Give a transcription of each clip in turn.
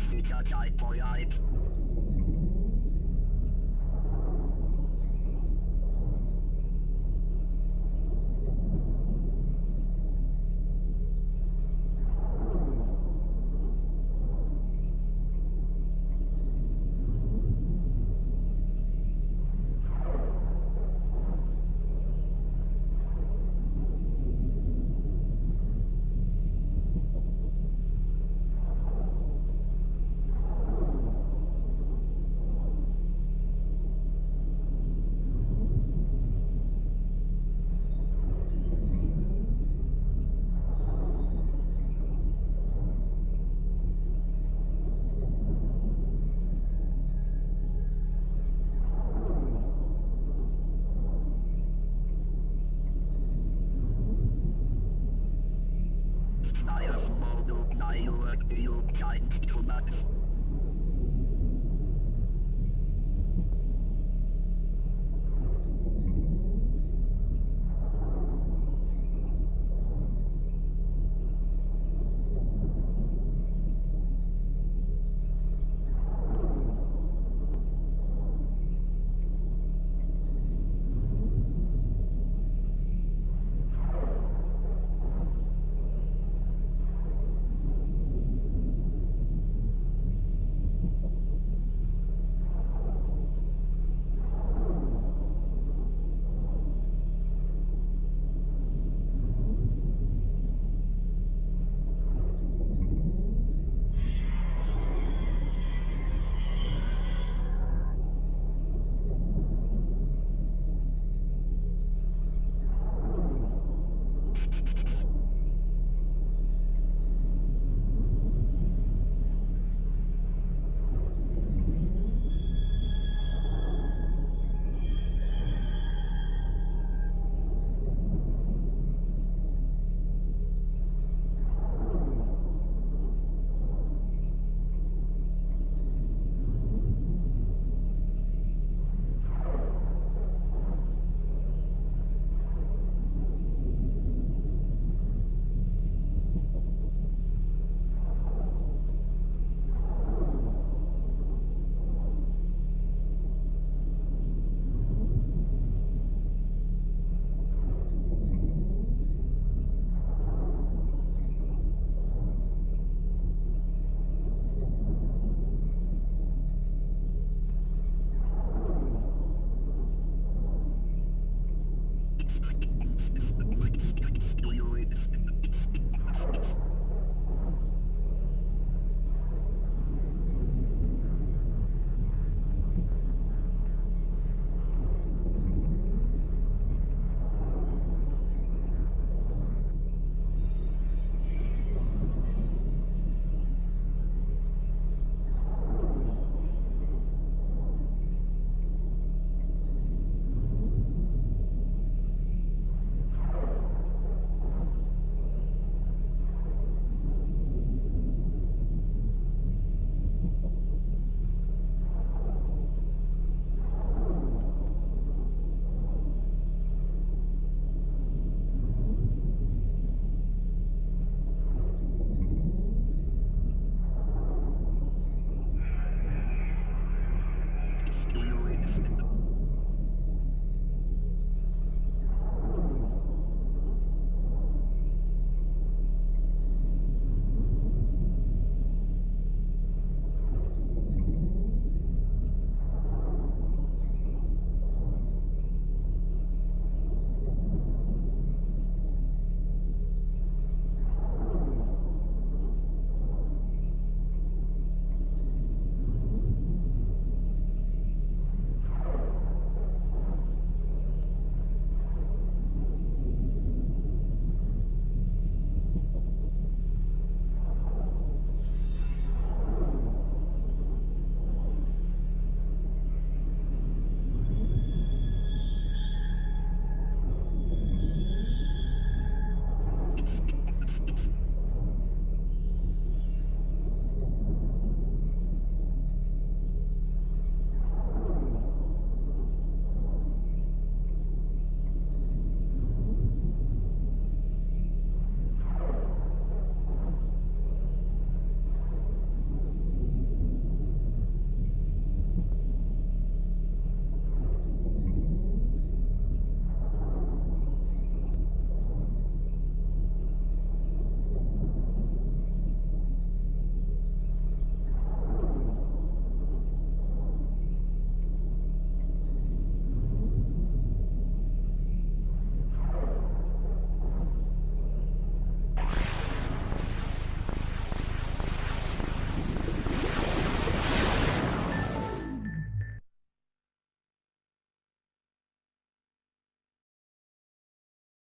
Sicherheit bereit.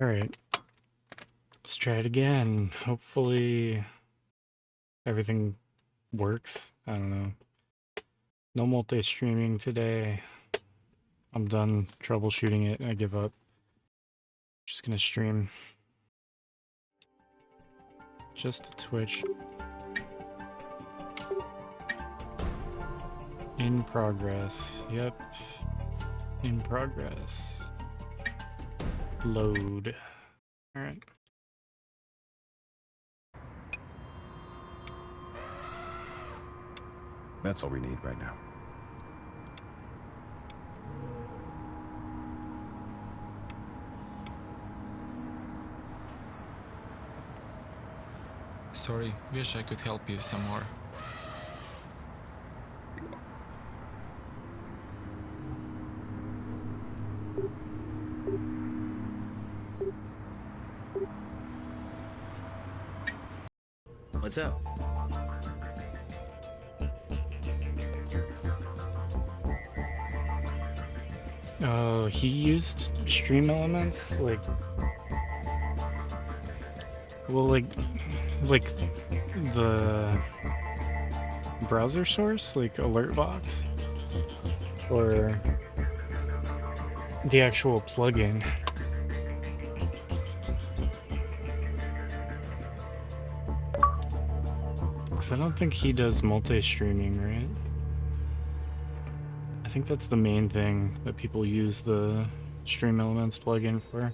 Alright. Let's try it again. Hopefully everything works. I don't know. No multi-streaming today. I'm done troubleshooting it. I give up. Just gonna stream. Just to Twitch. In progress. Yep. In progress. Load. Alright. That's all we need right now. Sorry, wish I could help you some more. What's up? Oh, he used stream elements? Like... Well, like the browser source, like alert box, or the actual plugin. Because I don't think he does multi-streaming, right? I think that's the main thing that people use the Stream Elements plugin for.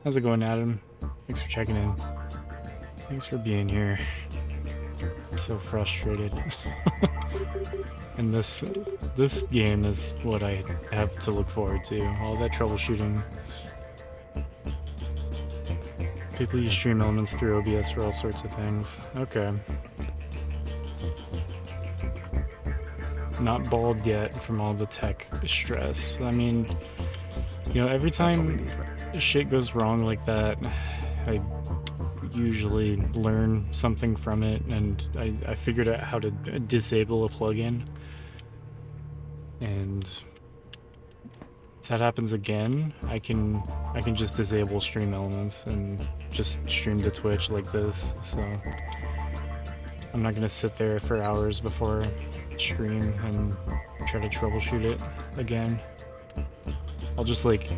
How's it going, Adam? Thanks for checking in. Thanks for being here. So frustrated. And this game is what I have to look forward to. All that troubleshooting. People use Stream Elements through OBS for all sorts of things. Okay. Not bald yet from all the tech stress. I mean, you know, every time shit goes wrong like that, I usually learn something from it, and I figured out how to disable a plugin. And if that happens again, I can just disable Stream Elements and just stream to Twitch like this. So I'm not gonna sit there for hours before stream and try to troubleshoot it again. I'll just like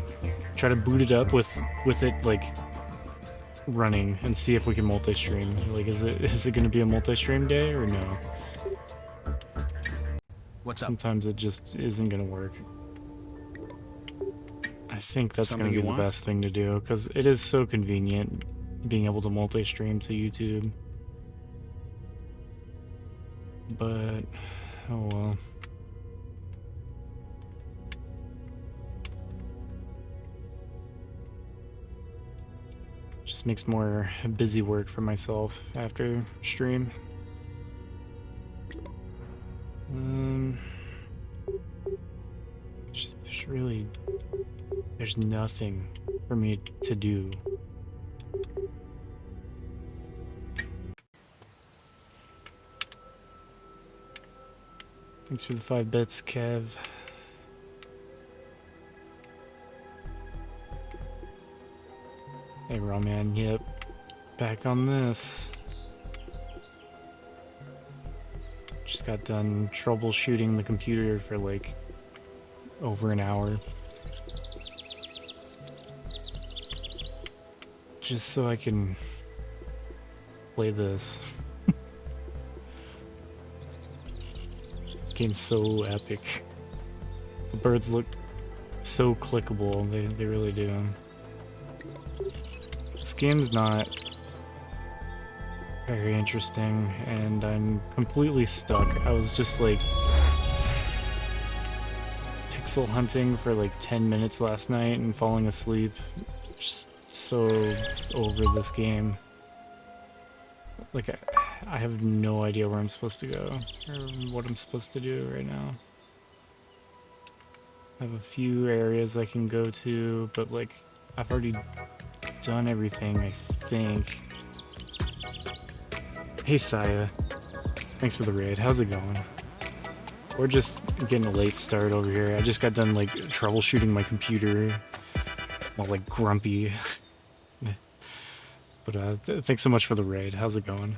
try to boot it up with it like running and see if we can multi-stream. Like, is it gonna be a multi-stream day or no? Sometimes it just isn't gonna work. I think that's gonna be the best thing to do, because it is so convenient being able to multi-stream to YouTube. But oh well. Just makes more busy work for myself after stream. There's nothing for me to do. Thanks for the 5 bits, Kev. Hey, raw man, yep. Back on this. Just got done troubleshooting the computer for like over an hour. Just so I can play this. Game's so epic. The birds look so clickable, they really do. This game's not very interesting, and I'm completely stuck. I was just like pixel hunting for like 10 minutes last night and falling asleep. Just so over this game. Like, I have no idea where I'm supposed to go or what I'm supposed to do right now. I have a few areas I can go to, but like, I've already done everything, I think. Hey Saya, thanks for the raid. How's it going? We're just getting a late start over here. I just got done like troubleshooting my computer. I'm all like grumpy. But thanks so much for the raid. How's it going?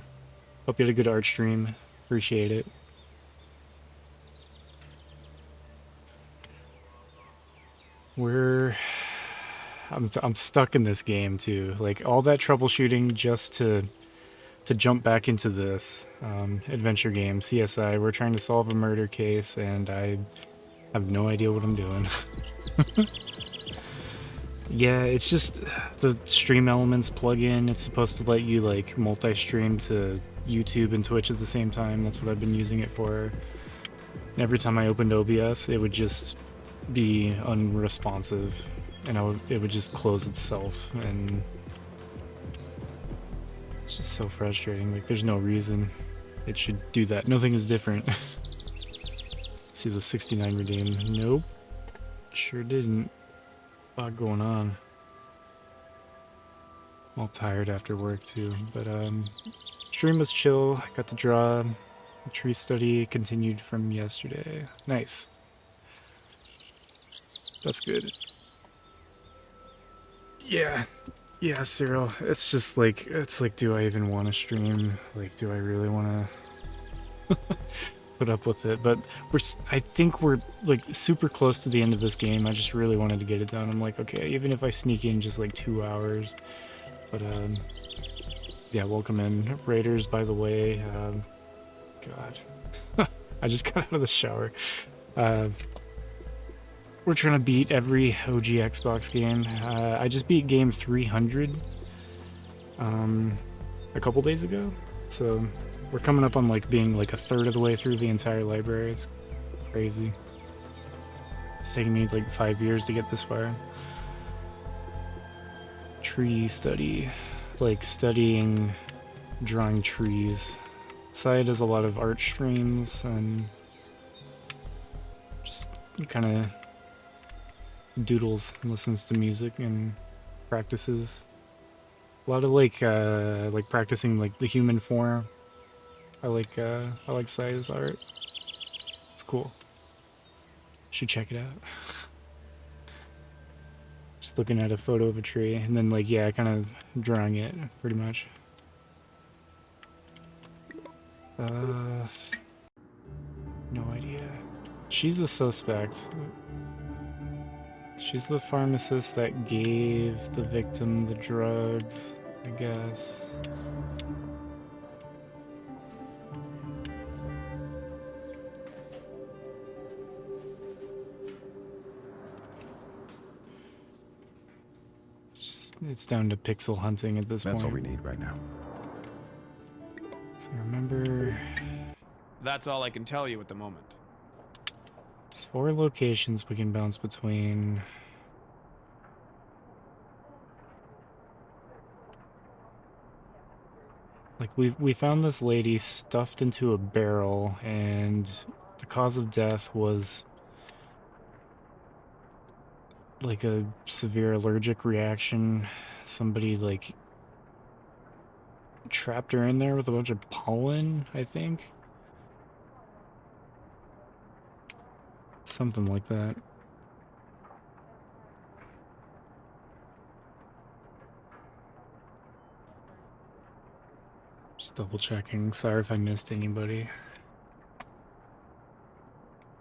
Hope you had a good art stream. Appreciate it. I'm stuck in this game too. Like all that troubleshooting just to jump back into this adventure game, CSI. We're trying to solve a murder case, and I have no idea what I'm doing. Yeah, it's just the Stream Elements plugin. It's supposed to let you like multi-stream to YouTube and Twitch at the same time. That's what I've been using it for. And every time I opened OBS, it would just be unresponsive, and it would just close itself, and it's just so frustrating. Like, there's no reason it should do that. Nothing is different. See the 69 redeem. Nope. Sure didn't. A lot going on. I'm all tired after work too, but stream was chill. Got to draw. The tree study continued from yesterday. Nice. That's good. Yeah, Cyril. It's just like, do I even want to stream? Like, do I really want to put up with it? But I think we're like super close to the end of this game. I just really wanted to get it done. I'm like, okay, even if I sneak in just like 2 hours. But yeah, welcome in Raiders, by the way. God, I just got out of the shower. We're trying to beat every OG Xbox game. I just beat game 300 a couple days ago. So we're coming up on like being like a third of the way through the entire library. It's crazy. It's taken me like 5 years to get this far. Tree study. Like studying, drawing trees. Sai does a lot of art streams and just kind of doodles and listens to music and practices. A lot of like practicing like the human form. I like Sai's art. It's cool. Should check it out. Just looking at a photo of a tree and then like, yeah, kind of drawing it pretty much. No idea. She's a suspect. She's the pharmacist that gave the victim the drugs, I guess. It's down to pixel hunting at this point. That's all we need right now. So remember... That's all I can tell you at the moment. There's 4 locations we can bounce between. Like we found this lady stuffed into a barrel, and the cause of death was like a severe allergic reaction. Somebody like trapped her in there with a bunch of pollen, I think. Something like that. Just double checking. Sorry if I missed anybody.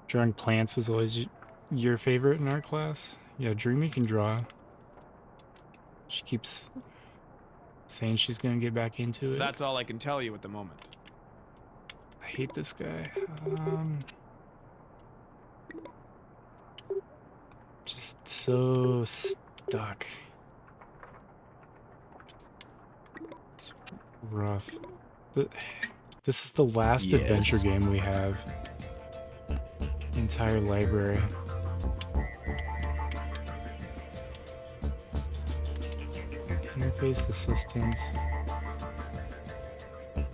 Drawing plants was always your favorite in art class? Yeah, Dreamy can draw. She keeps saying she's gonna get back into it. That's all I can tell you at the moment. I hate this guy. Just so stuck. It's rough. But this is the last adventure game we have. The entire library. Interface assistance. I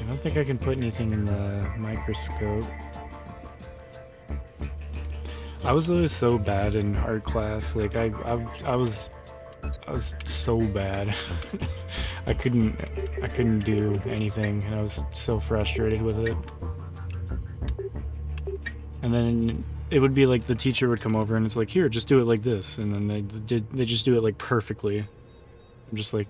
don't think I can put anything in the microscope. I was always so bad in art class. Like I was so bad. I couldn't do anything, and I was so frustrated with it. And then it would be like the teacher would come over and it's like, here, just do it like this, and then they just do it like perfectly. I'm just like,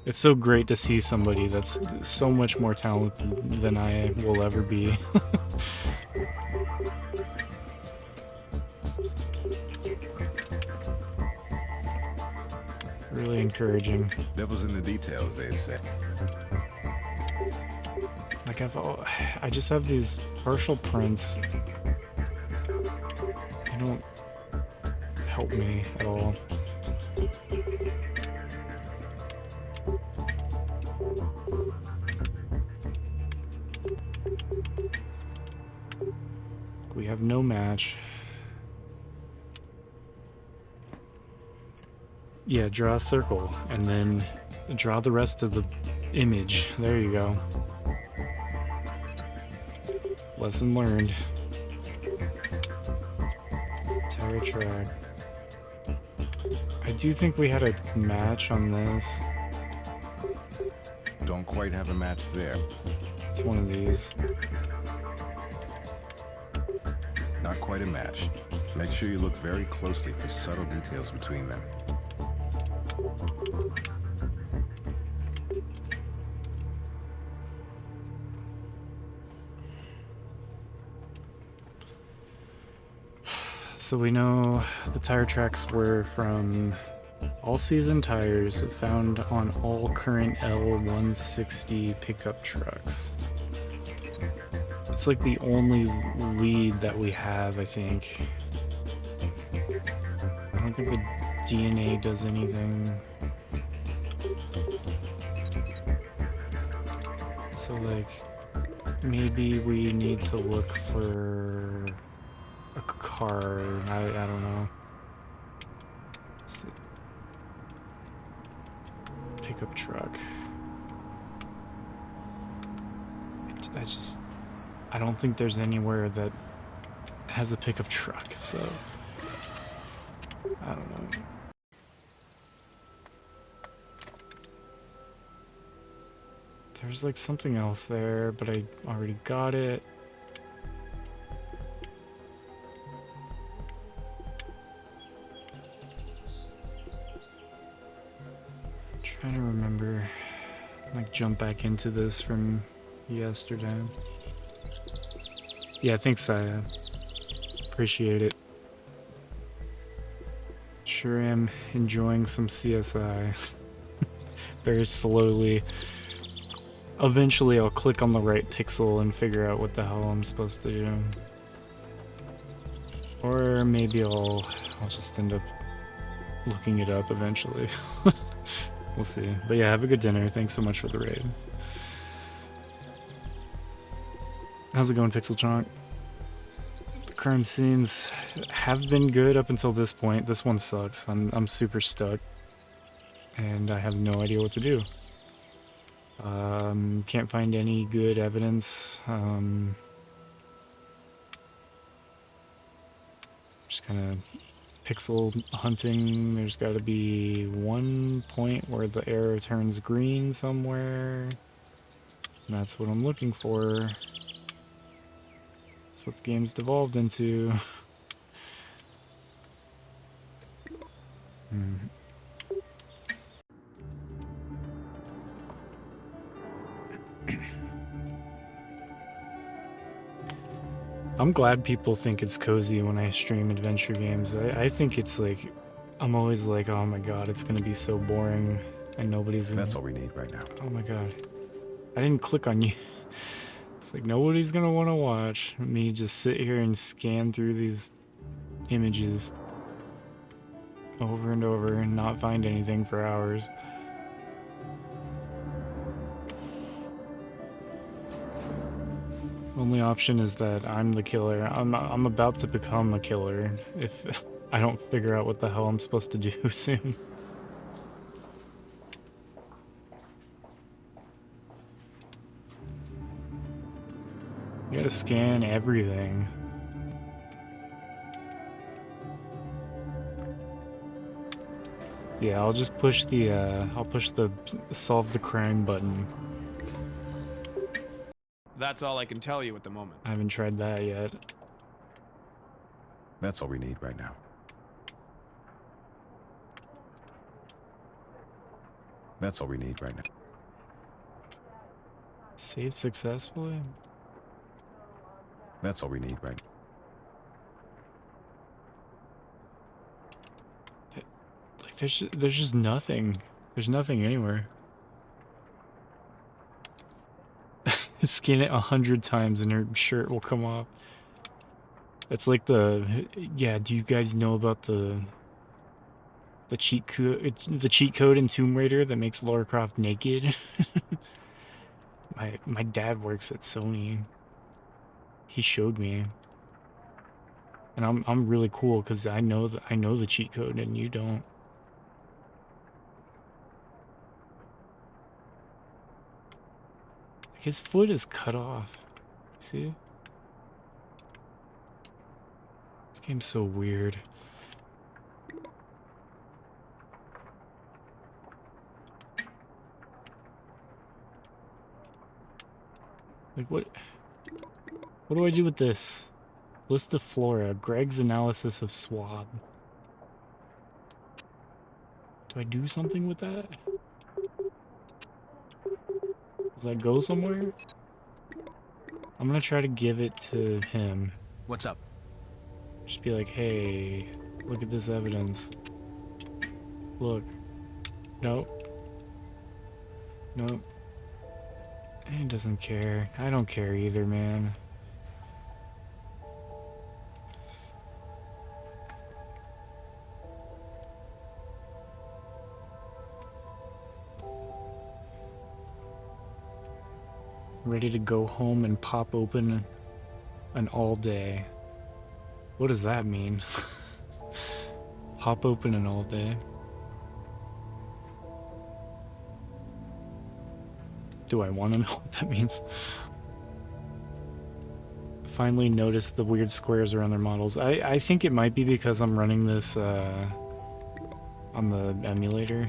It's so great to see somebody that's so much more talented than I will ever be. Really encouraging. Devil's in the details, they say. Like I just have these partial prints. They don't help me at all. We have no match. Yeah, draw a circle and then draw the rest of the image. There you go. Lesson learned. Tire track. I do think we had a match on this. Don't quite have a match there. It's one of these. Not quite a match. Make sure you look very closely for subtle details between them. So we know the tire tracks were from all-season tires found on all current L160 pickup trucks. It's like the only lead that we have, I think. I don't think the DNA does anything. So like, maybe we need to look for a car. I don't know. Pickup truck. I don't think there's anywhere that has a pickup truck, so I don't know. There's like something else there, but I already got it. Trying to remember, like jump back into this from yesterday. Yeah, thanks, Saya. Appreciate it. Sure am enjoying some CSI. Very slowly. Eventually I'll click on the right pixel and figure out what the hell I'm supposed to do. Or maybe I'll just end up looking it up eventually. We'll see. But yeah, have a good dinner. Thanks so much for the raid. How's it going, Pixel Chonk? The crime scenes have been good up until this point. This one sucks. I'm super stuck. And I have no idea what to do. Can't find any good evidence. Just kind of pixel hunting. There's got to be one point where the arrow turns green somewhere. And that's what I'm looking for. That's what the game's devolved into. I'm glad people think it's cozy when I stream adventure games. I think it's like, I'm always like, oh my god, it's gonna be so boring and nobody's gonna... That's all we need right now. Oh my god. I didn't click on you. It's like nobody's gonna want to watch me just sit here and scan through these images over and over and not find anything for hours. Only option is that I'm the killer. I'm about to become a killer if I don't figure out what the hell I'm supposed to do soon. You gotta scan everything. Yeah, I'll just push the I'll push the solve the crime button. That's all I can tell you at the moment. I haven't tried that yet. That's all we need right now. That's all we need right now. Save successfully? That's all we need right now. Like, there's just nothing. There's nothing anywhere. Scan it 100 times and her shirt will come off. It's like yeah, do you guys know about the cheat code in Tomb Raider that makes Lara Croft naked? My dad works at Sony. He showed me. And I'm really cool cuz I know the cheat code and you don't. His foot is cut off. See? This game's so weird. Like, what do I do with this? List of flora. Greg's analysis of swab. Do I do something with that? Does that go somewhere? I'm gonna try to give it to him. What's up? Just be like, hey, look at this evidence. Look. Nope. Nope. He doesn't care. I don't care either, man. Ready to go home and pop open an all day. What does that mean? Pop open an all day. Do I want to know what that means? Finally noticed the weird squares around their models. I think it might be because I'm running this on the emulator.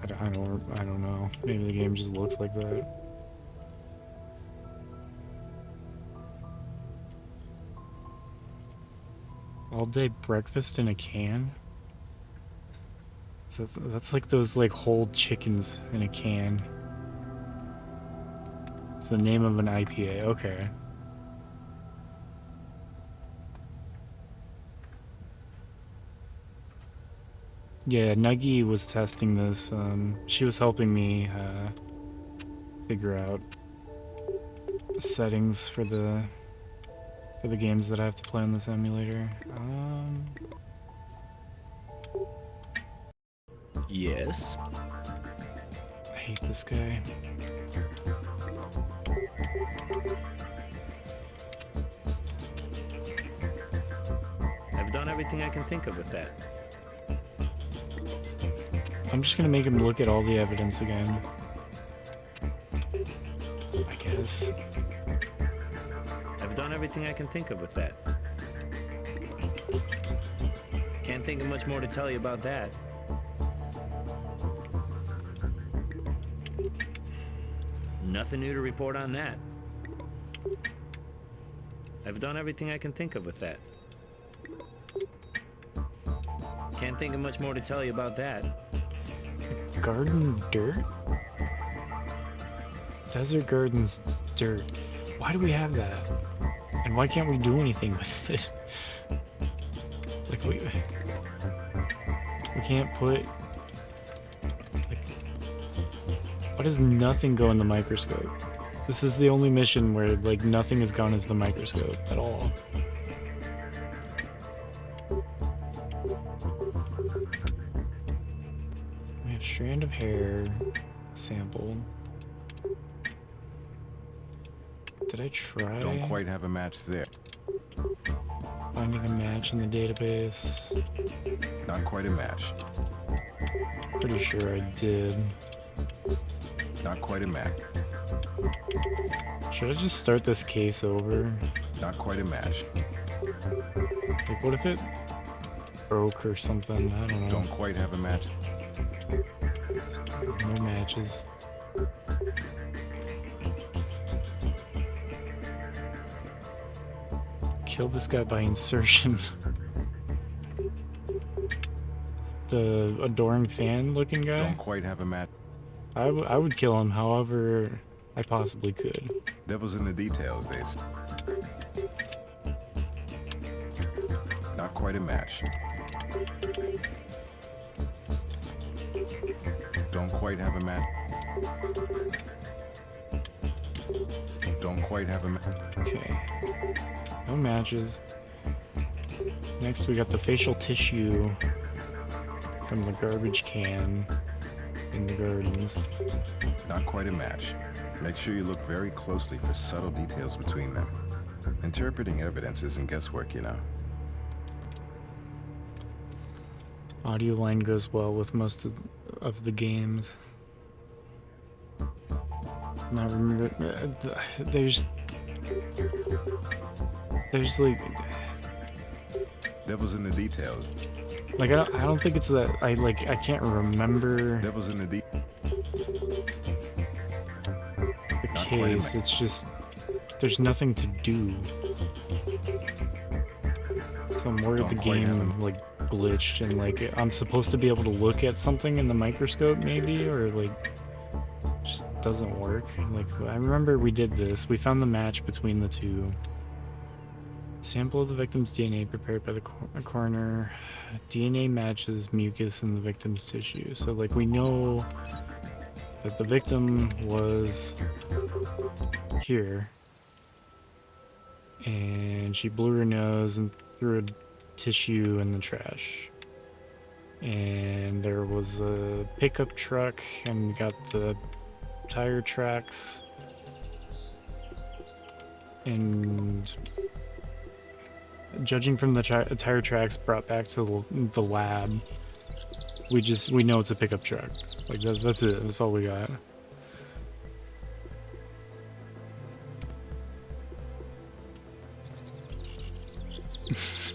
I don't know. Maybe the game just looks like that. All day breakfast in a can? So that's like those like whole chickens in a can. It's the name of an IPA. Okay. Yeah, Nuggy was testing this. She was helping me figure out settings for the games that I have to play on this emulator. Yes. I hate this guy. I've done everything I can think of with that. I'm just gonna make him look at all the evidence again. I guess. I've done everything I can think of with that. Can't think of much more to tell you about that. Nothing new to report on that. I've done everything I can think of with that. Can't think of much more to tell you about that. Garden dirt? Desert Garden's dirt. Why do we have that? And why can't we do anything with it? Like, we can't put... Like, why does nothing go in the microscope? This is the only mission where, like, nothing has gone into the microscope at all. We have strand of hair sample. Did I try? Don't quite have a match there. Finding a match in the database. Not quite a match. Pretty sure I did. Not quite a match. Should I just start this case over? Not quite a match. Like, what if it broke or something? I don't know. Don't quite have a match. No matches. Kill this guy by insertion. the adoring fan looking guy. Don't quite have a match. I would kill him however I possibly could. Devil's in the details, they say. Not quite a match. Don't quite have a match. Don't quite have a match. Okay. No matches. Next we got the facial tissue from the garbage can in the gardens. Not quite a match. Make sure you look very closely for subtle details between them. Interpreting evidence isn't guesswork, you know. Audio line goes well with most of the games. Now remember, there's like Devil's in the details. I don't think it's that I can't remember Devil's in the the Not quite a case. match. It's just there's nothing to do. So I'm worried the Don't quite have game like glitched and like I'm supposed to be able to look at something in the microscope maybe, or like just doesn't work. Like I remember we did this. We found the match between the two. Sample of the victim's DNA prepared by the coroner. DNA matches mucus in the victim's tissue. So like we know that the victim was here and she blew her nose and threw a tissue in the trash. And there was a pickup truck and we got the tire tracks, and judging from the tire tracks brought back to the lab, we know it's a pickup truck. Like that's it. That's all we got.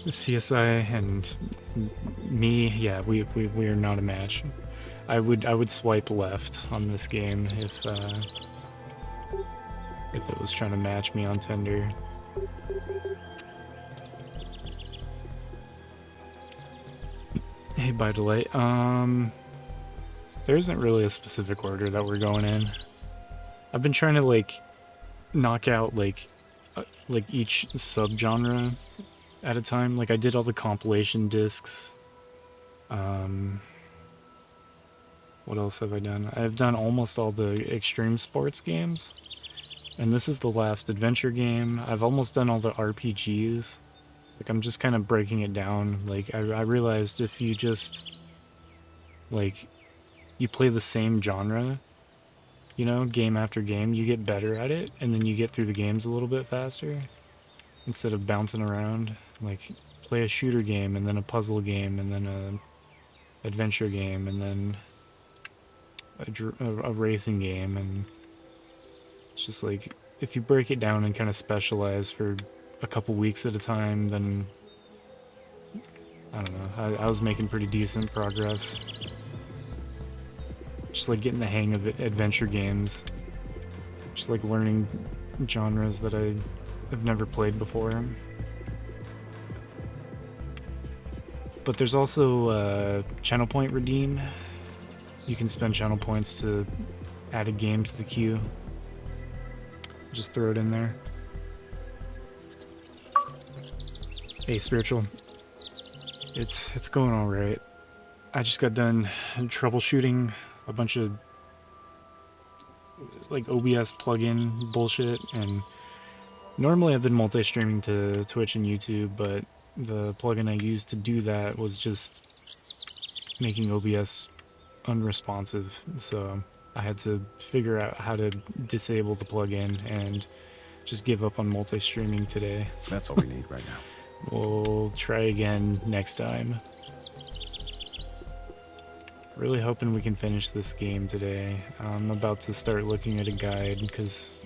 CSI and me, yeah, we are not a match. I would swipe left on this game if it was trying to match me on Tinder. Hey, by delay. There isn't really a specific order that we're going in. I've been trying to like knock out like each subgenre at a time. Like I did all the compilation discs. What else have I done? I've done almost all the extreme sports games. And this is the last adventure game. I've almost done all the RPGs. Like I'm just kind of breaking it down. Like I realized if you just like you play the same genre, you know, game after game, you get better at it and then you get through the games a little bit faster instead of bouncing around. Like play a shooter game and then a puzzle game and then a adventure game and then a racing game, and it's just like if you break it down and kind of specialize for a couple weeks at a time, then I don't know. I was making pretty decent progress. Just like getting the hang of adventure games. Just like learning genres that I have never played before. But there's also channel point redeem. You can spend channel points to add a game to the queue. Just throw it in there. Hey, Spiritual. It's going all right. I just got done troubleshooting a bunch of like OBS plugin bullshit, and normally I've been multi-streaming to Twitch and YouTube, but the plugin I used to do that was just making OBS unresponsive, so I had to figure out how to disable the plugin and just give up on multi-streaming today. That's all we need right now. We'll try again next time. Really hoping we can finish this game today. I'm about to start looking at a guide because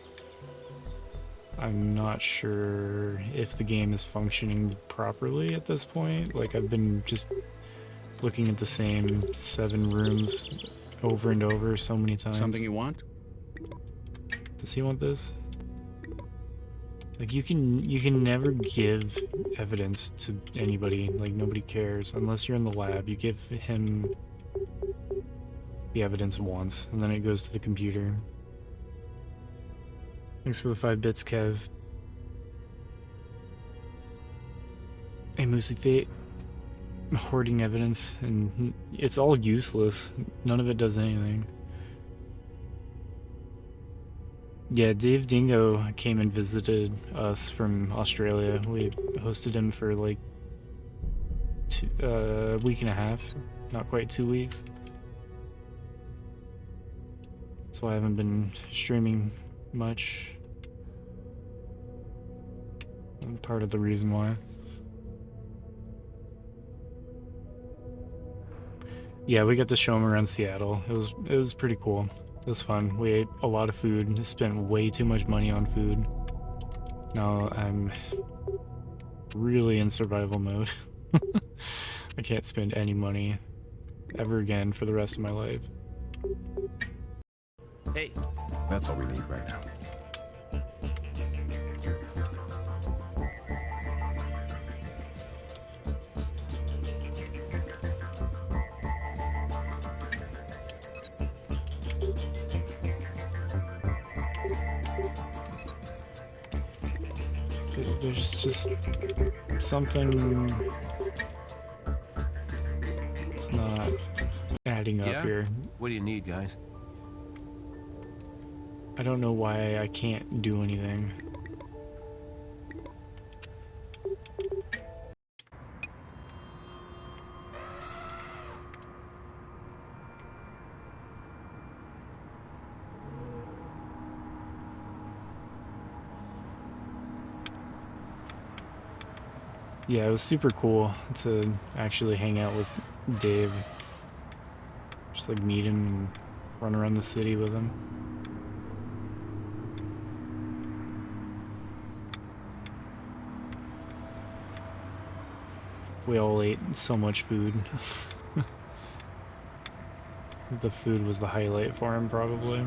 I'm not sure if the game is functioning properly at this point. Like I've been just looking at the same 7 rooms over and over so many times. Something you want? Does he want this? Like you can never give evidence to anybody. Like nobody cares unless you're in the lab. You give him the evidence once, and then it goes to the computer. Thanks for the 5 bits, Kev. Hey, Moosey Fate. Hoarding evidence, and it's all useless. None of it does anything. Yeah, Dave Dingo came and visited us from Australia. We hosted him for like a week and a half. Not quite 2 weeks. That's why I haven't been streaming much. And part of the reason why. Yeah, we got to show him around Seattle. It was pretty cool. It was fun. We ate a lot of food. Spent way too much money on food. Now I'm really in survival mode. I can't spend any money ever again for the rest of my life. Hey, That's all we need right now. There's just something it's not adding up here. What do you need, guys? I don't know why I can't do anything. Yeah, it was super cool to actually hang out with Dave. Just like meet him and run around the city with him. We all ate so much food. The food was the highlight for him, probably.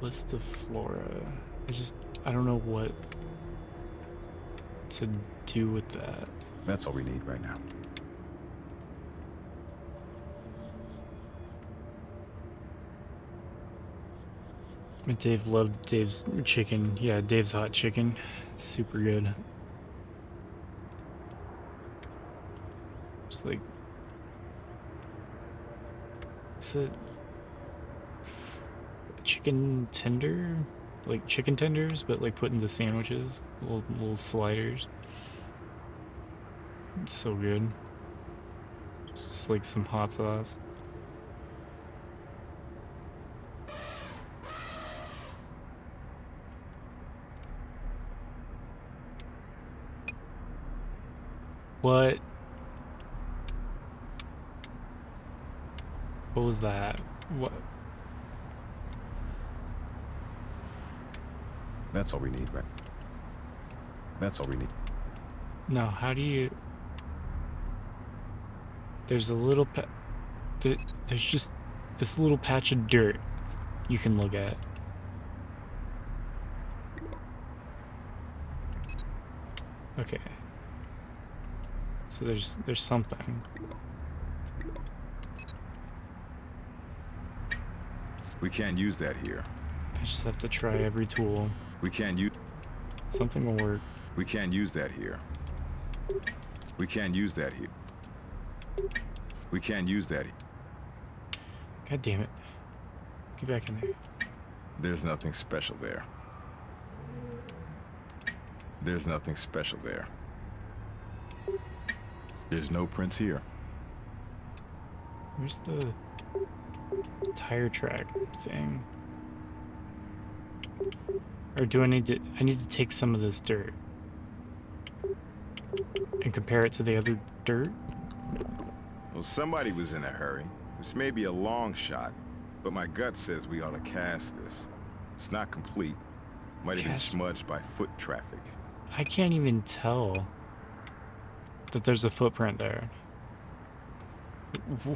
List of flora. I don't know what to do with that. That's all we need right now. Dave loved Dave's chicken. Yeah, Dave's hot chicken. It's super good. Just like... Is it... chicken tender? Like chicken tenders, but like put into sandwiches. Little sliders. It's so good. Just like some hot sauce. What? What was that? What? That's all we need, right? That's all we need. No, how do you... There's a little there's just this little patch of dirt you can look at. Okay. So there's something. We can't use that here. I just have to try every tool. We can't use... Something will work. We can't use that here. We can't use that here. We can't use that. God damn it. Get back in there. There's nothing special there. There's nothing special there. There's no prints here. Where's the tire track thing? Or do I need to take some of this dirt and compare it to the other dirt? Well, somebody was in a hurry. This may be a long shot, but my gut says we ought to cast this. It's not complete. Might have been Cast- smudged by foot traffic. I can't even tell that there's a footprint there. Are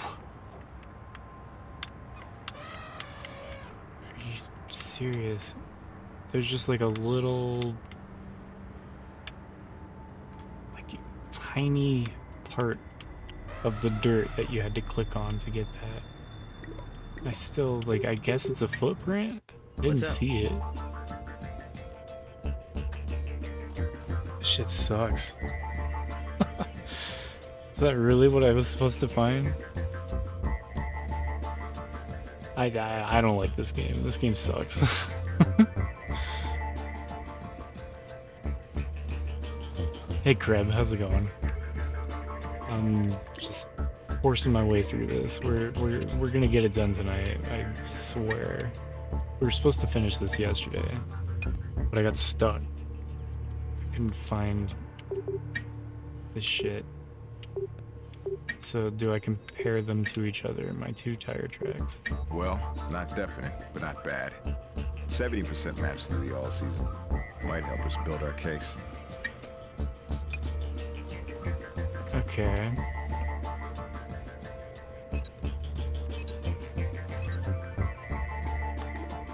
you serious? There's just like a little, like, tiny part of the dirt that you had to click on to get that. I still, like, I guess it's a footprint? Didn't What's up? see it. Shit sucks. Is that really what I was supposed to find? I don't like this game. This game sucks. Hey Kreb, how's it going? I'm just forcing my way through this. We're gonna get it done tonight. I swear. We were supposed to finish this yesterday, but I got stuck. I couldn't find this shit. So do I compare them to each other, my two tire tracks? Well, not definite, but not bad. 70% match through the all-season. Might help us build our case. Okay.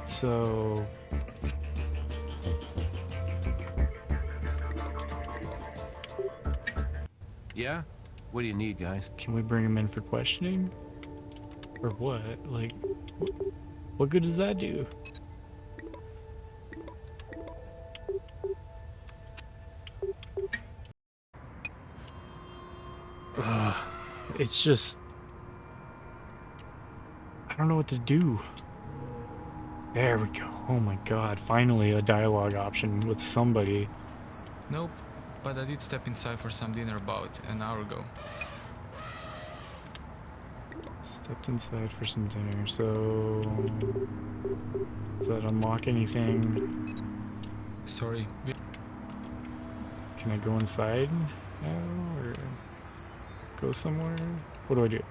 So... Yeah? What do you need, guys? can we bring him in for questioning? Or what? Like, what good does that do? Ugh, it's just... I don't know what to do. There we go. Oh my god, finally a dialogue option with somebody. Nope, but I did step inside for some dinner about an hour ago. Stepped inside for some dinner, so... Does that unlock anything? Sorry. Can I go inside now, or go somewhere? What do I do?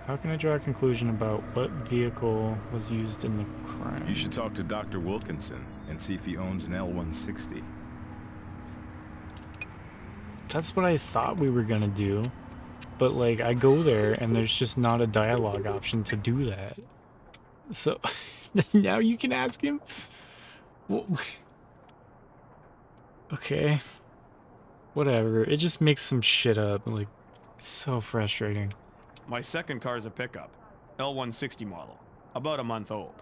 How can I draw a conclusion about what vehicle was used in the crime? You should talk to Dr. Wilkinson and see if he owns an L-160. That's what I thought we were gonna do. But, like, I go there and there's just not a dialogue option to do that. So, now you can ask him? Well, okay. Whatever. It just makes some shit up. Like, it's so frustrating. My second car's a pickup. L-160 model. About a month old.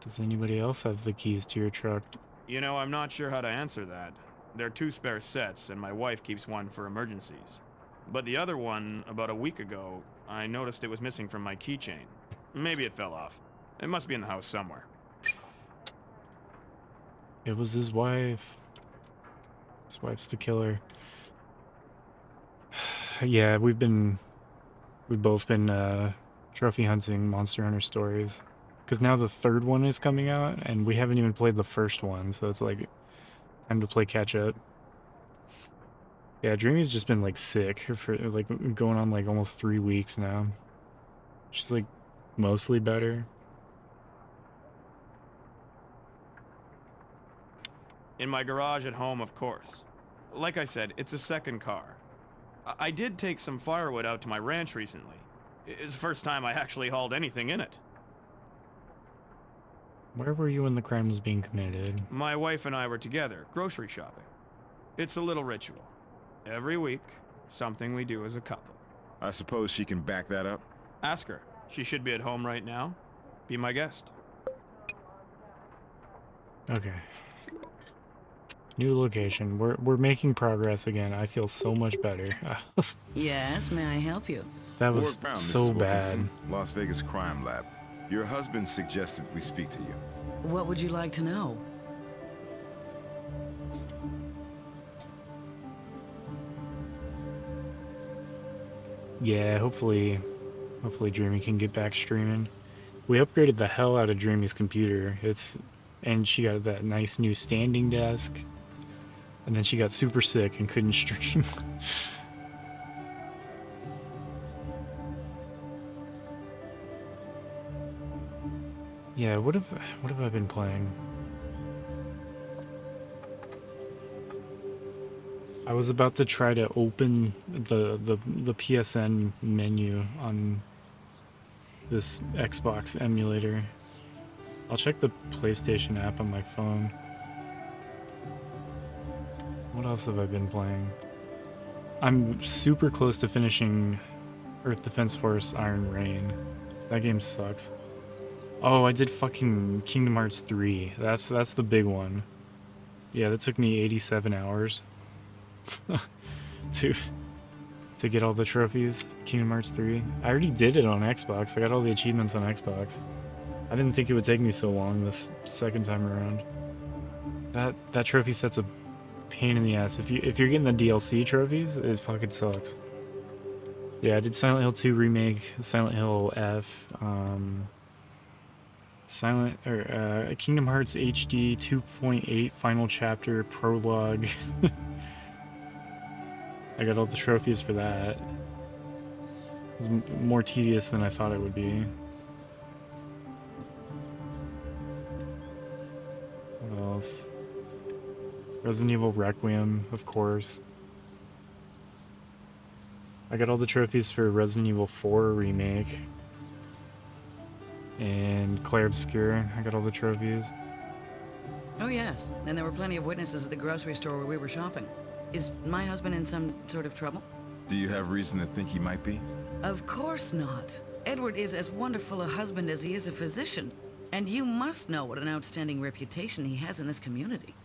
Does anybody else have the keys to your truck? You know, I'm not sure how to answer that. There are 2 spare sets, and my wife keeps one for emergencies. But the other one, about a week ago, I noticed it was missing from my keychain. Maybe it fell off. It must be in the house somewhere. It was his wife. His wife's the killer. Yeah, we've both been trophy hunting Monster Hunter stories. Because now the third one is coming out, and we haven't even played the first one, so it's like time to play catch up. Yeah, Dreamy's just been like sick for like going on like almost 3 weeks now. She's like mostly better. In my garage at home, of course. Like I said, it's a second car. I did take some firewood out to my ranch recently. It's the first time I actually hauled anything in it. Where were you when the crime was being committed? My wife and I were together, grocery shopping. It's a little ritual. Every week, something we do as a couple. I suppose she can back that up? Ask her. She should be at home right now. Be my guest. Okay. New location. We're making progress again. I feel so much better. Yes, may I help you? That was Work bound, so Mrs. bad. Wilkinson, Las Vegas Crime Lab. Your husband suggested we speak to you. What would you like to know? Yeah, hopefully Hopefully Dreamy can get back streaming. We upgraded the hell out of Dreamy's computer. And she got that nice new standing desk. And then she got super sick and couldn't stream. Yeah, what have I been playing? I was about to try to open the PSN menu on this Xbox emulator. I'll check the PlayStation app on my phone. What else have I been playing? I'm super close to finishing Earth Defense Force Iron Rain. That game sucks. Oh, I did fucking Kingdom Hearts 3. That's the big one. Yeah, that took me 87 hours to get all the trophies. Kingdom Hearts 3. I already did it on Xbox. I got all the achievements on Xbox. I didn't think it would take me so long this second time around. That trophy set's a pain in the ass. If you're getting the DLC trophies, it fucking sucks. Yeah, I did Silent Hill 2 Remake, Silent Hill F, Kingdom Hearts HD 2.8 Final Chapter Prologue. I got all the trophies for that. It was more tedious than I thought it would be. What else? Resident Evil Requiem, of course. I got all the trophies for Resident Evil 4 Remake. And Clair Obscur, I got all the trophies. Oh, yes. And there were plenty of witnesses at the grocery store where we were shopping. Is my husband in some sort of trouble? Do you have reason to think he might be? Of course not. Edward is as wonderful a husband as he is a physician. And you must know what an outstanding reputation he has in this community.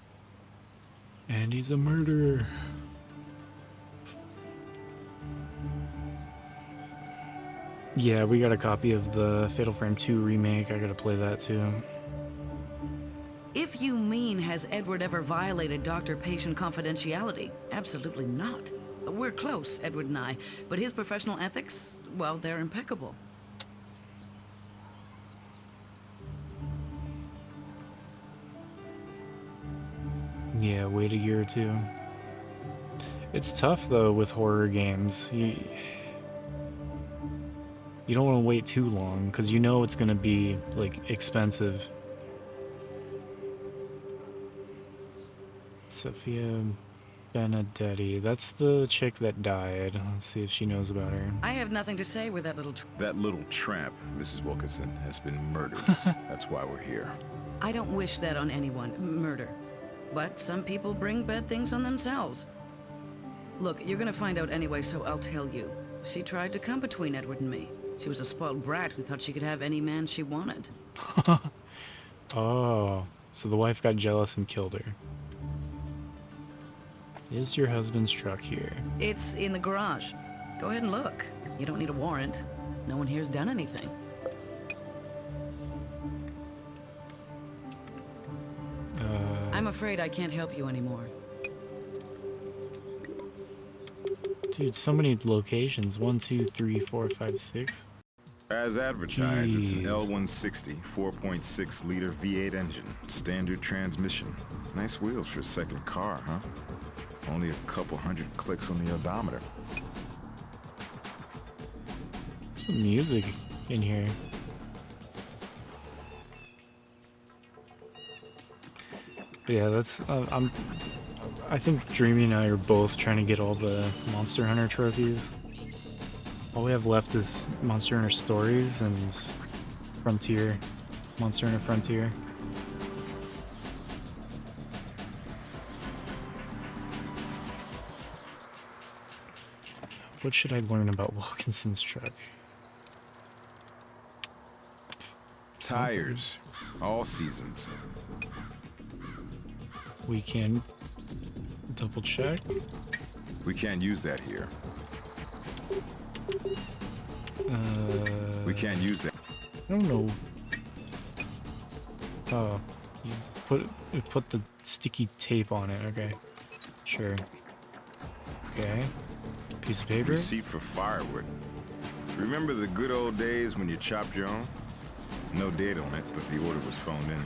And he's a murderer. Yeah, we got a copy of the Fatal Frame 2 remake. I gotta play that too. If you mean, has Edward ever violated doctor-patient confidentiality? Absolutely not. We're close, Edward and I, but his professional ethics, well, they're impeccable. Yeah, wait a year or two. It's tough though with horror games. You don't want to wait too long because you know it's gonna be like expensive. Sophia Benedetti. That's the chick that died. Let's see if she knows about her. I have nothing to say with that little That little tramp, Mrs. Wilkinson, has been murdered. That's why we're here. I don't wish that on anyone, murder. But some people bring bad things on themselves. Look, you're gonna find out anyway, so I'll tell you. She tried to come between Edward and me. She was a spoiled brat who thought she could have any man she wanted. Oh, so the wife got jealous and killed her. Is your husband's truck here? It's in the garage. Go ahead and look. You don't need a warrant. No one here's done anything. I'm afraid I can't help you anymore. Dude, so many locations. 1, 2, 3, 4, 5, 6. As advertised, it's an Jeez. L160, 4.6 liter V8 engine, standard transmission. Nice wheels for a second car, huh? Only a couple hundred clicks on the odometer. Some music in here. But yeah, that's I think Dreamy and I are both trying to get all the Monster Hunter trophies. All we have left is Monster Hunter Stories and Frontier. Monster Hunter Frontier. What should I learn about Wilkinson's truck? Tires, all seasons. We can double check. We can't use that here. We can't use that. I don't know. Oh, you put the sticky tape on it. Okay, sure. Okay, piece of paper. Receipt for firewood. Remember the good old days when you chopped your own? No date on it, but the order was phoned in.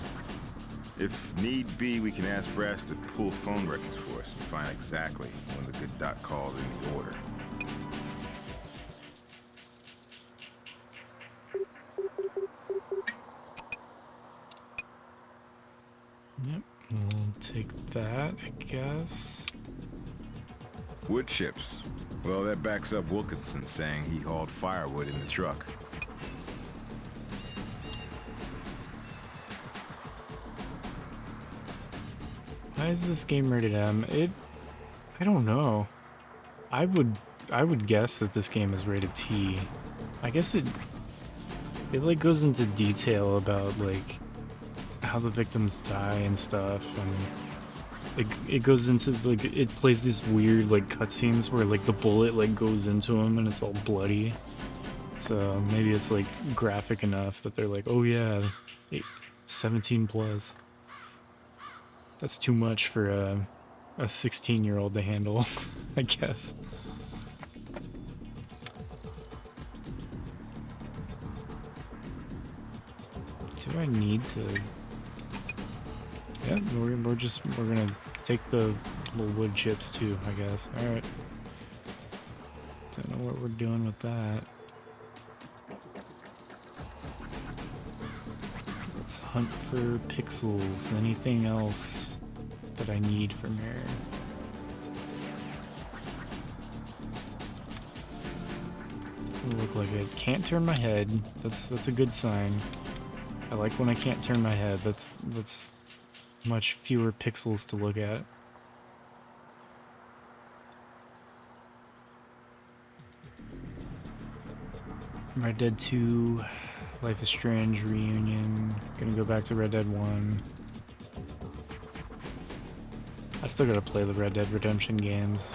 If need be, we can ask Brass to pull phone records for us and find exactly when the good doc called in the order. Yep, we'll take that, I guess. Wood chips. Well, that backs up Wilkinson saying he hauled firewood in the truck. Why is this game rated M? I don't know. I would guess that this game is rated T. I guess it like goes into detail about like how the victims die and stuff, and it goes into like it plays these weird like cutscenes where like the bullet like goes into him and it's all bloody. So maybe it's like graphic enough that they're like, oh yeah, 17 plus. That's too much for a 16-year-old to handle, I guess. Do I need to? Yeah, we're gonna take the little wood chips too, I guess. All right. Don't know what we're doing with that. Let's hunt for pixels. Anything else that I need from here? Doesn't look like it. Can't turn my head. That's a good sign. I like when I can't turn my head. That's much fewer pixels to look at. Red Dead 2, Life is Strange reunion. Gonna go back to Red Dead 1. I still gotta play the Red Dead Redemption games.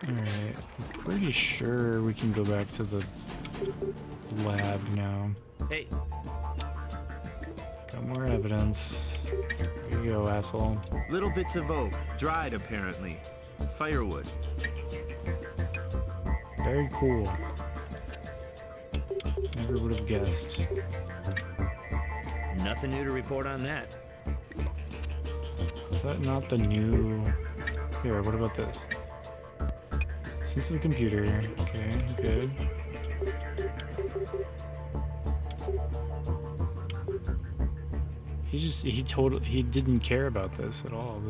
Alright, I'm pretty sure we can go back to the lab now. Hey, Got more evidence. Here you go, asshole. little bits of oak, dried apparently. Firewood. Very cool. Never would have guessed. Nothing new to report on that. Is that not the new... Here, what about this? Since the computer. Okay, good. He didn't care about this at all.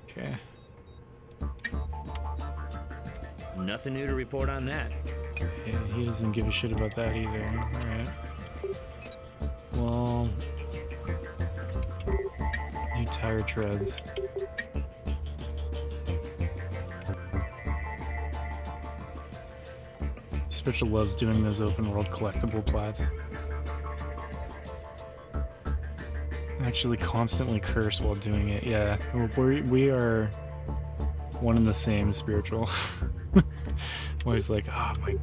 Okay. Nothing new to report on that. Yeah, he doesn't give a shit about that either. Alright. Well... New tire treads. Spiritual loves doing those open world collectible plats. I actually constantly curse while doing it. Yeah, we are one and the same, Spiritual. Always like, oh my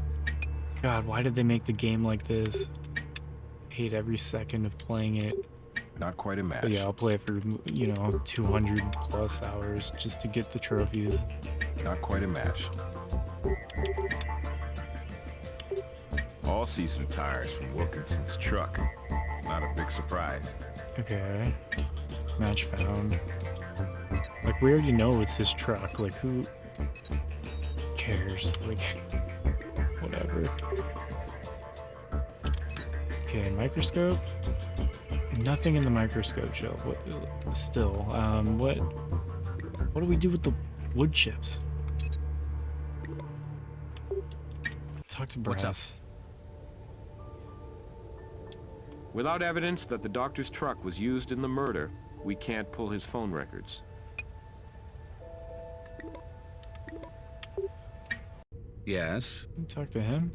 god, why did they make the game like this? Hate every second of playing it. Not quite a match. But yeah, I'll play it for, 200 plus hours just to get the trophies. Not quite a match. All-season tires from Wilkinson's truck. Not a big surprise. Okay. Match found. Like, we already know it's his truck. Like, who cares? Like, whatever. Okay, microscope. Nothing in the microscope, Joe. What? Still, what do we do with the wood chips? Talk to Brass. What's up? Without evidence that the doctor's truck was used in the murder, we can't pull his phone records. Yes? Talk to him.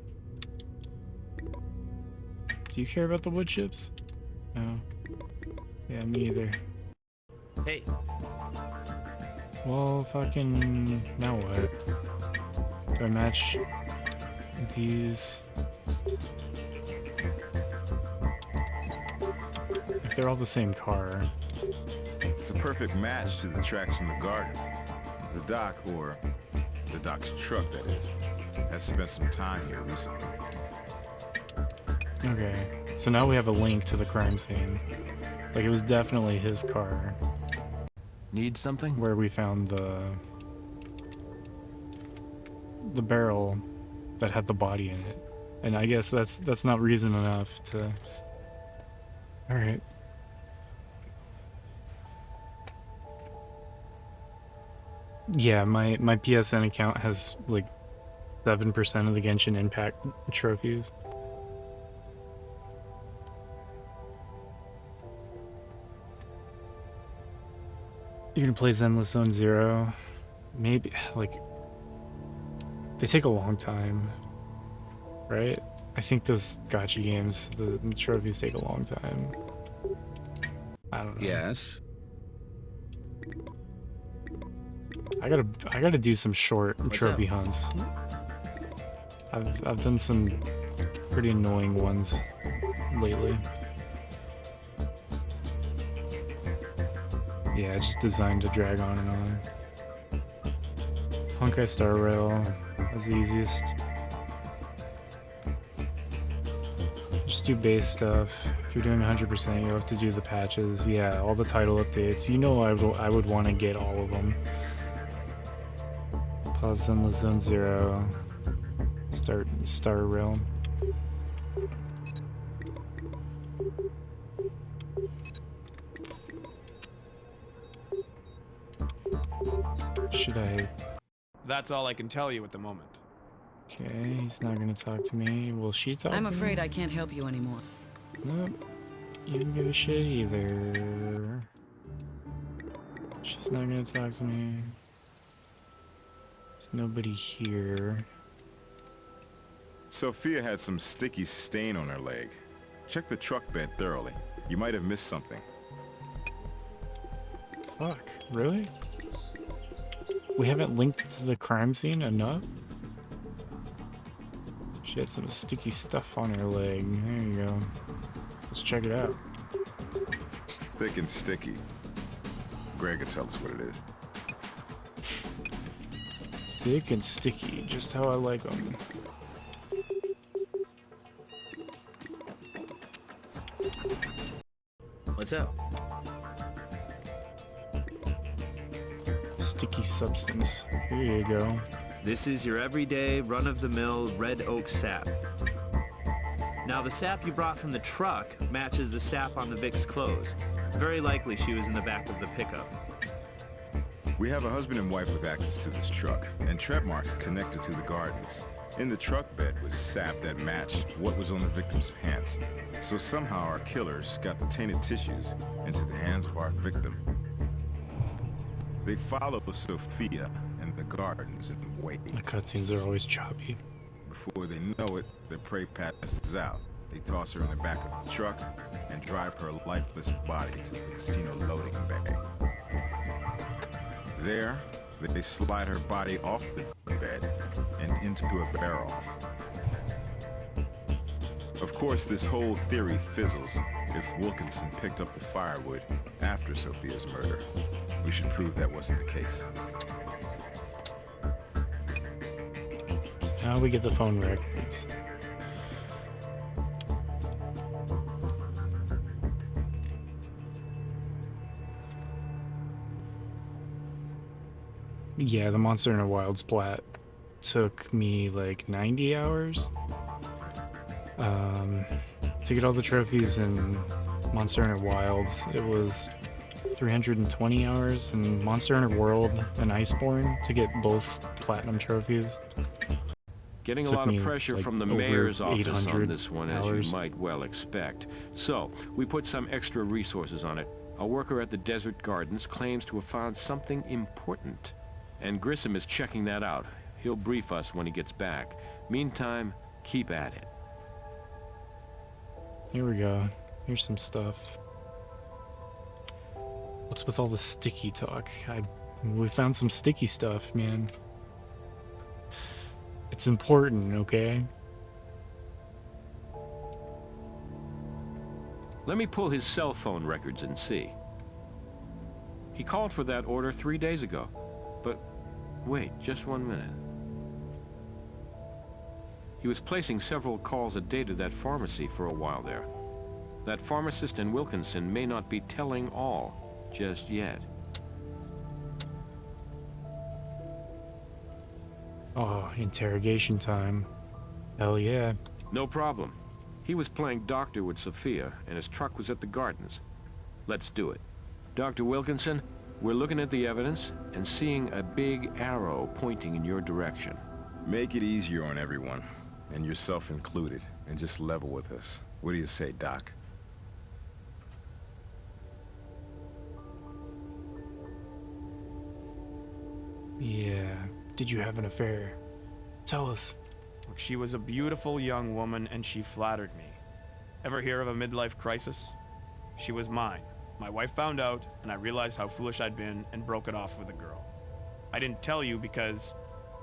Do you care about the wood chips? No. Yeah, me either. Hey, Well, fucking... Now what? Do I match these? they're all the same car. It's a perfect match to the tracks from the garden. The doc, or the doc's truck, that is, has spent some time here recently. Okay, so now we have a link to the crime scene. Like, it was definitely his car Need something? where we found the barrel that had the body in it. And I guess that's not reason enough to... Alright. Yeah, my PSN account has like 7% of the Genshin Impact trophies. You're gonna play Zenless Zone Zero? Maybe, like... They take a long time, right? I think those gacha games, the trophies take a long time. I don't know. Yes. I gotta do some short trophy hunts. I've done some pretty annoying ones lately. Yeah, just designed to drag on and on. Honkai Star Rail is the easiest. Just do base stuff. If you're doing 100%, you'll have to do the patches. Yeah, all the title updates. You know I would want to get all of them. Pause Zenless Zone Zero. Start Star Rail. Should I... That's all I can tell you at the moment. Okay, he's not gonna talk to me. Will she talk to me? I'm afraid I can't help you anymore. Nope. You don't give a shit either. She's not gonna talk to me. There's nobody here. Sophia had some sticky stain on her leg. Check the truck bed thoroughly. You might have missed something. Fuck, really? We haven't linked to the crime scene enough? She had some sticky stuff on her leg. There you go. Let's check it out. Thick and sticky. Greg will tell us what it is. Thick and sticky, just how I like them. What's up? Sticky substance. Here you go. This is your everyday, run-of-the-mill red oak sap. Now, the sap you brought from the truck matches the sap on the Vic's clothes. Very likely she was in the back of the pickup. We have a husband and wife with access to this truck, and tread marks connected to the gardens. In the truck bed was sap that matched what was on the victim's pants. So somehow our killers got the tainted tissues into the hands of our victim. They follow Sophia in the gardens and wait. The cutscenes are always choppy. Before they know it, their prey passes out. They toss her in the back of the truck and drive her lifeless body to the casino loading bay. There, they slide her body off the bed and into a barrel. Of course, this whole theory fizzles if Wilkinson picked up the firewood after Sophia's murder. We should prove that wasn't the case. So now we get the phone records. Yeah, the Monster Hunter Wilds plat took me like 90 hours. To get all the trophies in Monster Hunter Wilds, it was 320 hours, and Monster Hunter World and Iceborne to get both platinum trophies. Getting a Took lot of me, pressure like, from the over mayor's office on 800 this one, as hours. you might well expect. So, we put some extra resources on it. A worker at the Desert Gardens claims to have found something important. And Grissom is checking that out. He'll brief us when he gets back. Meantime, keep at it. Here we go. Here's some stuff. What's with all the sticky talk? We found some sticky stuff, man. It's important, okay? Let me pull his cell phone records and see. He called for that order 3 days ago. But wait, just 1 minute. He was placing several calls a day to that pharmacy for a while there. That pharmacist and Wilkinson may not be telling all just yet. Oh, interrogation time. Hell yeah. No problem. He was playing doctor with Sophia, and his truck was at the gardens. Let's do it. Dr. Wilkinson, we're looking at the evidence and seeing a big arrow pointing in your direction. Make it easier on everyone, and yourself included, and just level with us. What do you say, Doc? Yeah. Did you have an affair? Tell us. Look, she was a beautiful young woman and she flattered me. Ever hear of a midlife crisis? She was mine. My wife found out, and I realized how foolish I'd been and broke it off with a girl. I didn't tell you because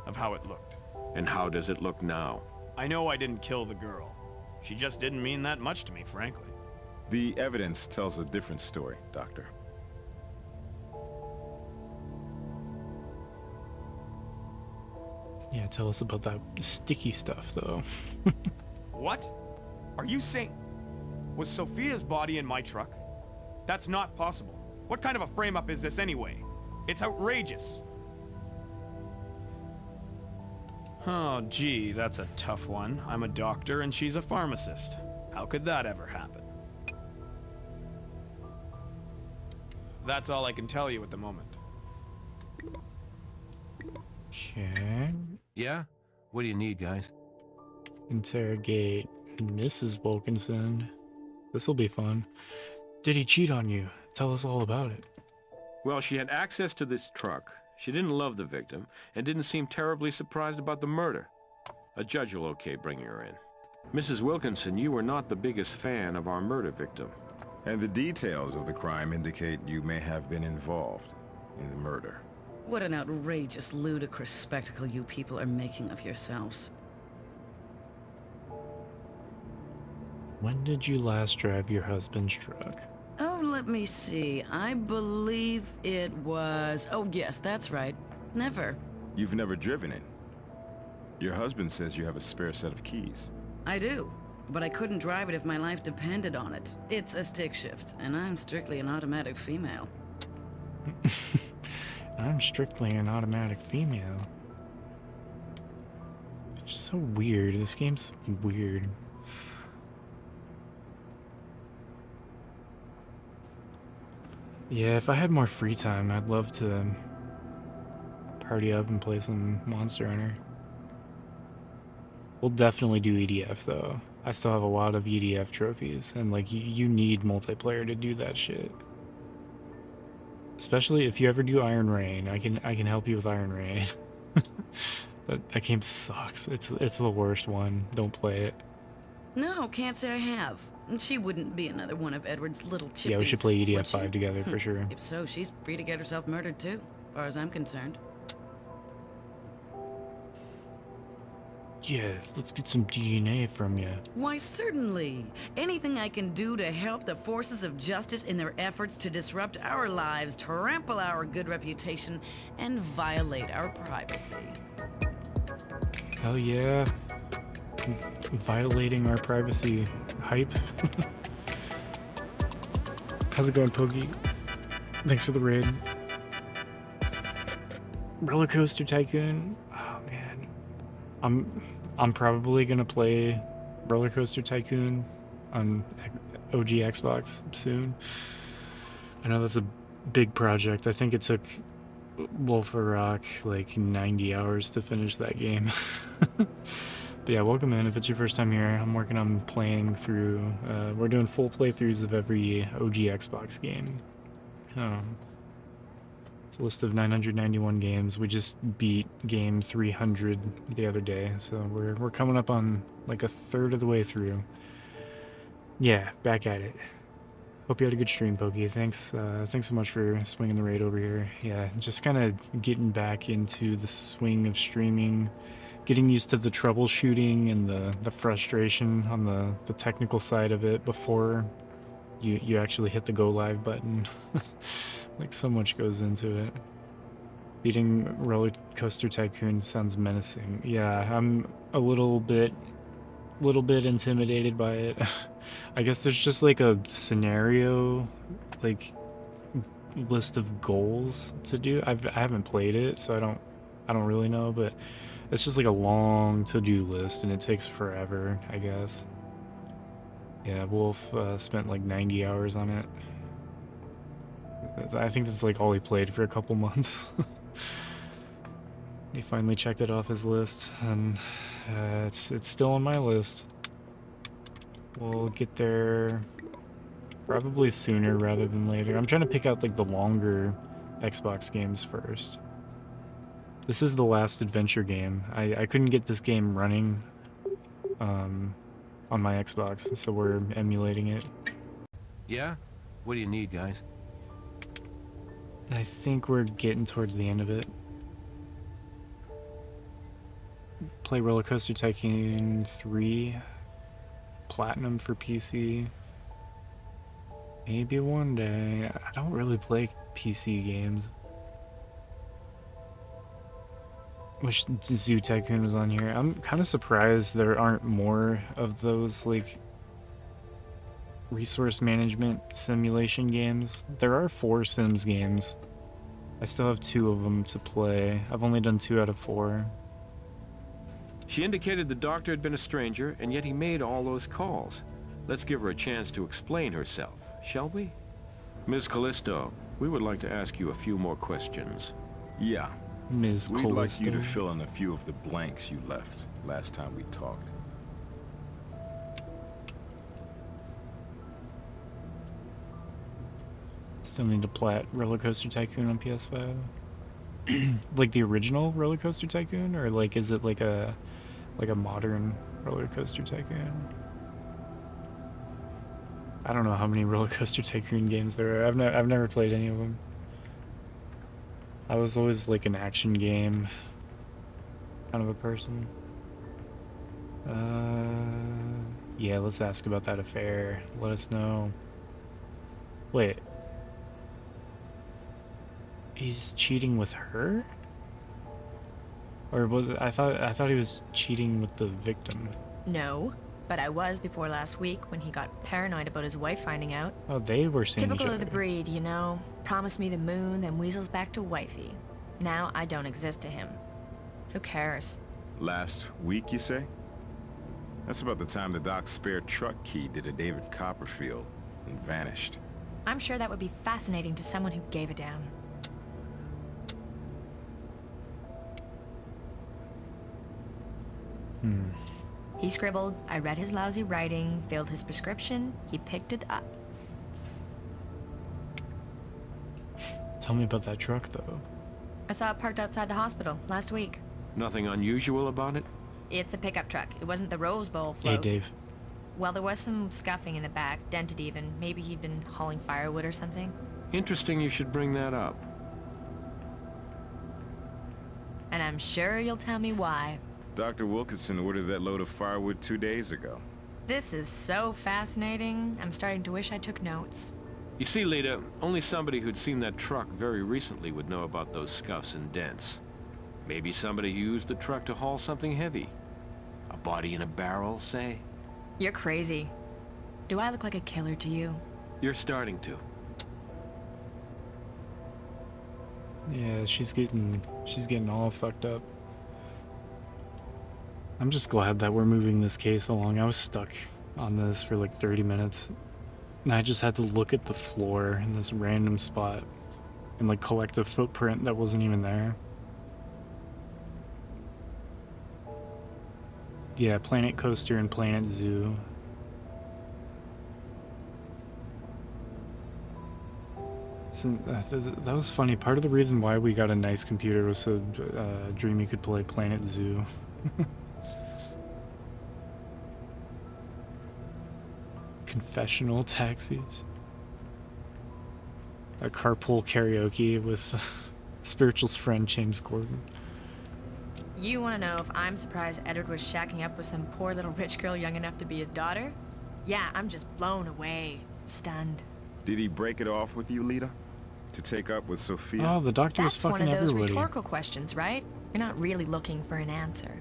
of how it looked. And how does it look now? I know I didn't kill the girl. She just didn't mean that much to me, frankly. The evidence tells a different story, Doctor. Yeah, tell us about that sticky stuff, though. What? Are you saying... Was Sophia's body in my truck? That's not possible. What kind of a frame-up is this anyway? It's outrageous. Oh, gee, that's a tough one. I'm a doctor and she's a pharmacist. How could that ever happen? That's all I can tell you at the moment. Okay. Yeah? What do you need, guys? Interrogate Mrs. Wilkinson. This'll be fun. Did he cheat on you? Tell us all about it. Well, she had access to this truck. She didn't love the victim and didn't seem terribly surprised about the murder. A judge will okay bringing her in. Mrs. Wilkinson, you were not the biggest fan of our murder victim. And the details of the crime indicate you may have been involved in the murder. What an outrageous, ludicrous spectacle you people are making of yourselves. When did you last drive your husband's truck? Oh, let me see. I believe it was... Oh, yes, that's right. Never. You've never driven it. Your husband says you have a spare set of keys. I do, but I couldn't drive it if my life depended on it. It's a stick shift, and I'm strictly an automatic female. I'm strictly an automatic female. It's so weird. This game's weird. Yeah, if I had more free time, I'd love to party up and play some Monster Hunter. We'll definitely do EDF though. I still have a lot of EDF trophies, and like you need multiplayer to do that shit. Especially if you ever do Iron Rain, I can help you with Iron Rain. That game sucks. It's the worst one. Don't play it. No, can't say I have. She wouldn't be another one of Edward's little chippies. Yeah, we should play would EDF she? 5 together for sure. If so, she's free to get herself murdered too, as far as I'm concerned. Yeah, let's get some DNA from you. Why, certainly. Anything I can do to help the forces of justice in their efforts to disrupt our lives, trample our good reputation, and violate our privacy. Hell yeah. Violating our privacy hype. How's it going, Pokey? Thanks for the raid. Roller Coaster Tycoon. Oh man. I'm probably gonna play Roller Coaster Tycoon on OG Xbox soon. I know that's a big project. I think it took Wolfer Rock like 90 hours to finish that game. But yeah, welcome in. If it's your first time here, I'm working on playing through, we're doing full playthroughs of every OG Xbox game. It's a list of 991 games. We just beat game 300 the other day, so we're coming up on like a third of the way through. Yeah, back at it. Hope you had a good stream, Pokey. Thanks so much for swinging the raid over here. Yeah, just kind of getting back into the swing of streaming, getting used to the troubleshooting and the frustration on the technical side of it before you actually hit the go live button. Like, so much goes into it. Beating Roller Coaster Tycoon sounds menacing. Yeah, I'm a little bit intimidated by it. I guess there's just like a scenario, like, list of goals to do. I haven't played it, so I don't really know, but it's just like a long to-do list, and it takes forever, I guess. Yeah, Wolf spent like 90 hours on it. I think that's like all he played for a couple months. He finally checked it off his list, and it's still on my list. We'll get there probably sooner rather than later. I'm trying to pick out like the longer Xbox games first. This is the last adventure game. I couldn't get this game running on my Xbox, so we're emulating it. Yeah? What do you need, guys? I think we're getting towards the end of it. Play Roller Coaster Tycoon 3, Platinum for PC. Maybe one day. I don't really play PC games. Wish Zoo Tycoon was on here. I'm kind of surprised there aren't more of those, like, resource management simulation games. There are 4 Sims games. I still have 2 of them to play. I've only done 2 out of 4. She indicated the doctor had been a stranger, and yet he made all those calls. Let's give her a chance to explain herself, shall we? Ms. Callisto, we would like to ask you a few more questions. Yeah. Ms. We'd like Callisto. you to fill in a few of the blanks you left last time we talked. Still need to plat Roller Coaster Tycoon on PS5. Like the original Roller Coaster Tycoon, or like is it like a modern Roller Coaster Tycoon? I don't know how many Roller Coaster Tycoon games there are. I've never played any of them. I was always like an action game kind of a person. Yeah, let's ask about that affair. Let us know. Wait. He's cheating with her? Or was it, I thought he was cheating with the victim. No, but I was before last week when he got paranoid about his wife finding out. Oh, they were seeing each Typical other. of the breed, you know. Promised me the moon, then weasels back to wifey. Now I don't exist to him. Who cares? Last week, you say? That's about the time the doc's spare truck key did a David Copperfield and vanished. I'm sure that would be fascinating to someone who gave a damn. He scribbled, I read his lousy writing, filled his prescription, he picked it up. Tell me about that truck, though. I saw it parked outside the hospital last week. Nothing unusual about it? It's a pickup truck. It wasn't the Rose Bowl float. Hey, Dave. Well, there was some scuffing in the back, dented even. Maybe he'd been hauling firewood or something. Interesting you should bring that up. And I'm sure you'll tell me why. Dr. Wilkinson ordered that load of firewood 2 days ago. This is so fascinating. I'm starting to wish I took notes. You see, Lita, only somebody who'd seen that truck very recently would know about those scuffs and dents. Maybe somebody who used the truck to haul something heavy. A body in a barrel, say? You're crazy. Do I look like a killer to you? You're starting to. Yeah, she's getting all fucked up. I'm just glad that we're moving this case along. I was stuck on this for like 30 minutes. And I just had to look at the floor in this random spot and like collect a footprint that wasn't even there. Yeah, Planet Coaster and Planet Zoo. So, that was funny. Part of the reason why we got a nice computer was so Dreamy could play Planet Zoo. Confessional taxis. A carpool karaoke with Spiritual's friend James Gordon. You want to know if I'm surprised Edward was shacking up with some poor little rich girl young enough to be his daughter? Yeah, I'm just blown away. Stunned. Did he break it off with you, Lita? To take up with Sophia? Oh, the doctor was That's one fucking of those everybody. rhetorical questions, right? You're not really looking for an answer.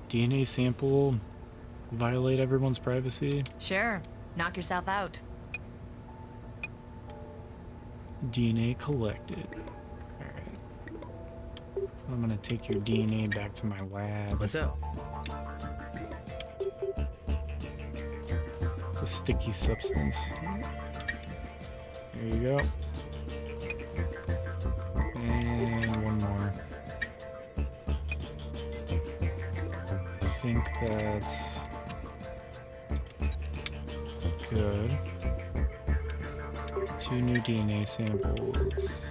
DNA sample violate everyone's privacy. Sure. Knock yourself out. DNA collected. Alright. I'm gonna take your DNA back to my lab. What's up? The sticky substance. There you go. And one more. I think that's good. 2 new DNA samples.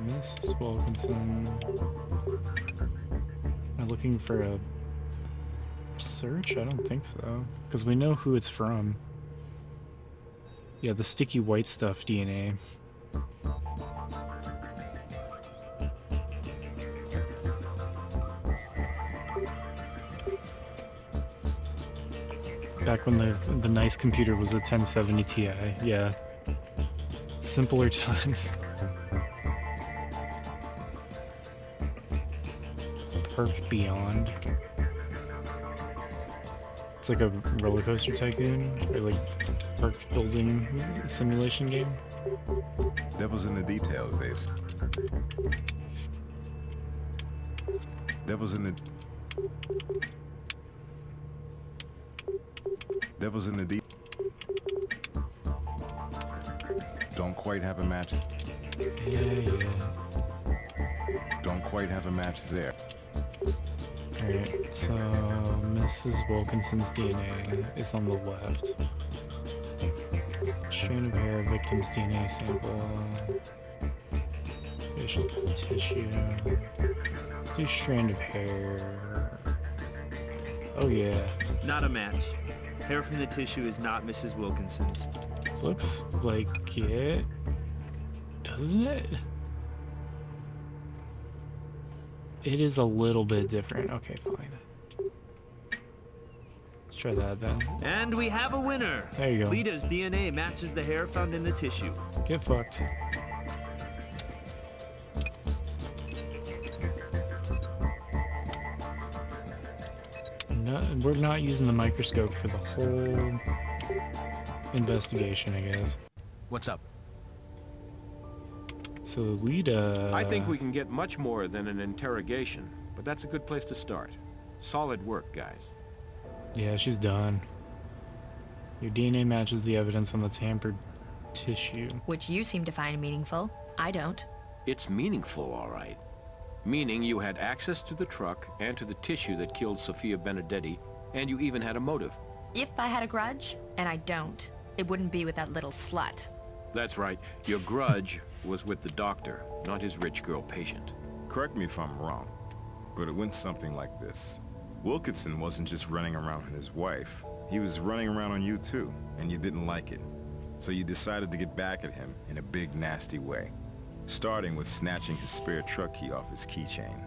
Mrs. Wilkinson. Am I looking for a search? I don't think so. Because we know who it's from. Yeah, the sticky white stuff DNA. Back when the nice computer was a 1070 Ti, yeah. Simpler times. Perk Beyond. It's like a roller coaster tycoon, or like park building simulation game. Devil's in the details, Devil's in the Don't quite have a match. Yeah. Don't quite have a match there. Alright, so Mrs. Wilkinson's DNA is on the left. Strain of hair, victim's DNA sample. Facial tissue. Let's do strand of hair. Oh yeah. Not a match. Hair from the tissue is not Mrs. Wilkinson's. Looks like it. Doesn't it? It is a little bit different. Okay, fine. Let's try that then. And we have a winner! There you go. Lita's DNA matches the hair found in the tissue. Get fucked. No, we're not using the microscope for the whole investigation, I guess. What's up? So Lita... I think we can get much more than an interrogation, but that's a good place to start. Solid work, guys. Yeah, she's done. Your DNA matches the evidence on the tampered tissue. Which you seem to find meaningful. I don't. It's meaningful, all right. Meaning you had access to the truck and to the tissue that killed Sophia Benedetti, and you even had a motive. If I had a grudge, and I don't, it wouldn't be with that little slut. That's right. Your grudge was with the doctor, not his rich girl patient. Correct me if I'm wrong, but it went something like this. Wilkinson wasn't just running around with his wife. He was running around on you too, and you didn't like it. So you decided to get back at him in a big, nasty way. Starting with snatching his spare truck key off his keychain.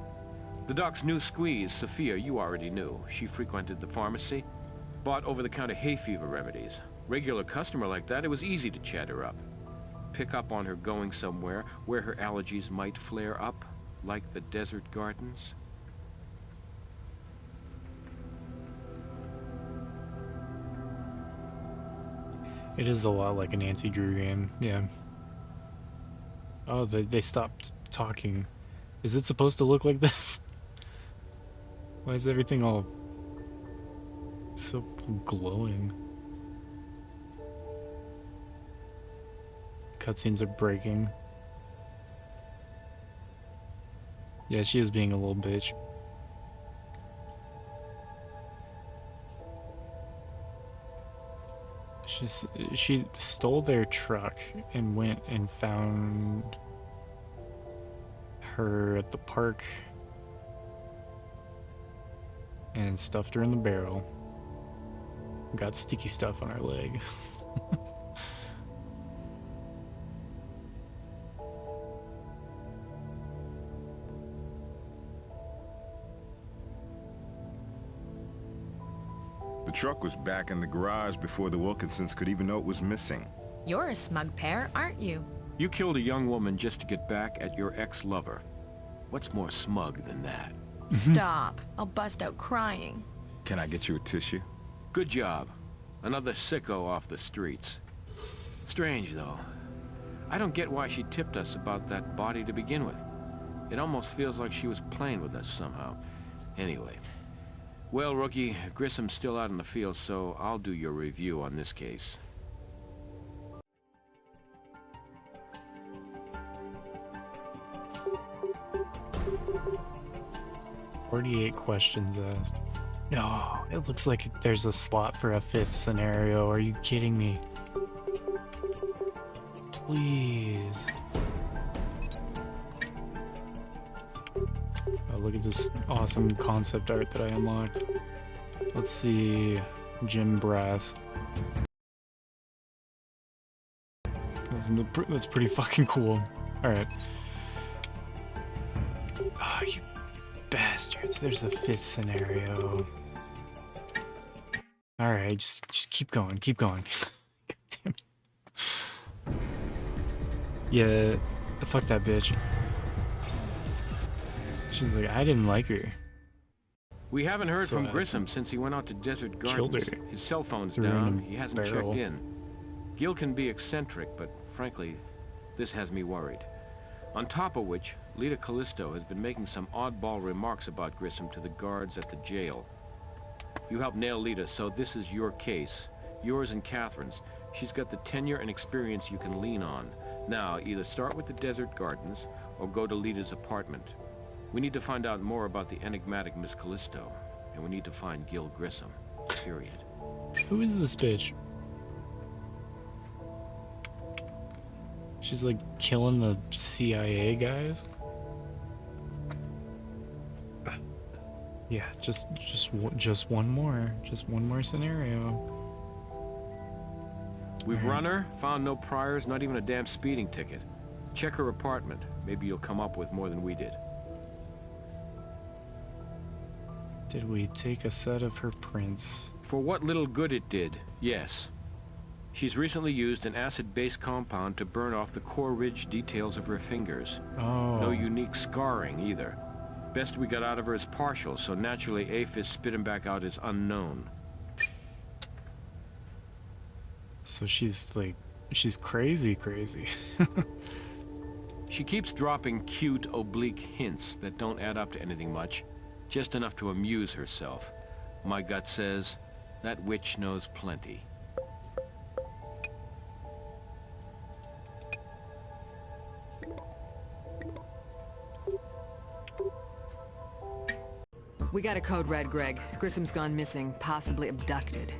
The doc's new squeeze, Sophia, you already knew. She frequented the pharmacy, bought over-the-counter hay fever remedies. Regular customer like that, it was easy to chat her up. Pick up on her going somewhere where her allergies might flare up, like the desert gardens. It is a lot like a Nancy Drew game, yeah. Oh, they stopped talking. Is it supposed to look like this? Why is everything all so glowing? Cutscenes are breaking. Yeah, she is being a little bitch. She stole their truck and went and found her at the park and stuffed her in the barrel. Got sticky stuff on her leg. truck was back in the garage before the Wilkinsons could even know it was missing. You're a smug pair, aren't you? You killed a young woman just to get back at your ex-lover. What's more smug than that? Stop. I'll bust out crying. Can I get you a tissue? Good job. Another sicko off the streets. Strange, though. I don't get why she tipped us about that body to begin with. It almost feels like she was playing with us somehow. Anyway. Well, Rookie, Grissom's still out in the field, so I'll do your review on this case. 48 questions asked. No, it looks like there's a slot for a 5th scenario. Are you kidding me? Please. Oh, look at this awesome concept art that I unlocked. Let's see. Jim Brass. That's pretty fucking cool. Alright. Oh, you bastards. There's a 5th scenario. Alright, just keep going, keep going. God damn it. Yeah, fuck that bitch. She's like, I didn't like her. We haven't heard So from I Grissom since he went out to Desert killed Gardens. her. His cell phone's Threw her in down. a He hasn't barrel. checked in. Gil can be eccentric, but frankly, this has me worried. On top of which, Lita Callisto has been making some oddball remarks about Grissom to the guards at the jail. You helped nail Lita, so this is your case. Yours and Catherine's. She's got the tenure and experience you can lean on. Now, either start with the Desert Gardens, or go to Lita's apartment. We need to find out more about the enigmatic Miss Callisto, and we need to find Gil Grissom. Period. Who is this bitch? She's like killing the CIA guys. Yeah, just one more scenario. We've run her, found no priors, not even a damn speeding ticket. Check her apartment. Maybe you'll come up with more than we did. Did we take a set of her prints? For what little good it did, yes. She's recently used an acid-based compound to burn off the core ridge details of her fingers. Oh. No unique scarring, either. Best we got out of her is partial, so naturally APHIS spitting back out is unknown. So she's crazy. She keeps dropping cute, oblique hints that don't add up to anything much, just enough to amuse herself. My gut says, that witch knows plenty. We got a code red, Greg. Grissom's gone missing, possibly abducted.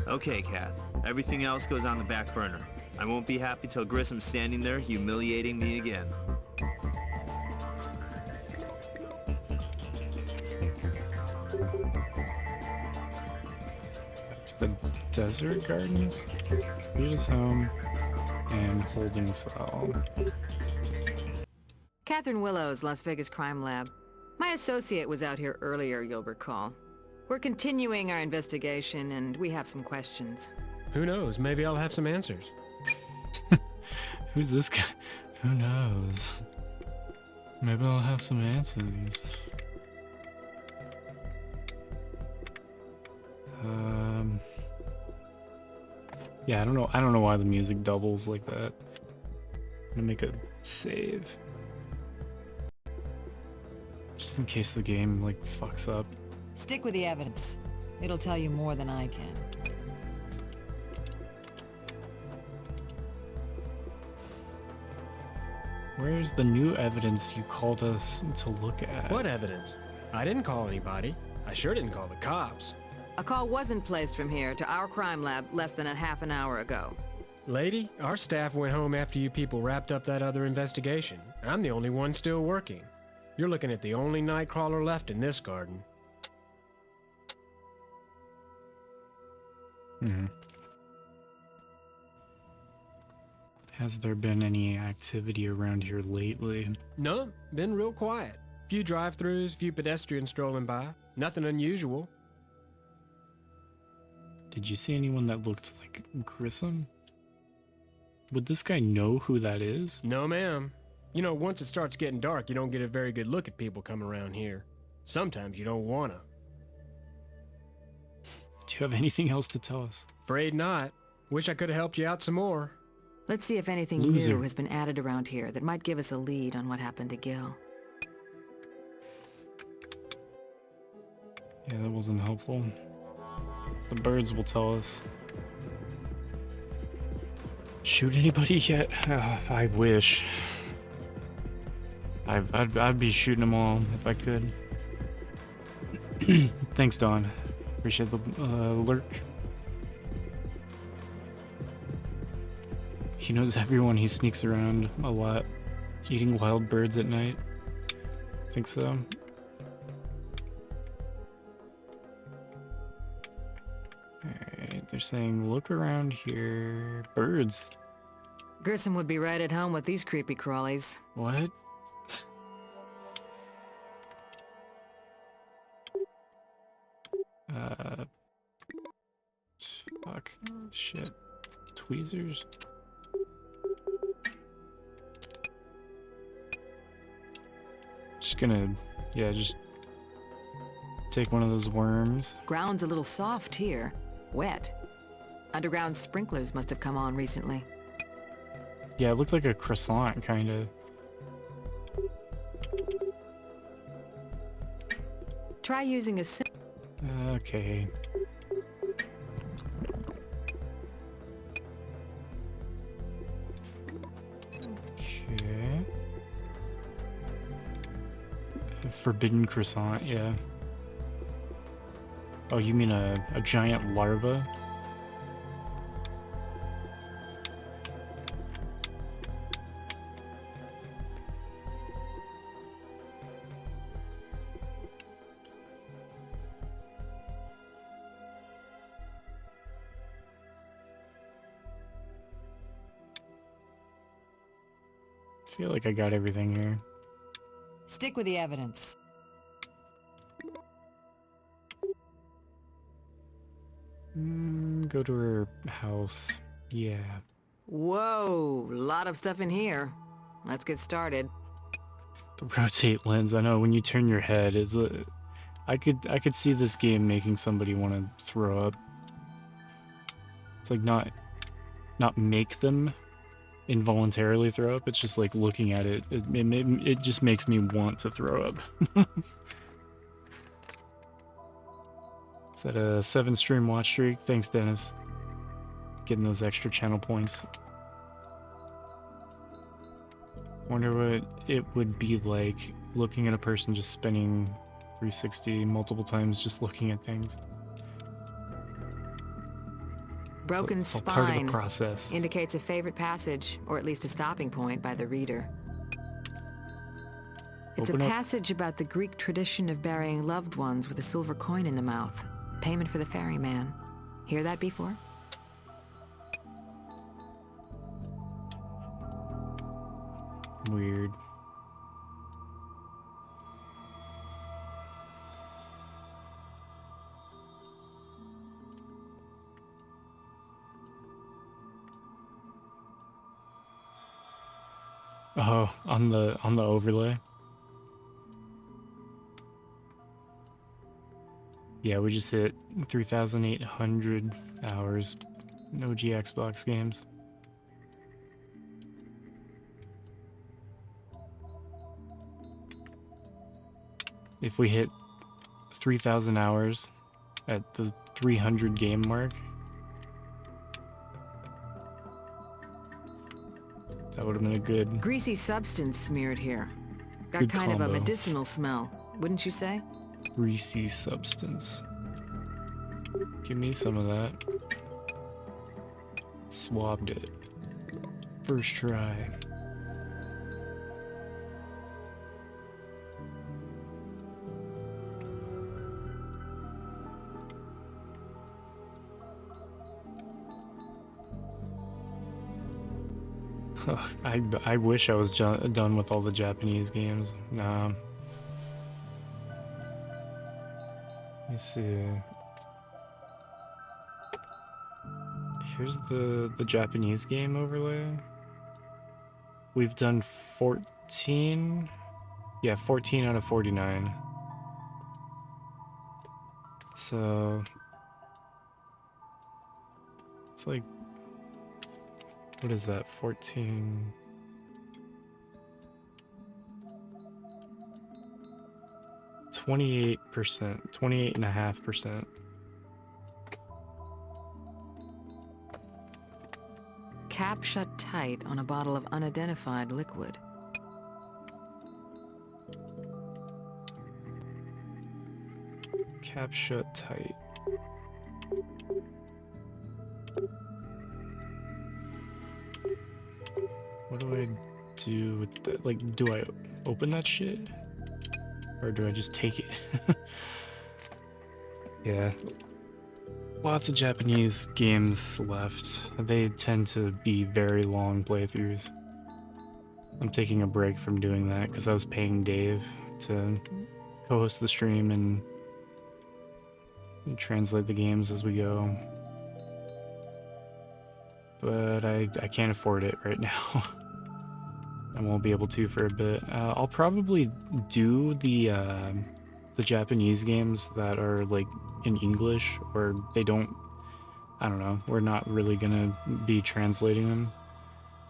Okay, Kath. Everything else goes on the back burner. I won't be happy till Grissom's standing there humiliating me again. Back to the Desert Gardens, Rita's home, and holding cell. Catherine Willow's Las Vegas Crime Lab. My associate was out here earlier, you'll recall. We're continuing our investigation, and we have some questions. Who knows? Maybe I'll have some answers. Who's this guy? Who knows? Maybe I'll have some answers. Yeah, I don't know why the music doubles like that. I'm gonna make a save. Just in case the game, like, fucks up. Stick with the evidence. It'll tell you more than I can. Where's the new evidence you called us to look at? What evidence? I didn't call anybody. I sure didn't call the cops. A call wasn't placed from here to our crime lab less than a half an hour ago. Lady, our staff went home after you people wrapped up that other investigation. I'm the only one still working. You're looking at the only nightcrawler left in this garden. Has there been any activity around here lately? No, been real quiet. Few drive-thrus, few pedestrians strolling by. Nothing unusual. Did you see anyone that looked like Grissom? Would this guy know who that is? No, ma'am. You know, once it starts getting dark, you don't get a very good look at people coming around here. Sometimes you don't wanna. Do you have anything else to tell us? Afraid not. Wish I could have helped you out some more. Let's see if anything new has been added around here that might give us a lead on what happened to Gil. Yeah, that wasn't helpful. The birds will tell us. Shoot anybody yet? I wish. I'd be shooting them all if I could. Thanks, Don. Appreciate the lurk. He knows everyone. He sneaks around a lot, eating wild birds at night. Think so. Alright, they're saying look around here. Birds. Grissom would be right at home with these creepy crawlies. What? Fuck. Shit. Tweezers? Just gonna, yeah, just take one of those worms. Ground's a little soft here. Wet. Underground sprinklers must have come on recently. Yeah, it looked like a croissant, kinda. Try using a Okay. Okay. A forbidden croissant, yeah. Oh, you mean a giant larva? I feel like I got everything here. Stick with the evidence. Go to her house. Yeah. Whoa, lot of stuff in here. Let's get started. The rotate lens. I know when you turn your head, it's. I could see this game making somebody want to throw up. It's like not make them involuntarily throw up. It's just like looking at it. It just makes me want to throw up. It's at a 7-stream watch streak. Thanks, Dennis. Getting those extra channel points. Wonder what it would be like looking at a person just spinning 360 multiple times, just looking at things. Broken it's all spine part of the process. indicates a favorite passage, or at least a stopping point by the reader. It's Open a up. passage about the Greek tradition of burying loved ones with a silver coin in the mouth. Payment for the ferryman. Hear that before? Weird. Oh, on the overlay. Yeah, we just hit 3,800 hours in OG Xbox games. If we hit 3,000 hours at the 300 game mark, that would have been a good... Greasy substance smeared here. Got Good kind of a combo. medicinal smell, wouldn't you say? greasy substance. Give me some of that. Swabbed it. First try. I wish I was done with all the Japanese games. Nah. Let me see. Here's the Japanese game overlay. We've done 14. Yeah, 14 out of 49. So it's like, what is that? 14. 28%, 28.5%. Cap shut tight on a bottle of unidentified liquid. Cap shut tight. What do I do with that? Like, do I open that shit? Or do I just take it? Yeah. Lots of Japanese games left. They tend to be very long playthroughs. I'm taking a break from doing that because I was paying Dave to co-host the stream and translate the games as we go. But I can't afford it right now. I won't be able to for a bit. I'll probably do the Japanese games that are like in English, or they don't, I don't know, we're not really gonna be translating them.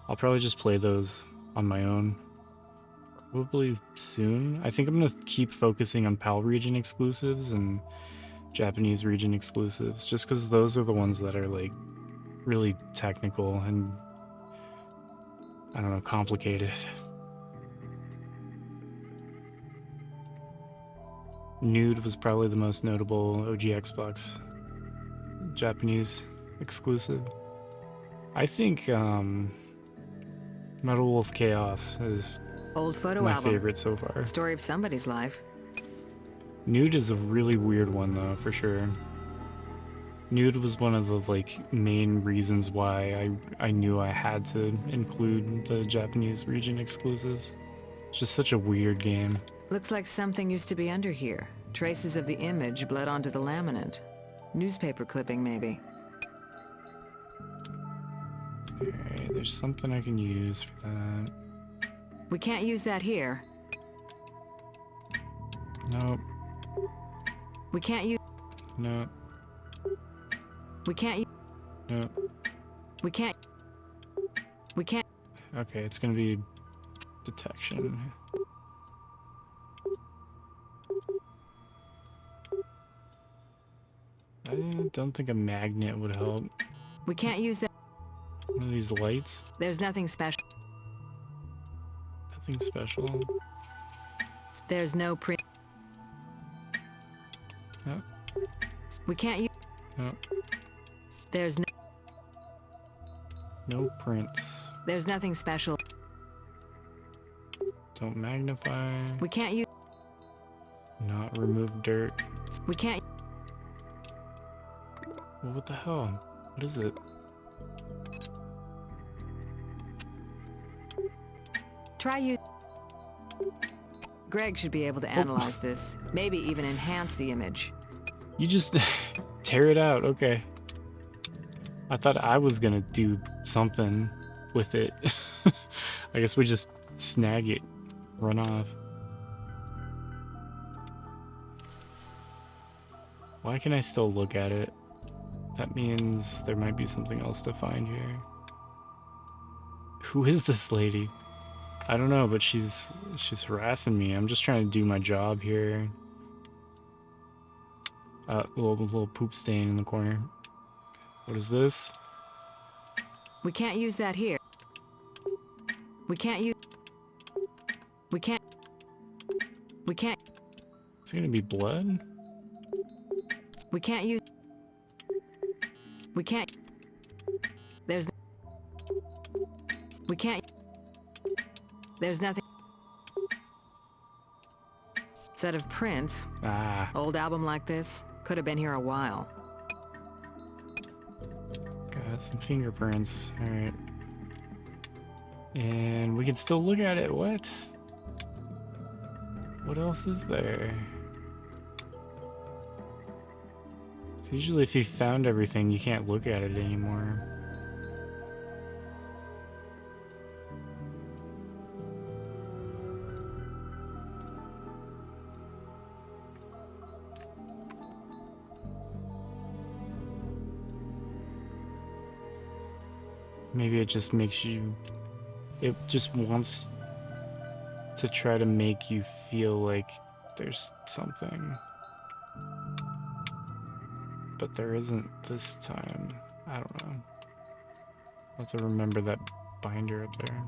I'll probably just play those on my own. Probably soon. I think I'm gonna keep focusing on PAL region exclusives and Japanese region exclusives, just because those are the ones that are like really technical and, I don't know, complicated. Nude was probably the most notable OG Xbox Japanese exclusive. I think Metal Wolf Chaos is Old photo my album. favorite so far. Story of somebody's life. Nude is a really weird one though, for sure. Nude was one of the like main reasons why I knew I had to include the Japanese region exclusives. It's just such a weird game. Looks like something used to be under here. Traces of the image bled onto the laminate. Newspaper clipping, maybe. Alright, there's something I can use for that. We can't use that here. Nope. We can't use... Nope. We can't use... Nope. We can't... We can't... Okay, it's gonna be detection. I don't think a magnet would help. We can't use that... One of these lights? There's nothing special. Nothing special. There's no print... No. We can't use... No. There's no... No prints. There's nothing special. Don't magnify. We can't use... Not remove dirt. We can't... Well, what the hell? What is it? Try you... Greg should be able to analyze this. Maybe even enhance the image. You just tear it out, okay. I thought I was gonna do something with it. I guess we just snag it, run off. Why can I still look at it? That means there might be something else to find here. Who is this lady? I don't know, but she's harassing me. I'm just trying to do my job here. Little poop stain in the corner. What is this? We can't use that here. We can't use... We can't... We can't... Is it gonna be blood? We can't use... We can't... There's... We can't... There's nothing... Set of prints. Ah. Old album like this. Could have been here a while. Got some fingerprints. Alright. And we can still look at it. What? What else is there? So usually if you found everything, you can't look at it anymore. Maybe it just makes you... It just wants to try to make you feel like there's something. But there isn't this time. I don't know. I'll have to remember that binder up there.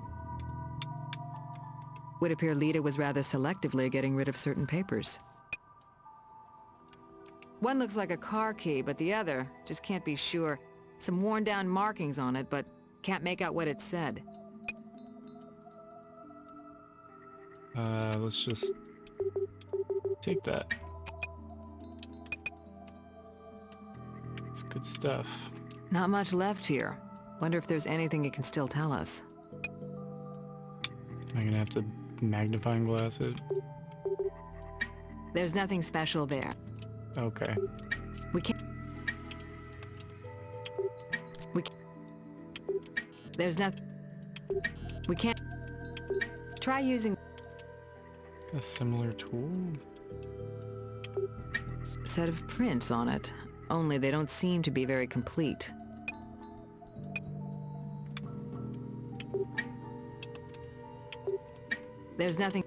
Would appear Lita was rather selectively getting rid of certain papers. One looks like a car key, but the other, just can't be sure. Some worn down markings on it, but can't make out what it said. Let's just take that. It's good stuff. Not much left here. Wonder if there's anything it can still tell us. Am I gonna have to magnifying glass it? There's nothing special there. Okay. We can't... There's nothing... We can't... Try using... A similar tool? A set of prints on it. Only they don't seem to be very complete. There's nothing...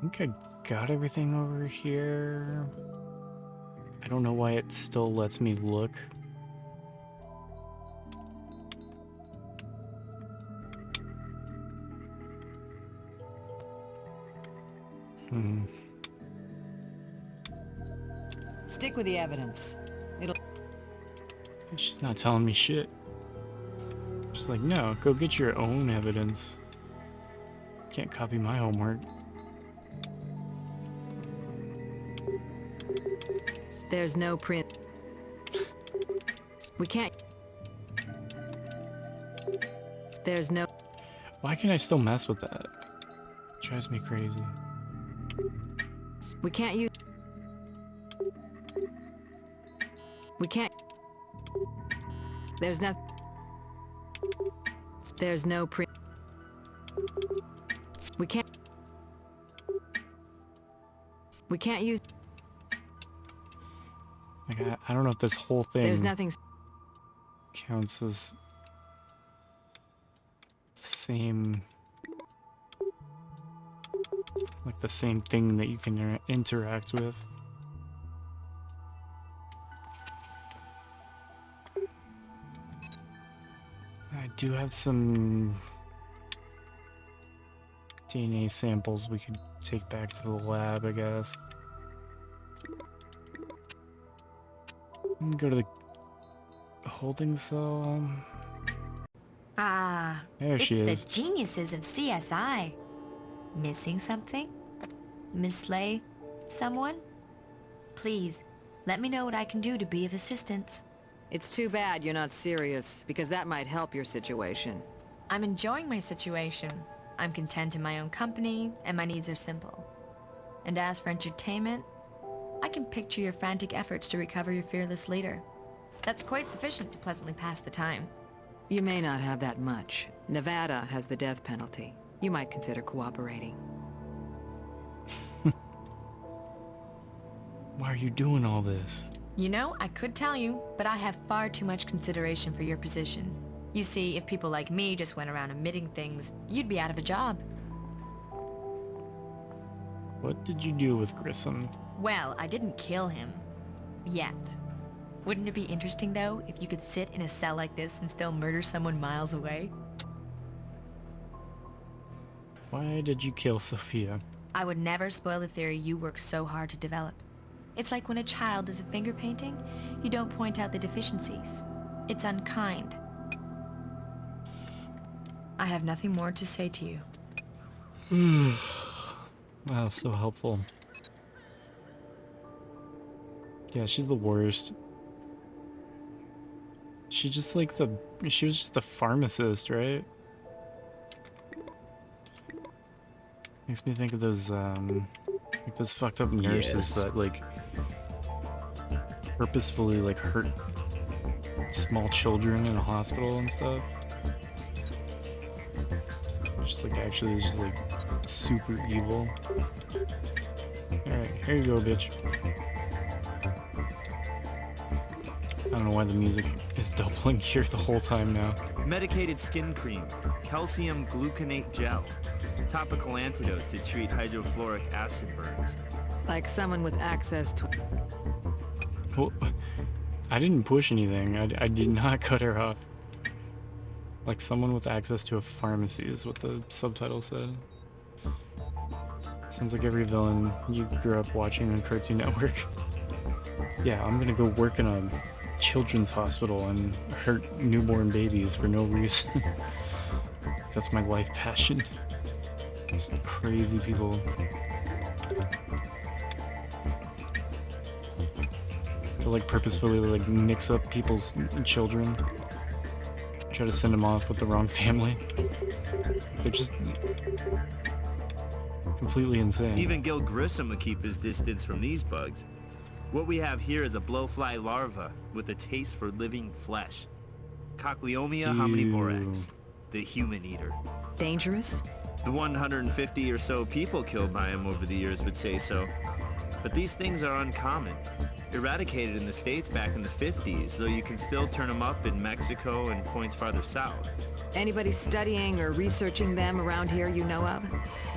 I think I got everything over here. I don't know why it still lets me look. Stick with the evidence. It'll... She's not telling me shit. She's like, no, go get your own evidence. Can't copy my homework. There's no print. We can't... There's no... Why can I still mess with that? It drives me crazy. We can't use... We can't... There's nothing... There's no print... We can't... We can't use... Like, I don't know if this whole thing There's nothing... counts as the same... Like the same thing that you can interact with. I do have some DNA samples we could take back to the lab, I guess. Go to the holding cell. Ah, There she is. it's the geniuses of CSI. Missing something? Mislay someone? Please, let me know what I can do to be of assistance. It's too bad you're not serious, because that might help your situation. I'm enjoying my situation. I'm content in my own company, and my needs are simple. And as for entertainment, I can picture your frantic efforts to recover your fearless leader. That's quite sufficient to pleasantly pass the time. You may not have that much. Nevada has the death penalty. You might consider cooperating. Why are you doing all this? You know, I could tell you, but I have far too much consideration for your position. You see, if people like me just went around admitting things, you'd be out of a job. What did you do with Grissom? Well, I didn't kill him. Yet. Wouldn't it be interesting, though, if you could sit in a cell like this and still murder someone miles away? Why did you kill Sophia? I would never spoil the theory you work so hard to develop. It's like when a child does a finger painting, you don't point out the deficiencies. It's unkind. I have nothing more to say to you. Wow, so helpful. Yeah, she's the worst. She was just a pharmacist, right? Makes me think of those, like those fucked up nurses that, like, purposefully, like, hurt small children in a hospital and stuff. Just, like, actually just, like, super evil. Alright, here you go, bitch. I don't know why the music is doubling here the whole time now. Medicated skin cream, calcium gluconate gel, topical antidote to treat hydrofluoric acid burns. Like someone with access to... Well, I didn't push anything. I did not cut her off. Like someone with access to a pharmacy is what the subtitle said. Sounds like every villain you grew up watching on Cartoon Network. Yeah, I'm gonna go work in a children's hospital and hurt newborn babies for no reason. That's my life passion. Just crazy people. To like purposefully like mix up people's children. Try to send them off with the wrong family. They're just completely insane. Even Gil Grissom would keep his distance from these bugs. What we have here is a blowfly larva with a taste for living flesh. Cochleomia hominivorax, the human eater. Dangerous? The 150 or so people killed by him over the years would say so. But these things are uncommon. Eradicated in the States back in the 50s, though you can still turn them up in Mexico and points farther south. Anybody studying or researching them around here you know of?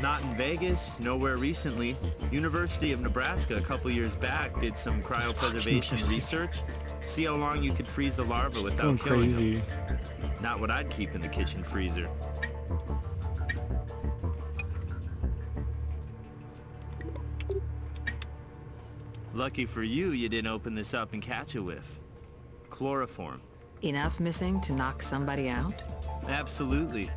Not in Vegas, nowhere recently. University of Nebraska a couple years back did some cryopreservation research. See how long you could freeze the larva without killing them. Not what I'd keep in the kitchen freezer. Lucky for you, you didn't open this up and catch a whiff. Chloroform. Enough missing to knock somebody out? Absolutely.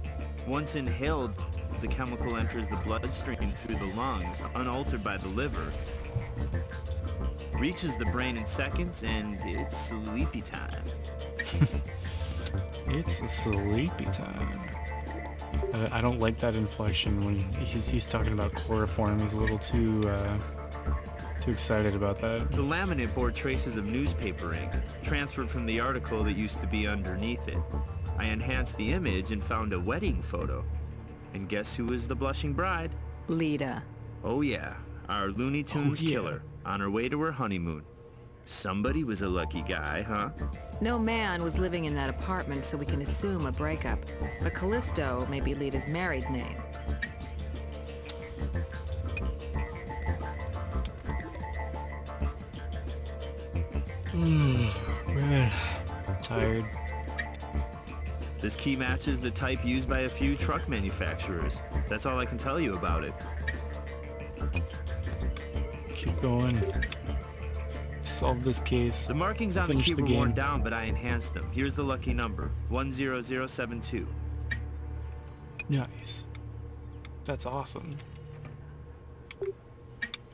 Once inhaled, the chemical enters the bloodstream through the lungs, unaltered by the liver. Reaches the brain in seconds, and it's sleepy time. It's a sleepy time. I don't like that inflection when he's talking about chloroform. He's a little too excited about that. The laminate bore traces of newspaper ink, transferred from the article that used to be underneath it. I enhanced the image and found a wedding photo. And guess who was the blushing bride? Lita. Oh yeah, our Looney Tunes killer, on her way to her honeymoon. Somebody was a lucky guy, huh? No man was living in that apartment, so we can assume a breakup. But Callisto may be Lita's married name. Man, tired. This key matches the type used by a few truck manufacturers. That's all I can tell you about it. Keep going. Solve this case. The markings on the key were worn down, but I enhanced them. Here's the lucky number, 10072. Nice. That's awesome.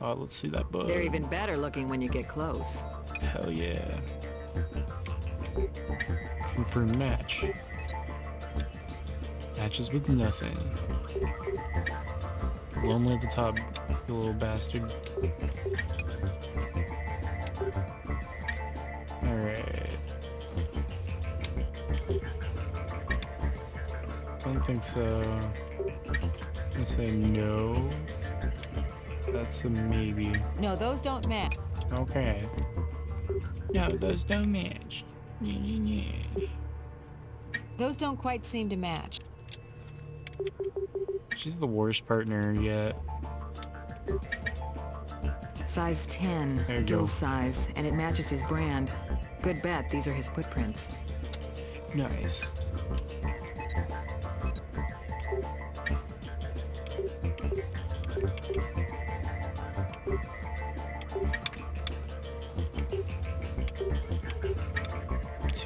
Oh, let's see that bug. They're even better looking when you get close. Hell yeah. Confirm match. Matches with nothing. Lonely at the top, you little bastard. Alright. Don't think so. I'm gonna say no. That's a maybe. No, those don't match. Okay. No, those don't match. Those don't quite seem to match. She's the worst partner yet. Size 10, There you gill go. size, and it matches his brand. Good bet, these are his footprints. Nice.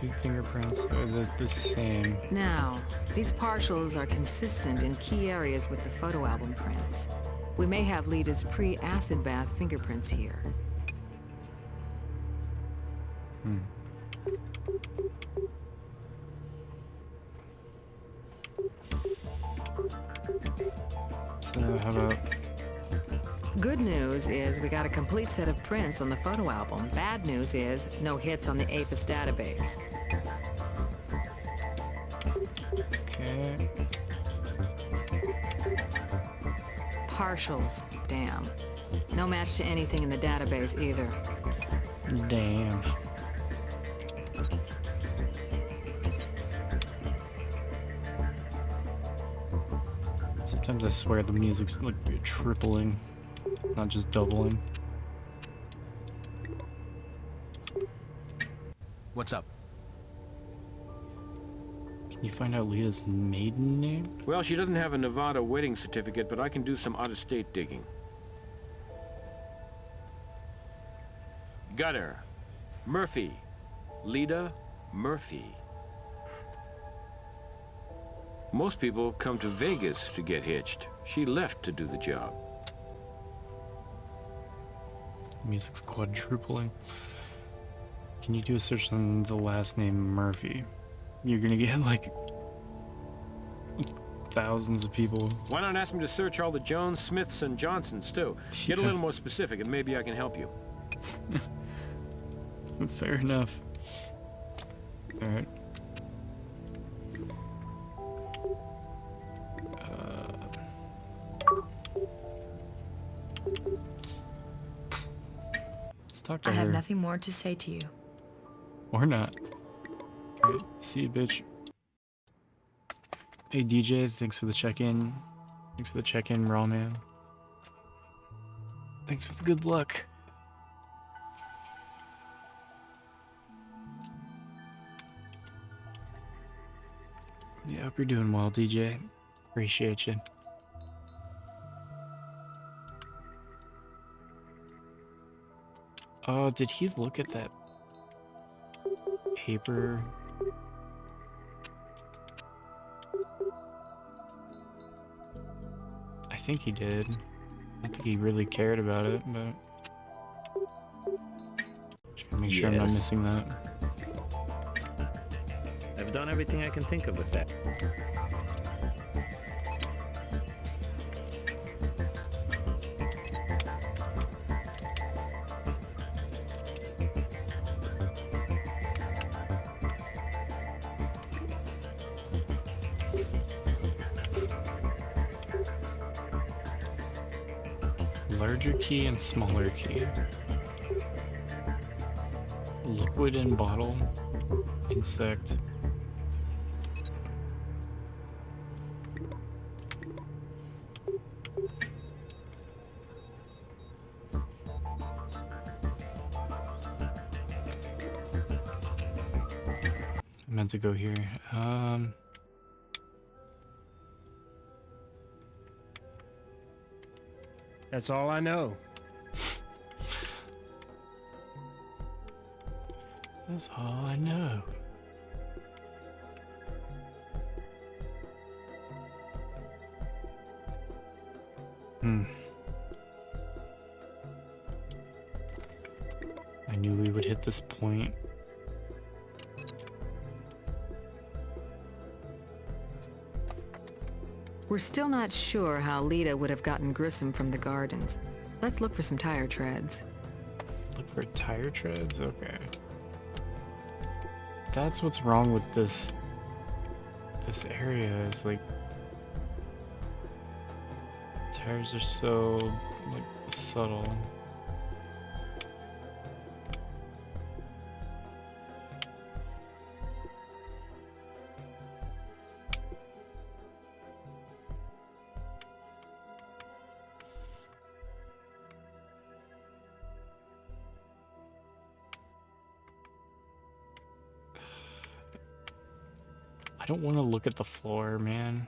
two fingerprints are the same. Now, these partials are consistent in key areas with the photo album prints. We may have Lita's pre-acid bath fingerprints here. So how about... Good news is we got a complete set of prints on the photo album. Bad news is no hits on the APHIS database. Okay. Partials, damn. No match to anything in the database either. Damn. Sometimes I swear the music's like tripling, not just doubling. What's up? Can you find out Leah's maiden name? Well, she doesn't have a Nevada wedding certificate, but I can do some out-of-state digging. Got her. Murphy. Lita Murphy. Most people come to Vegas to get hitched. She left to do the job. Music's quadrupling. Can you do a search on the last name Murphy? You're gonna get like thousands of people. Why not ask me to search all the Jones, Smiths, and Johnsons too? Get a little more specific and maybe I can help you. Fair enough. Alright. Let's talk to I her. have nothing more to say to you. Or not. Alright, see you, bitch. Hey, DJ, thanks for the check-in. Thanks for the check-in, Raw Man. Thanks for the good luck. Yeah, hope you're doing well, DJ. Appreciate you. Oh, did he look at that paper? I think he did. I don't think he really cared about it, but just gotta make sure I'm not missing that. I've done everything I can think of with that. Larger key and smaller key. Liquid in bottle. Insect. I meant to go here. That's all I know. That's all I know. I knew we would hit this point. We're still not sure how Lita would have gotten Grissom from the gardens. Let's look for some tire treads. Look for tire treads? Okay. That's what's wrong with this area, is like tires are so like subtle. I don't want to look at the floor, man.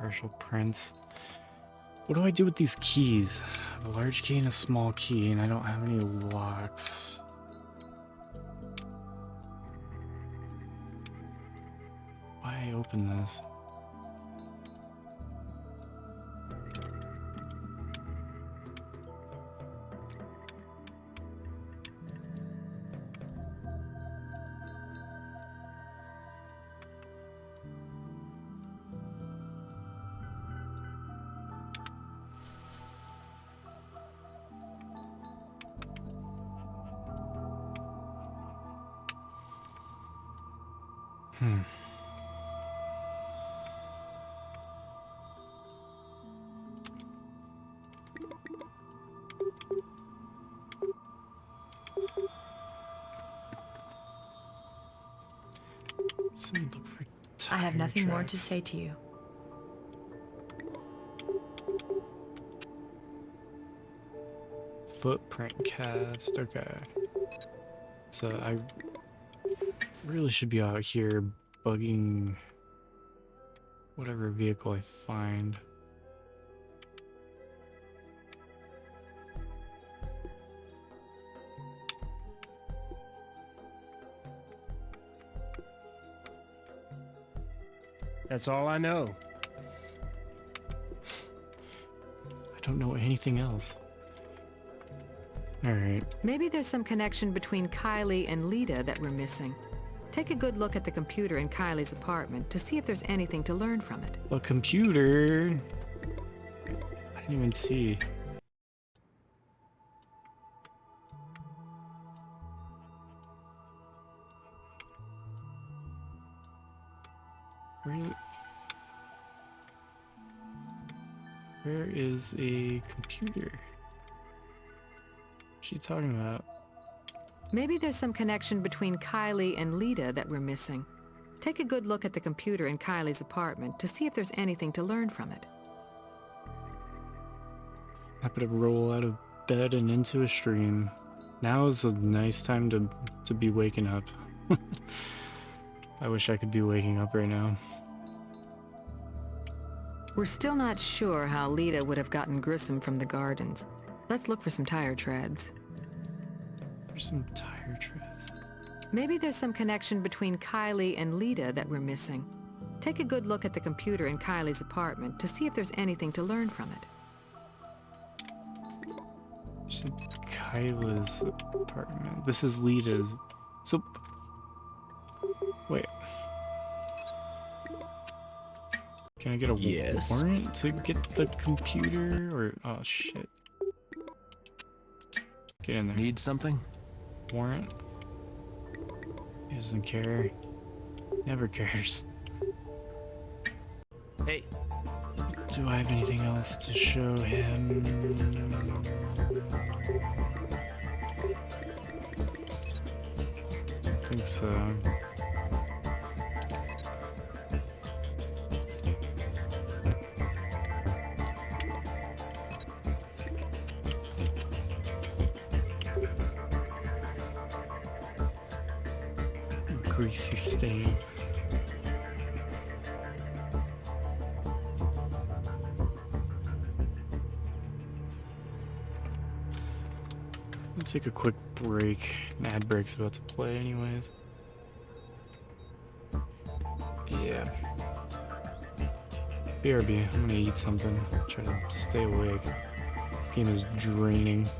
Partial prints. What do I do with these keys? I have a large key and a small key, and I don't have any locks. Why open this? Look for I have tire nothing more to tracks. say to you. Footprint cast. Okay. So I really should be out here bugging whatever vehicle I find. That's all I know. I don't know anything else. Alright. Maybe there's some connection between Kylie and Lita that we're missing. Take a good look at the computer in Kylie's apartment to see if there's anything to learn from it. A computer? I didn't even see. Where is a computer? What's she talking about? Maybe there's some connection between Kylie and Lita that we're missing. Take a good look at the computer in Kylie's apartment to see if there's anything to learn from it. Happy to roll out of bed and into a stream. Now is a nice time to be waking up. I wish I could be waking up right now. We're still not sure how Lita would have gotten Grissom from the gardens. Let's look for some tire treads. There's some tire treads. Maybe there's some connection between Kylie and Lita that we're missing. Take a good look at the computer in Kylie's apartment to see if there's anything to learn from it. There's Kyla's apartment. This is Lita's. So, wait. Can I get a warrant to get the computer? Or, oh shit. Get in there. Need something? Warrant? He doesn't care. Never cares. Hey. Do I have anything else to show him? I think so. Greasy stain. I'll take a quick break. An ad break's about to play anyways. Yeah. BRB, I'm gonna eat something. Try to stay awake. This game is draining.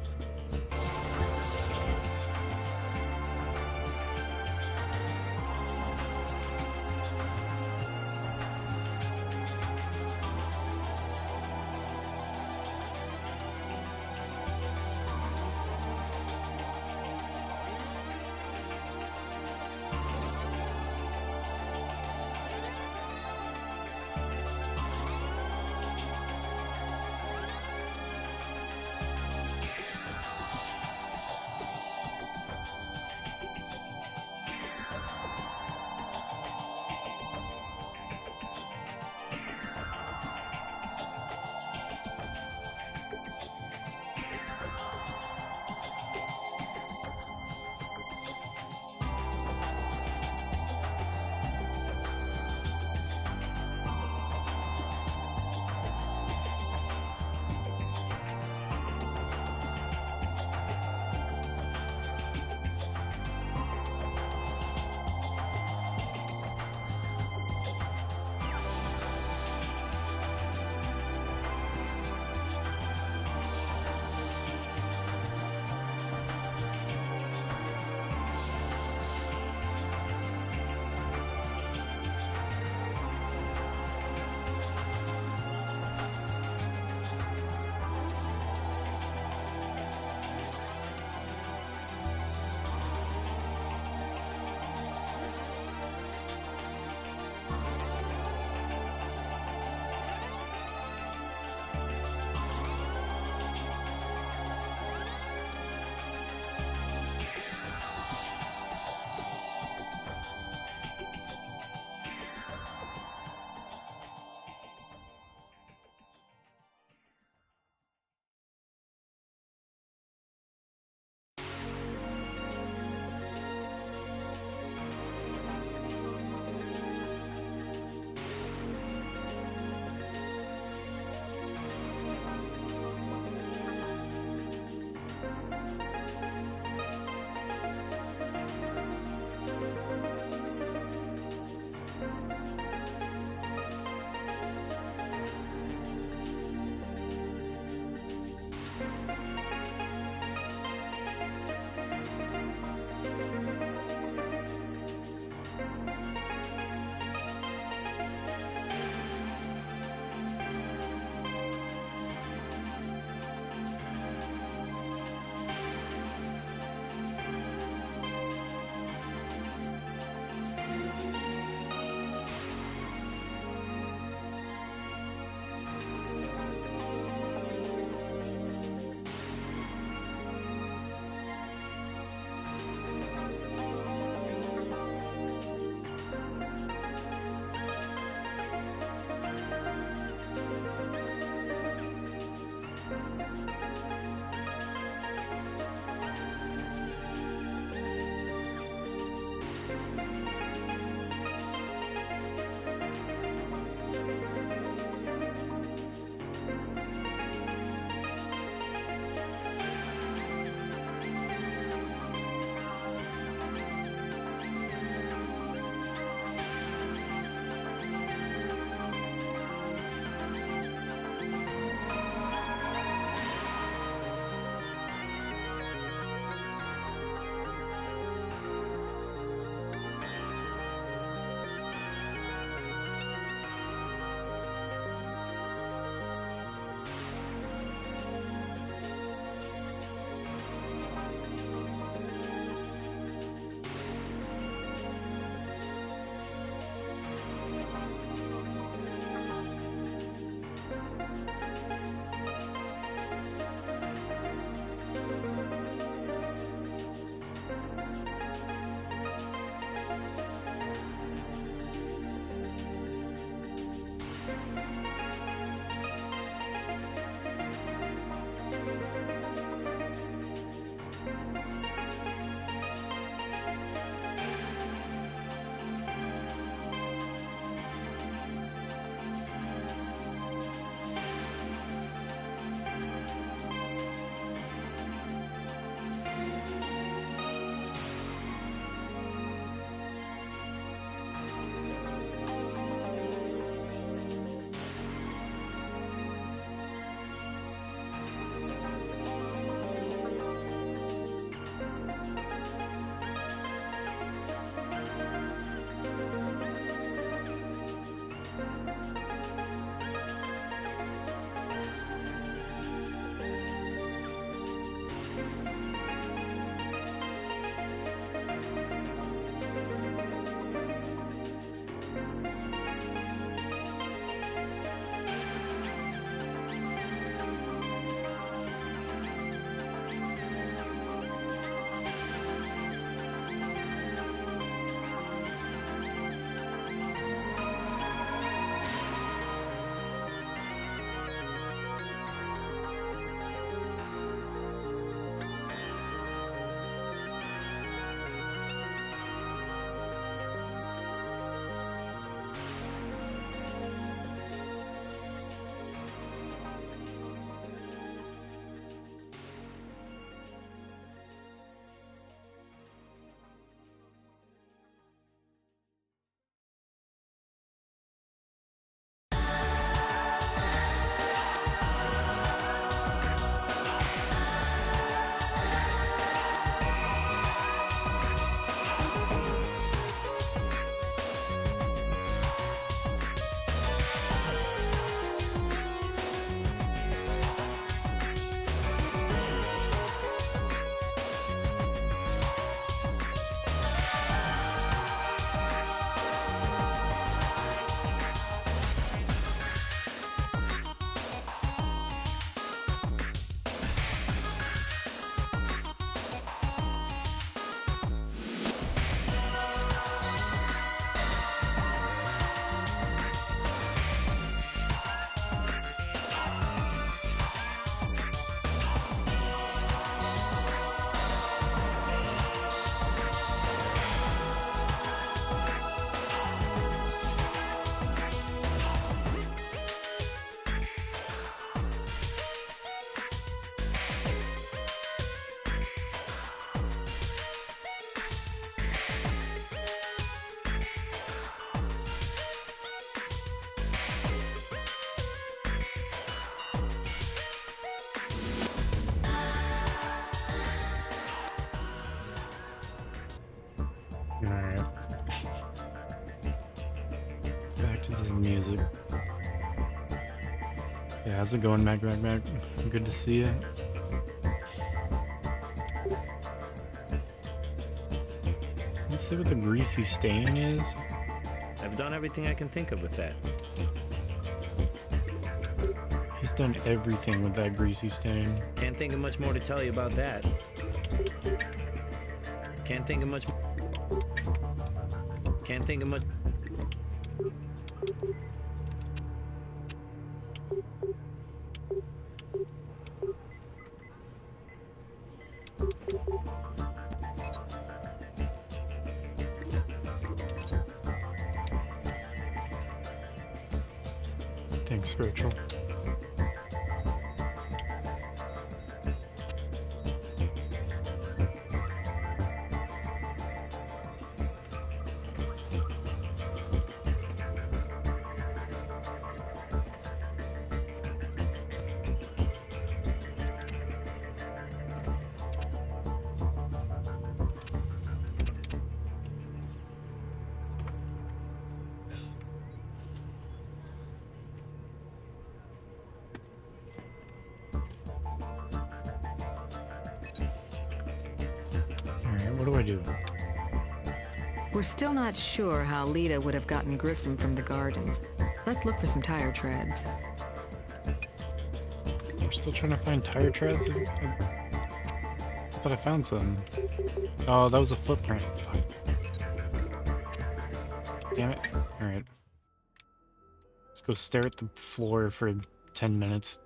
Alright. Back to this music. Yeah, how's it going, Mac? Good to see you. Let's see what the greasy stain is. I've done everything I can think of with that. He's done everything with that greasy stain. Can't think of much more to tell you about that. Can't think of much. Can't think of much. Thanks, Spiritual. What do I do? We're still not sure how Lita would have gotten Grissom from the gardens. Let's look for some tire treads. We're still trying to find tire treads? I thought I found some. Oh, that was a footprint. Fuck. Damn it. Alright. Let's go stare at the floor for 10 minutes.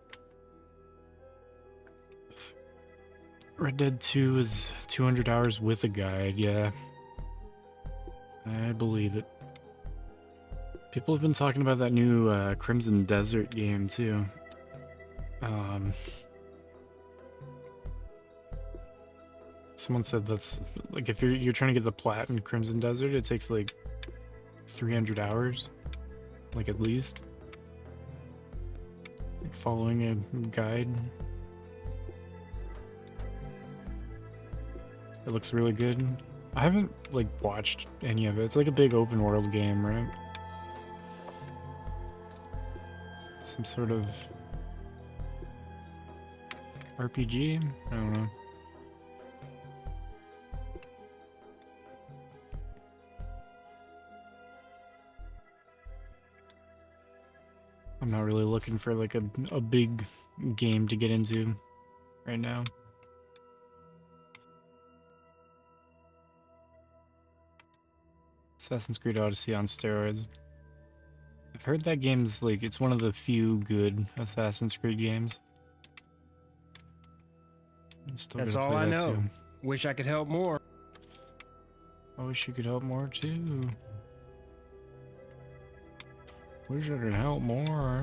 Red Dead 2 is 200 hours with a guide, yeah. I believe it. People have been talking about that new Crimson Desert game, too. Someone said that's... like, if you're trying to get the plat in Crimson Desert, it takes, like, 300 hours. Like, at least. Like, following a guide. It looks really good. I haven't, like, watched any of it. It's like a big open world game, right? Some sort of RPG? I don't know. I'm not really looking for, like, a big game to get into right now. Assassin's Creed Odyssey on steroids. I've heard that game's, like, it's one of the few good Assassin's Creed games. That's all I know. Too. Wish I could help more. I wish you could help more, too. Wish I could help more.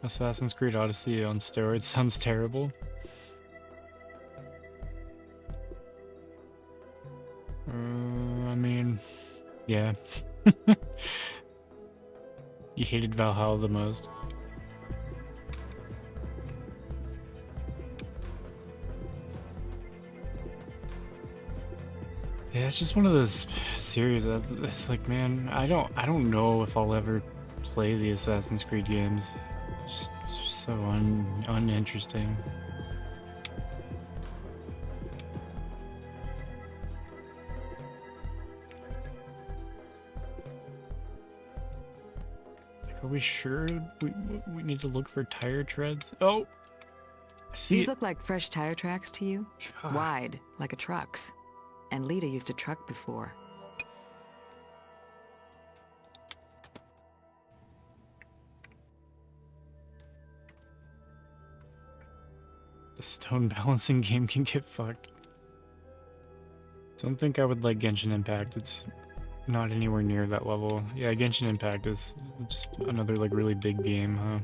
Assassin's Creed Odyssey on steroids sounds terrible. I mean, yeah. You hated Valhalla the most. Yeah, it's just one of those series that it's like, man, I don't know if I'll ever play the Assassin's Creed games. It's just so uninteresting. Are we sure we need to look for tire treads? Oh, I see. These look like fresh tire tracks to you? God. Wide, like a truck's. And Lita used a truck before. The stone balancing game can get fucked. Don't think I would like Genshin Impact. It's not anywhere near that level. Yeah, Genshin Impact is just another like really big game, huh?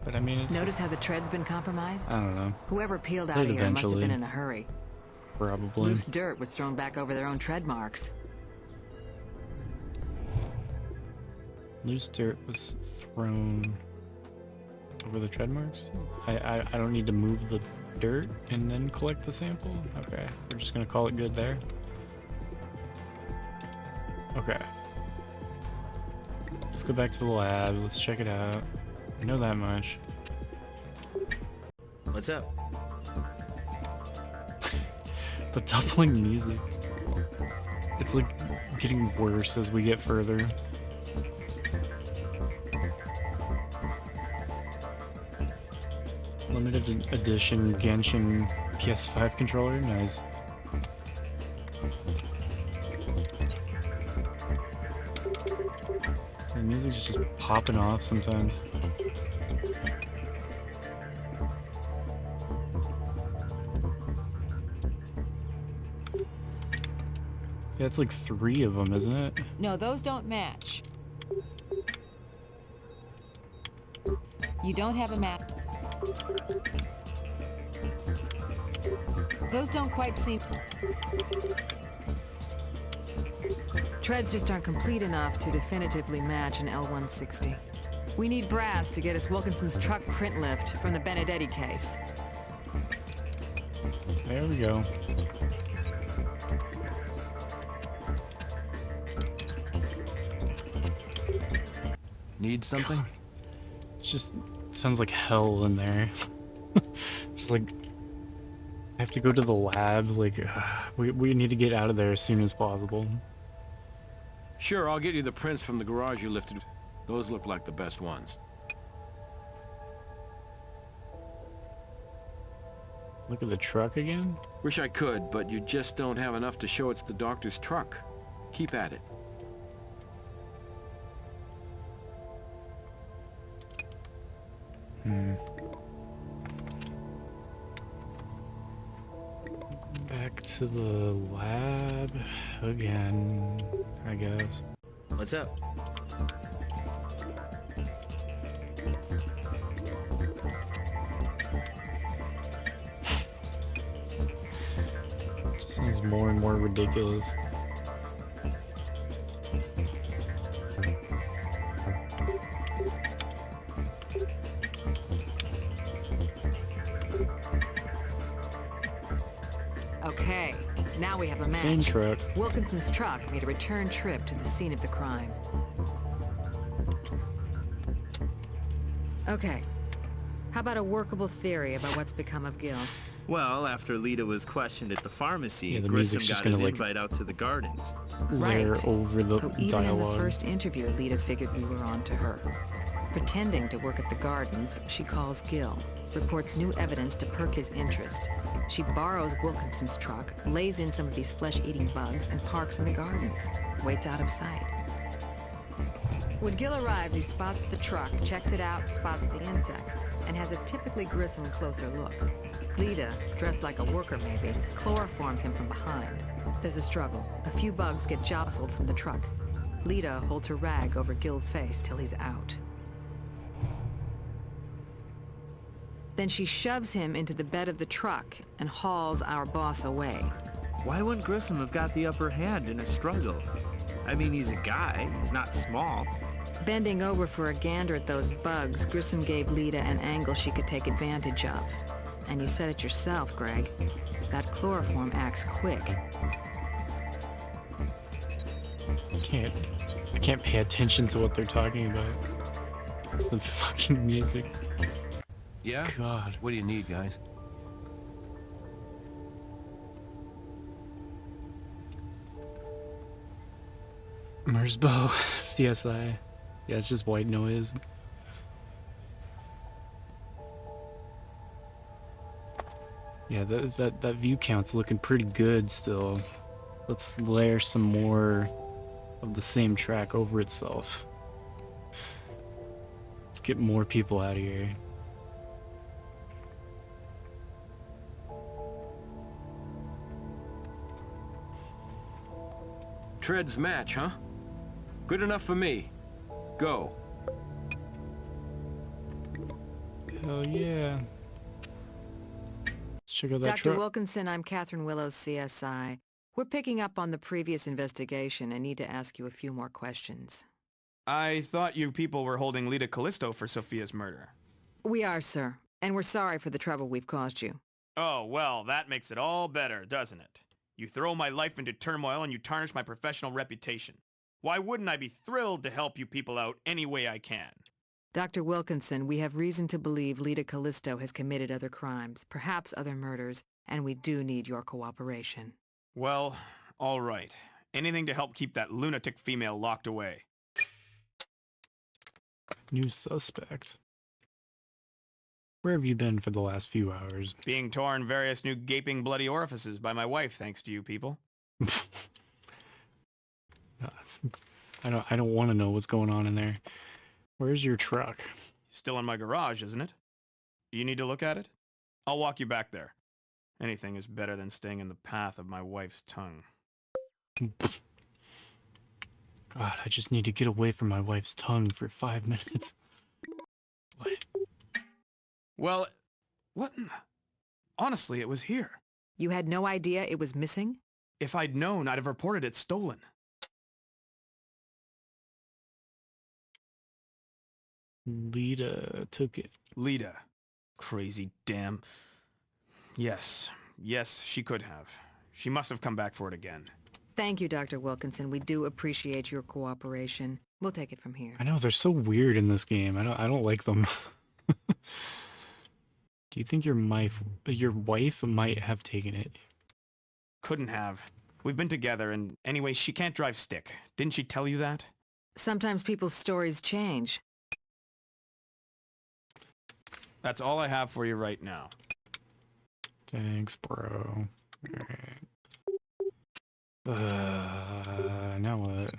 But I mean, it's... Notice how the tread's been compromised? I don't know. Whoever peeled out of here must have been in a hurry. Probably. Loose dirt was thrown back over their own tread marks. Loose dirt was thrown Over the tread marks? I don't need to move the dirt and then collect the sample? Okay, we're just gonna call it good there. Okay. Let's go back to the lab, let's check it out. I know that much. What's up? The doubling music. It's like getting worse as we get further. Limited edition Genshin PS5 controller, nice. The music's just popping off sometimes. Yeah, it's like 3 of them, isn't it? No, those don't match. You don't have a map. Those don't quite seem... Treads just aren't complete enough to definitively match an L-160. We need brass to get us Wilkinson's truck print lift from the Benedetti case. There we go. Need something? It's just sounds like hell in there. Just like I have to go to the lab. Like we need to get out of there as soon as possible. Sure, I'll get you the prints from the garage you lifted. Those look like the best ones. Look at the truck again. Wish I could, but you just don't have enough to show it's the doctor's truck. Keep at it. Back to the lab again, I guess. What's up? Just sounds more and more ridiculous. Okay, now we have a match. Same truck. Wilkinson's truck made a return trip to the scene of the crime. Okay, how about a workable theory about what's become of Gil? Well, after Lita was questioned at the pharmacy, Yeah, the Grissom music's just got his gonna, like, invite out to the gardens. Layer over the So even dialogue. in the first interview, Lita figured we were on to her. Pretending to work at the gardens, she calls Gil, reports new evidence to perk his interest. She borrows Wilkinson's truck, lays in some of these flesh-eating bugs, and parks in the gardens. Waits out of sight. When Gil arrives, he spots the truck, checks it out, spots the insects, and has a typically Grissom closer look. Lita, dressed like a worker maybe, chloroforms him from behind. There's a struggle. A few bugs get jostled from the truck. Lita holds her rag over Gil's face till he's out. Then she shoves him into the bed of the truck and hauls our boss away. Why wouldn't Grissom have got the upper hand in a struggle? I mean, he's a guy. He's not small. Bending over for a gander at those bugs, Grissom gave Lita an angle she could take advantage of. And you said it yourself, Greg. That chloroform acts quick. I can't pay attention to what they're talking about. It's the fucking music. Yeah? God. What do you need, guys? Mersbo, CSI. Yeah, it's just white noise. Yeah, that view count's looking pretty good still. Let's layer some more of the same track over itself. Let's get more people out of here. Treads match, huh? Good enough for me. Go. Hell yeah. Let's check out that Dr. truck. Wilkinson, I'm Catherine Willows, CSI. We're picking up on the previous investigation and need to ask you a few more questions. I thought you people were holding Lita Callisto for Sophia's murder. We are, sir. And we're sorry for the trouble we've caused you. Oh, well, that makes it all better, doesn't it? You throw my life into turmoil and you tarnish my professional reputation. Why wouldn't I be thrilled to help you people out any way I can? Dr. Wilkinson, we have reason to believe Lita Callisto has committed other crimes, perhaps other murders, and we do need your cooperation. Well, all right. Anything to help keep that lunatic female locked away. New suspect. Where have you been for the last few hours? Being torn various new gaping bloody orifices by my wife, thanks to you people. I don't want to know what's going on in there. Where's your truck? Still in my garage, isn't it? Do you need to look at it? I'll walk you back there. Anything is better than staying in the path of my wife's tongue. God, I just need to get away from my wife's tongue for 5 minutes. What? Well, what? Honestly, it was here. You had no idea it was missing? If I'd known, I'd have reported it stolen. Lita took it. Lita. Crazy damn. Yes, she could have. She must have come back for it again. Thank you, Dr. Wilkinson. We do appreciate your cooperation. We'll take it from here. I know, they're so weird in this game. I don't like them. Do you think your wife might have taken it? Couldn't have. We've been together, and anyway, she can't drive stick. Didn't she tell you that? Sometimes people's stories change. That's all I have for you right now. Thanks, bro. Alright. Now what?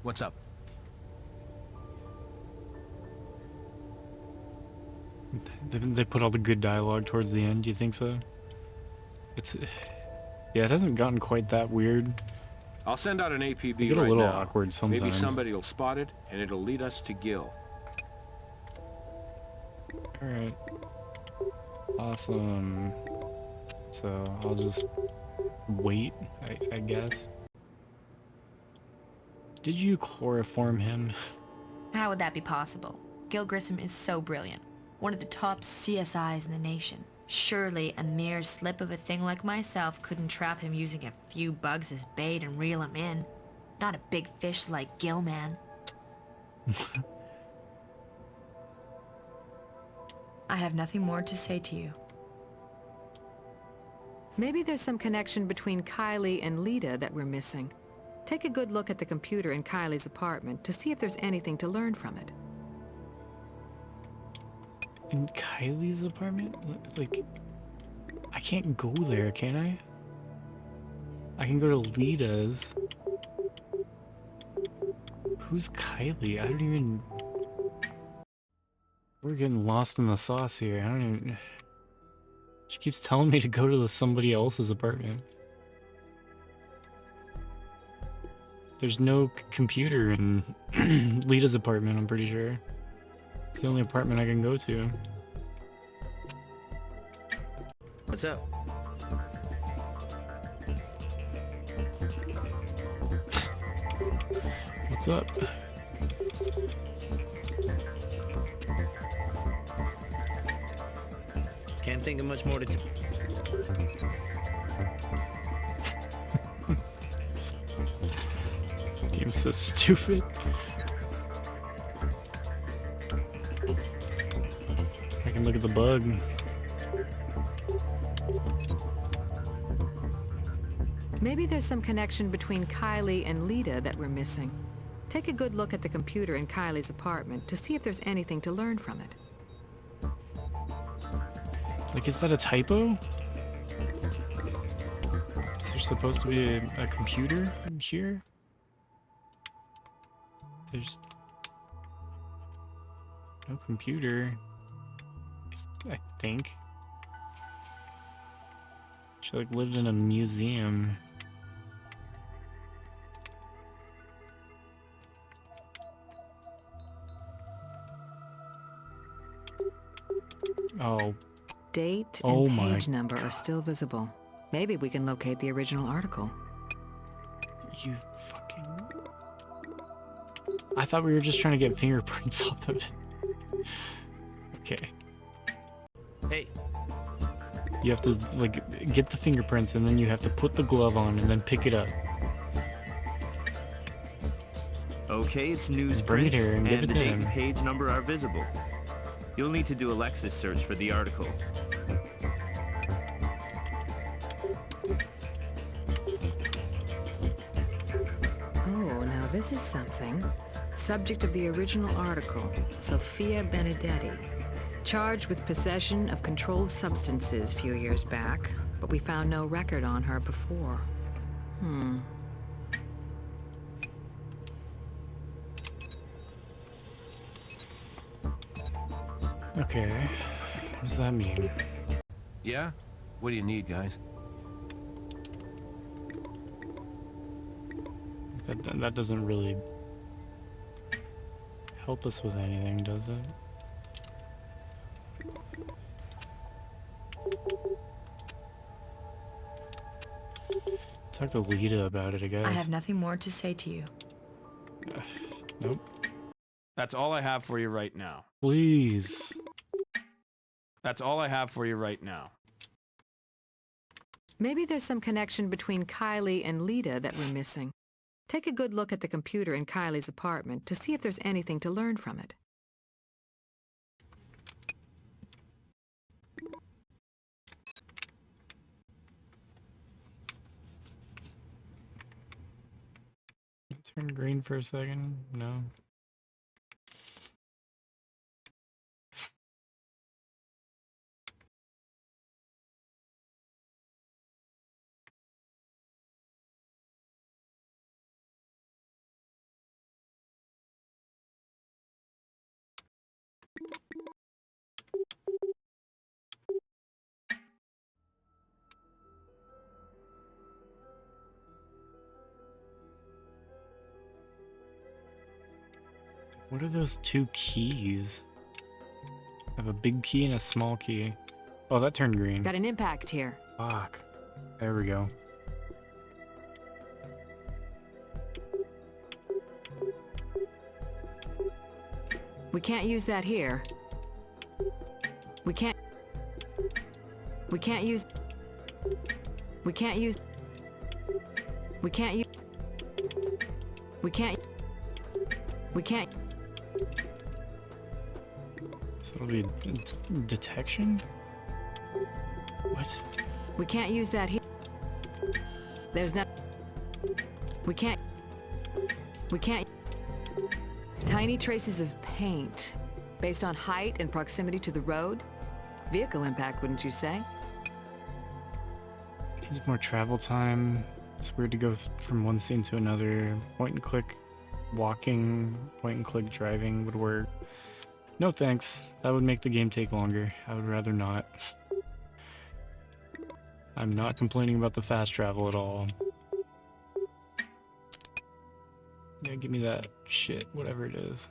What's up? They put all the good dialogue towards the end, do you think so? Yeah, it hasn't gotten quite that weird. I'll send out an APB They get a right little now. awkward sometimes. Maybe somebody will spot it, and it'll lead us to Gil. Alright. Awesome. So, I'll just wait, I guess. Did you chloroform him? How would that be possible? Gil Grissom is so brilliant. One of the top CSIs in the nation. Surely a mere slip of a thing like myself couldn't trap him using a few bugs as bait and reel him in. Not a big fish like Gil, man. I have nothing more to say to you. Maybe there's some connection between Kylie and Lita that we're missing. Take a good look at the computer in Kylie's apartment to see if there's anything to learn from it. In Kylie's apartment? Like, I can't go there, can I? I can go to Lita's. Who's Kylie? I don't even... We're getting lost in the sauce here. I don't even... She keeps telling me to go to somebody else's apartment. There's no computer in Lita's apartment, I'm pretty sure. It's the only apartment I can go to. What's up? What's up? Can't think of much more to tell. This game's so stupid. I can look at the bug. Maybe there's some connection between Kylie and Lita that we're missing. Take a good look at the computer in Kylie's apartment to see if there's anything to learn from it. Like, is that a typo? Is there supposed to be a computer in here? There's no computer, I think. She like lived in a museum. Oh. Date Oh and my page number are still visible. Maybe we can locate the original article. You fucking... I thought we were just trying to get fingerprints off of it. Okay. Hey, You have to, like, get the fingerprints, and then you have to put the glove on, and then pick it up. okay, it's Bring it newsprint, here and give it the to date him. and page number are visible. You'll need to do a Lexis search for the article. Oh, now this is something. Subject of the original article, Sophia Benedetti. Charged with possession of controlled substances few years back, but we found no record on her before. Okay. What does that mean? Yeah? What do you need, guys? That doesn't really help us with anything, does it? Talk to Lita about it, I guess. I have nothing more to say to you. Nope. That's all I have for you right now. Please. That's all I have for you right now. Maybe there's some connection between Kylie and Lita that we're missing. Take a good look at the computer in Kylie's apartment to see if there's anything to learn from it. Turn green for a second? No. What are those two keys? I have a big key and a small key. Oh, that turned green. Got an impact here. Fuck. There we go. We can't use that here. We can't use... We can't use... We can't... We can't... We can't... So it'll be detection? What? We can't use that here. There's not... We can't... We can't... Tiny traces of paint. Based on height and proximity to the road? Vehicle impact, wouldn't you say? Needs more travel time. It's weird to go from one scene to another. Point and click walking, point and click driving would work. No thanks. That would make the game take longer. I would rather not. I'm not complaining about the fast travel at all. Yeah, give me that shit, whatever it is.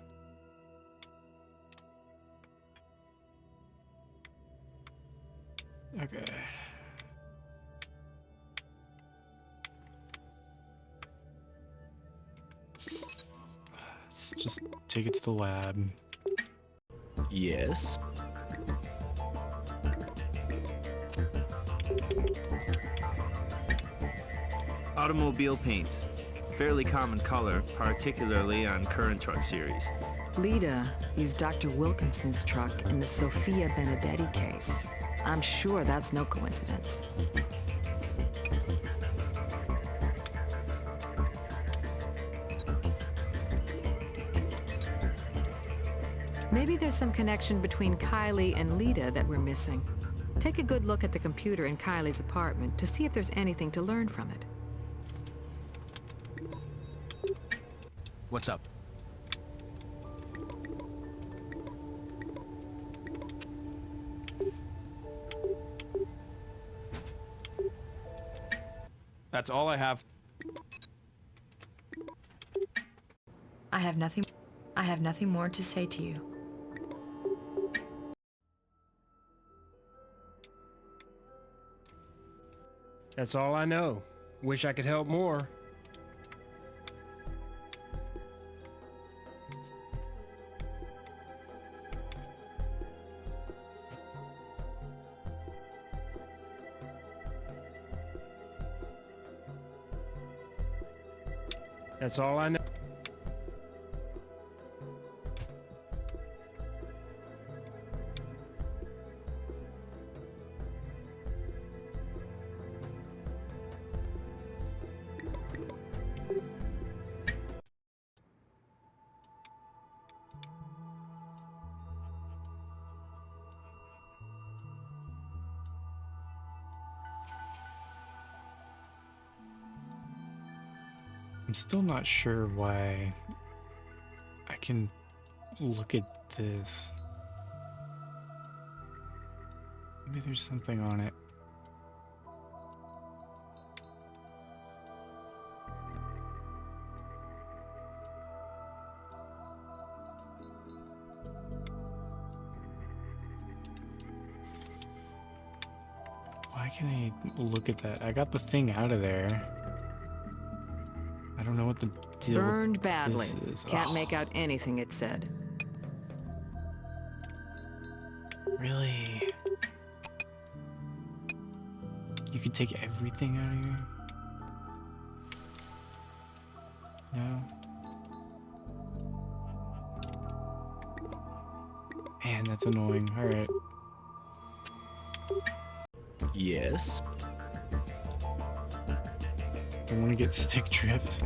Okay. Let's just take it to the lab. Yes. Automobile paints. Fairly common color, particularly on current truck series. Lita used Dr. Wilkinson's truck in the Sophia Benedetti case. I'm sure that's no coincidence. Maybe there's some connection between Kylie and Lita that we're missing. Take a good look at the computer in Kylie's apartment to see if there's anything to learn from it. What's up? That's all I have. I have nothing more to say to you. That's all I know. Wish I could help more. That's all I know. I'm still not sure why I can look at this. Maybe there's something on it. Why can I look at that? I got the thing out of there. I don't know what the deal Burned badly. this is. Can't make out anything it said. Really? You can take everything out of here? No? Man, that's annoying. Alright. Yes. Don't want to get stick drift.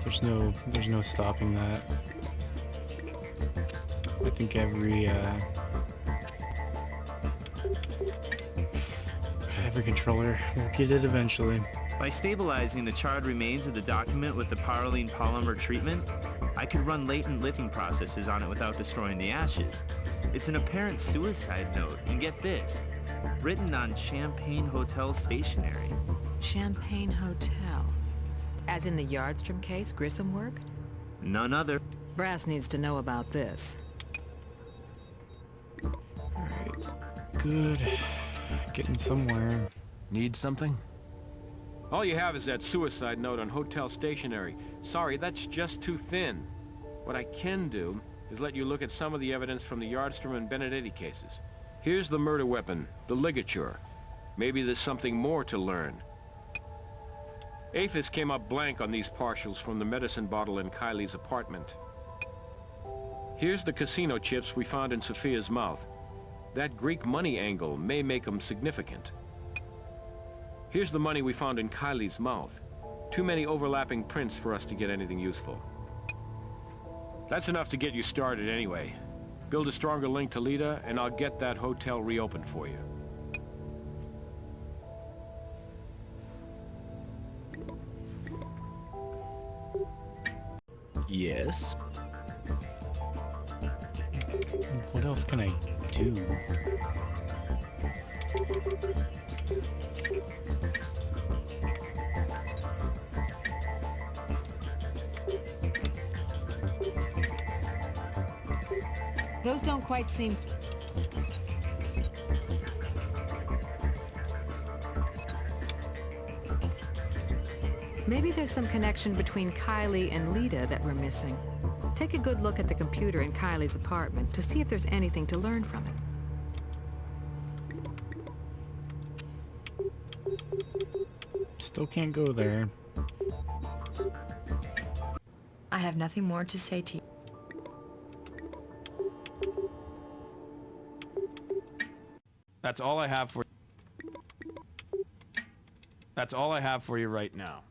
There's no stopping that. I think every controller will get it eventually. By stabilizing the charred remains of the document with the Parylene polymer treatment, I could run latent lithium processes on it without destroying the ashes. It's an apparent suicide note, and get this, written on Champagne Hotel stationery. Champagne Hotel. As in the Yardstrom case Grissom worked? None other. Brass needs to know about this. Alright. Good. Getting somewhere. Need something? All you have is that suicide note on hotel stationery. Sorry, that's just too thin. What I can do is let you look at some of the evidence from the Yardstrom and Benedetti cases. Here's the murder weapon, the ligature. Maybe there's something more to learn. Aphis came up blank on these partials from the medicine bottle in Kylie's apartment. Here's the casino chips we found in Sophia's mouth. That Greek money angle may make them significant. Here's the money we found in Kylie's mouth. Too many overlapping prints for us to get anything useful. That's enough to get you started anyway. Build a stronger link to Lita, and I'll get that hotel reopened for you. Yes? What else can I do? Those don't quite seem... Maybe there's some connection between Kylie and Lita that we're missing. Take a good look at the computer in Kylie's apartment to see if there's anything to learn from it. Still can't go there. I have nothing more to say to you. That's all I have for... That's all I have for you right now.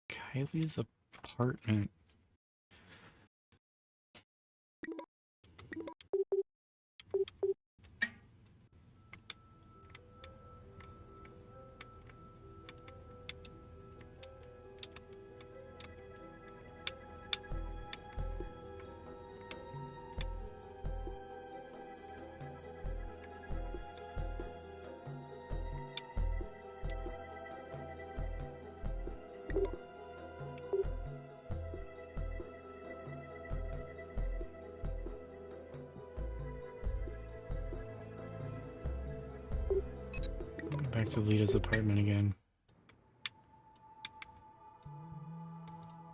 Kylie's apartment. Back to Lita's apartment again.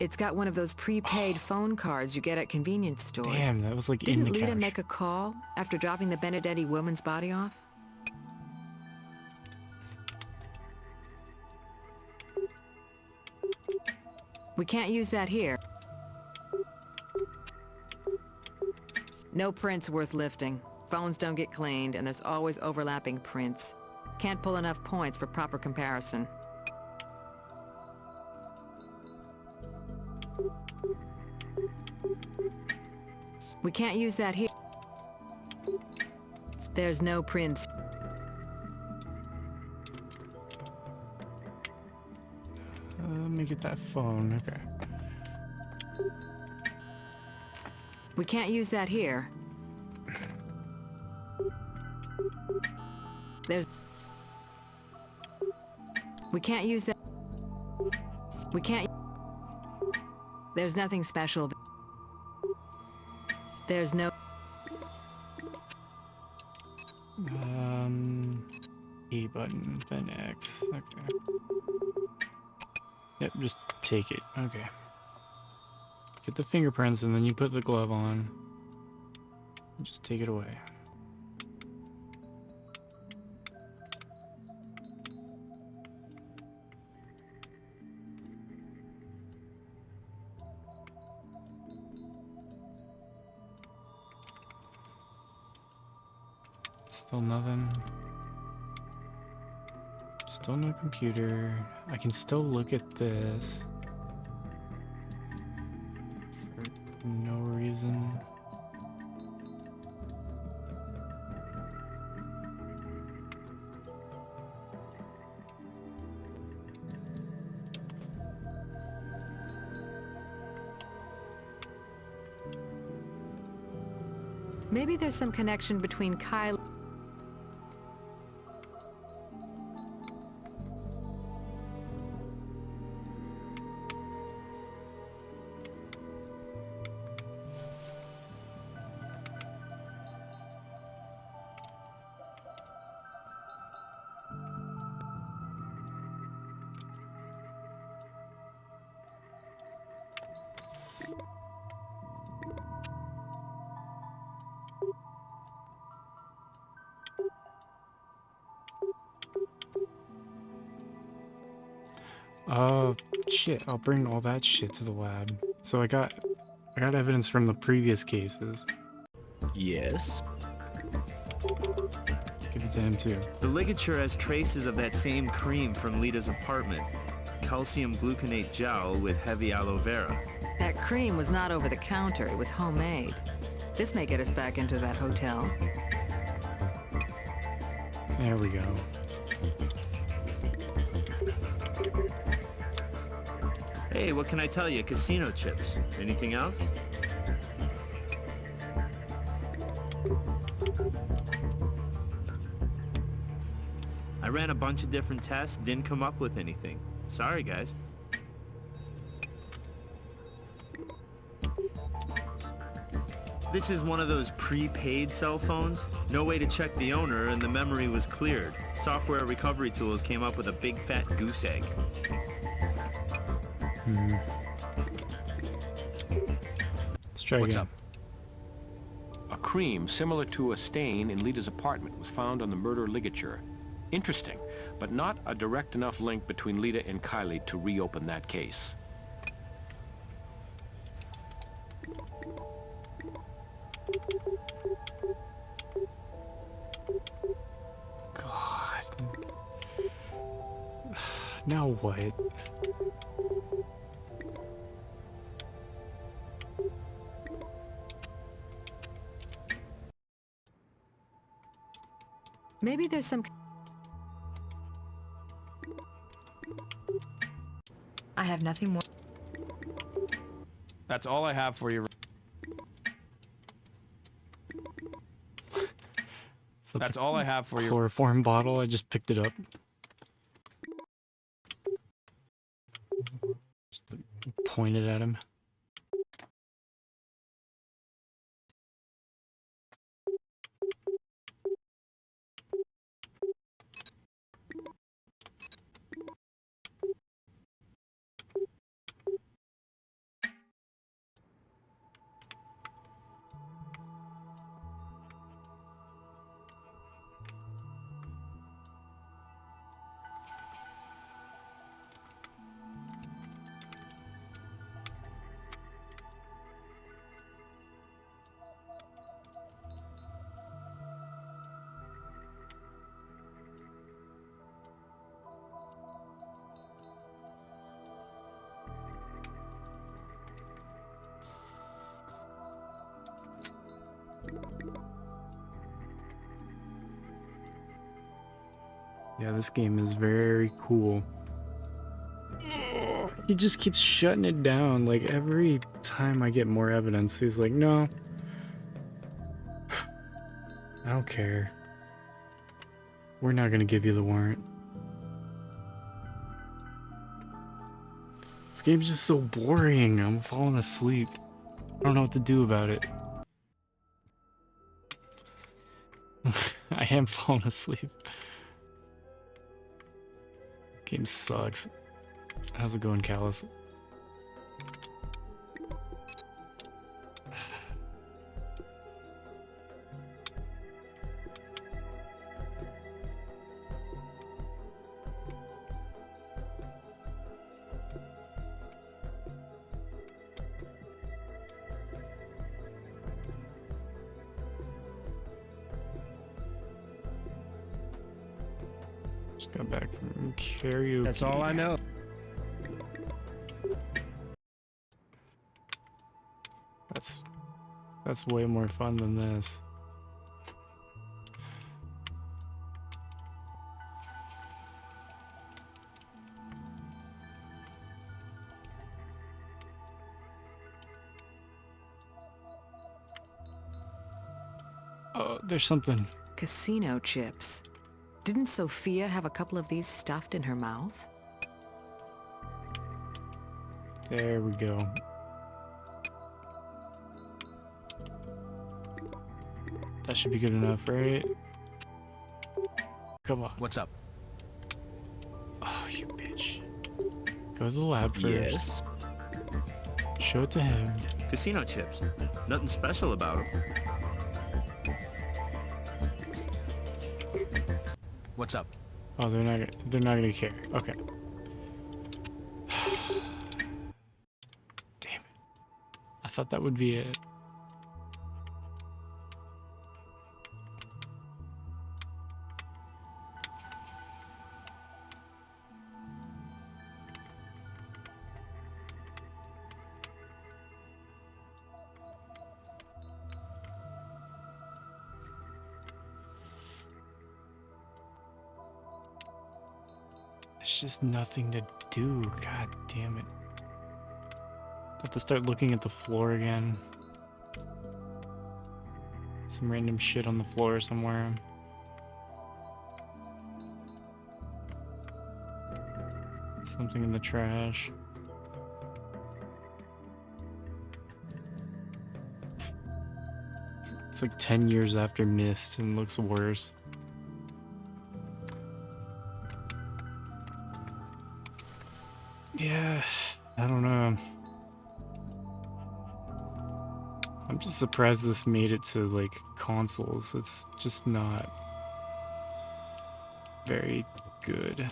It's got one of those prepaid phone cards you get at convenience stores. Damn, that was like Didn't in the Lita cache. make a call after dropping the Benedetti woman's body off? We can't use that here. No prints worth lifting. Phones don't get cleaned, and there's always overlapping prints. Can't pull enough points for proper comparison. We can't use that here. There's no prints. Let me get that phone. Okay. We can't use that here. We can't use that. We can't. There's nothing special. There's no. E button, then X. Okay. Yep, just take it. Okay. Get the fingerprints and then you put the glove on. Just take it away. Still nothing. Still no computer. I can still look at this. For no reason. Maybe there's some connection between Kyle. Oh shit, I'll bring all that shit to the lab. So I got evidence from the previous cases. Yes. Give it to him too. The ligature has traces of that same cream from Lita's apartment. Calcium gluconate gel with heavy aloe vera. That cream was not over the counter, it was homemade. This may get us back into that hotel. There we go. Hey, what can I tell you? Casino chips. Anything else? I ran a bunch of different tests, didn't come up with anything. Sorry, guys. This is one of those prepaid cell phones. No way to check the owner, and the memory was cleared. Software recovery tools came up with a big fat goose egg. Let's try What's again. up? A cream similar to a stain in Lita's apartment was found on the murder ligature. Interesting, but not a direct enough link between Lita and Kylie to reopen that case. God. Now what? Maybe there's some. I have nothing more. That's all I have for you. So That's all I have for you. Chloroform bottle, I just picked it up. Just pointed at him. Yeah, this game is very cool. He just keeps shutting it down. Like, every time I get more evidence, he's like, no. I don't care. We're not gonna give you the warrant. This game's just so boring. I'm falling asleep. I don't know what to do about it. I am falling asleep. Game sucks. How's it going, Callus? Just got back from karaoke. That's all I know. That's way more fun than this. Oh, there's something. Casino chips. Didn't Sophia have a couple of these stuffed in her mouth? There we go. That should be good enough, right? Come on. What's up? Oh, you bitch. Go to the lab first. Yes. Show it to him. Casino chips. Nothing special about them. What's up? Oh, they're not gonna care. Okay. Damn it. I thought that would be it. There's just nothing to do. God damn it. I have to start looking at the floor again. Some random shit on the floor somewhere. Something in the trash. It's like 10 years after Myst and looks worse. Yeah, I don't know. I'm just surprised this made it to, like, consoles. It's just not very good.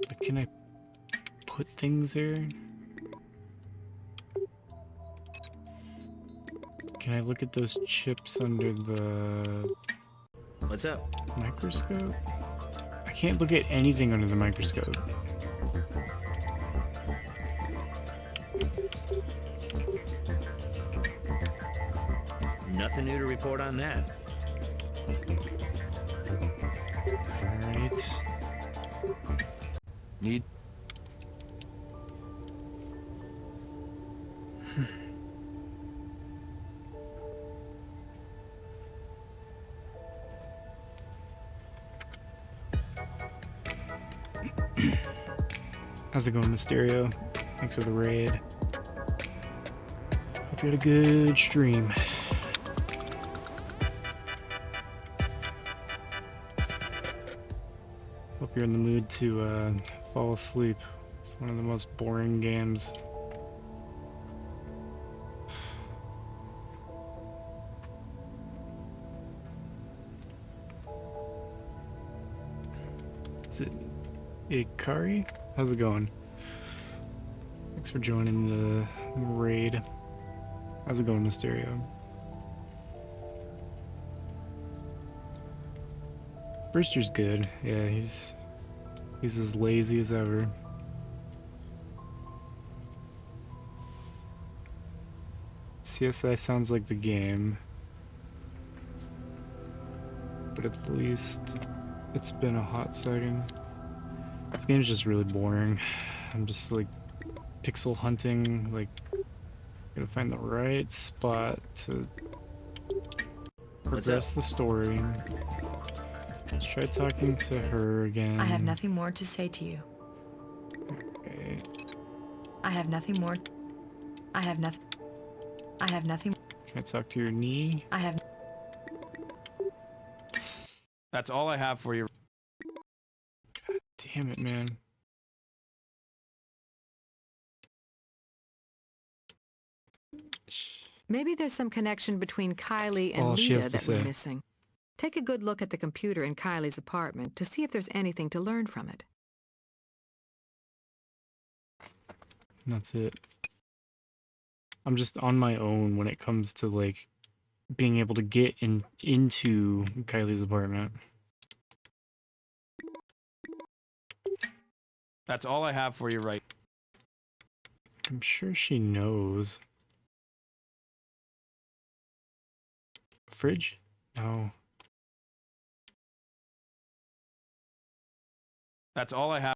But can I put things there? Can I look at those chips under the What's up? microscope? I can't look at anything under the microscope. Nothing new to report on that. Alright. Need? How's it going, Mysterio? Thanks for the raid. Hope you had a good stream. Hope you're in the mood to fall asleep. It's one of the most boring games. Is it Ikari? How's it going? Thanks for joining the raid. How's it going, Mysterio? Brewster's good. Yeah, he's as lazy as ever. CSI sounds like the game, but at least it's been a hot second. This game's just really boring. I'm just like pixel hunting, like gotta find the right spot to progress the story. Let's try talking to her again. I have nothing more to say to you. Okay. I have nothing more. I have nothing. Can I talk to your knee? I have. That's all I have for you. God damn it, man. Maybe there's some connection between Kylie and All she has Lita to that we're say. missing. Take a good look at the computer in Kylie's apartment to see if there's anything to learn from it. And that's it. I'm just on my own when it comes to like being able to get into Kylie's apartment. That's all I have for you right. I'm sure she knows. Fridge? No. That's all I have.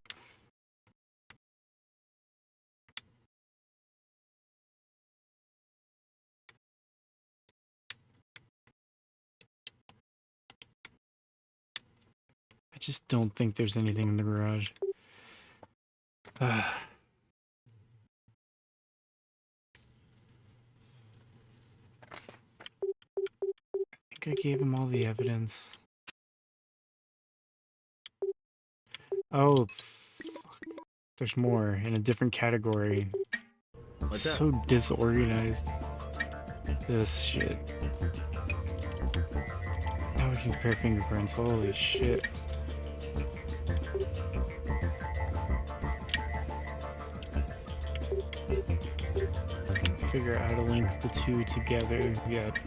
I just don't think there's anything in the garage. I think I gave him all the evidence. Oh, fuck. There's more in a different category. What's It's up? so disorganized. This shit. Now we can compare fingerprints. Holy shit. Figure out how to link the two together. Yep.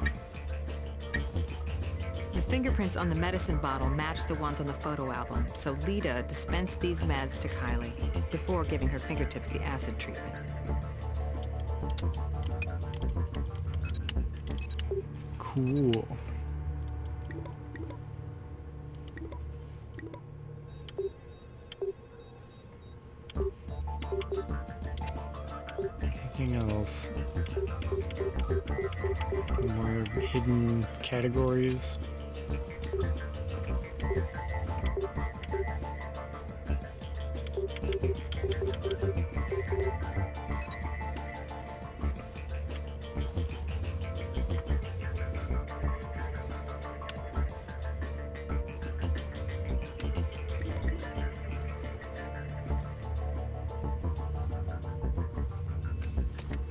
The fingerprints on the medicine bottle match the ones on the photo album, so Lita dispensed these meds to Kylie before giving her fingertips the acid treatment. Cool. Anything else? More hidden categories.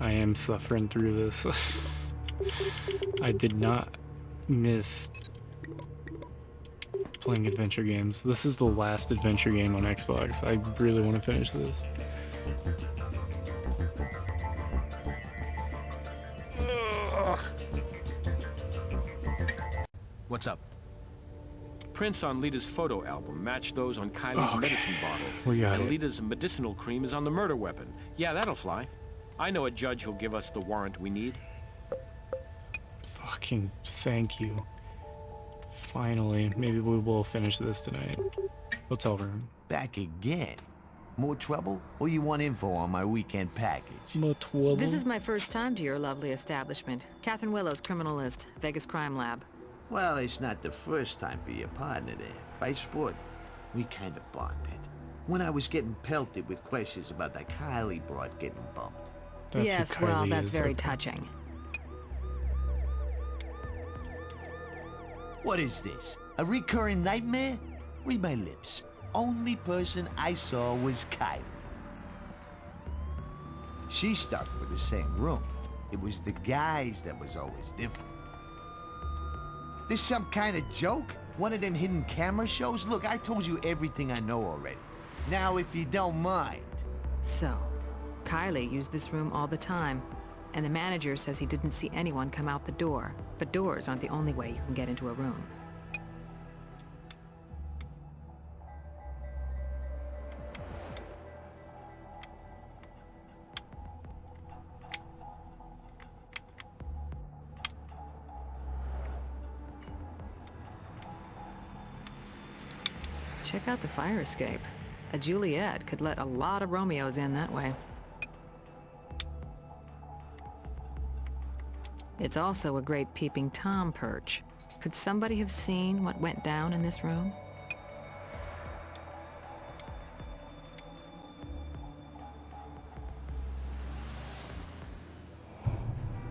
I am suffering through this. I did not miss playing adventure games. This is the last adventure game on Xbox. I really want to finish this. Ugh. What's up? Prints on Lita's photo album match those on Kylie's medicine bottle. We got and it. Lita's medicinal cream is on the murder weapon. Yeah, that'll fly. I know a judge who'll give us the warrant we need. Fucking thank you. Finally, maybe we will finish this tonight. Hotel room. Back again? More trouble? Or you want info on my weekend package? More trouble. This is my first time to your lovely establishment. Catherine Willow's Criminalist, Vegas Crime Lab. Well, it's not the first time for your partner there. Right, sport? We kind of bonded. When I was getting pelted with questions about that Kylie broad getting bumped. That's yes, who well, Kylie that's is. very Okay. touching. What is this? A recurring nightmare? Read my lips. Only person I saw was Kylie. She stuck with the same room. It was the guys that was always different. This some kind of joke? One of them hidden camera shows? Look, I told you everything I know already. Now, if you don't mind. So, Kylie used this room all the time, and the manager says he didn't see anyone come out the door. But doors aren't the only way you can get into a room. Check out the fire escape. A Juliet could let a lot of Romeos in that way. It's also a great peeping Tom perch. Could somebody have seen what went down in this room?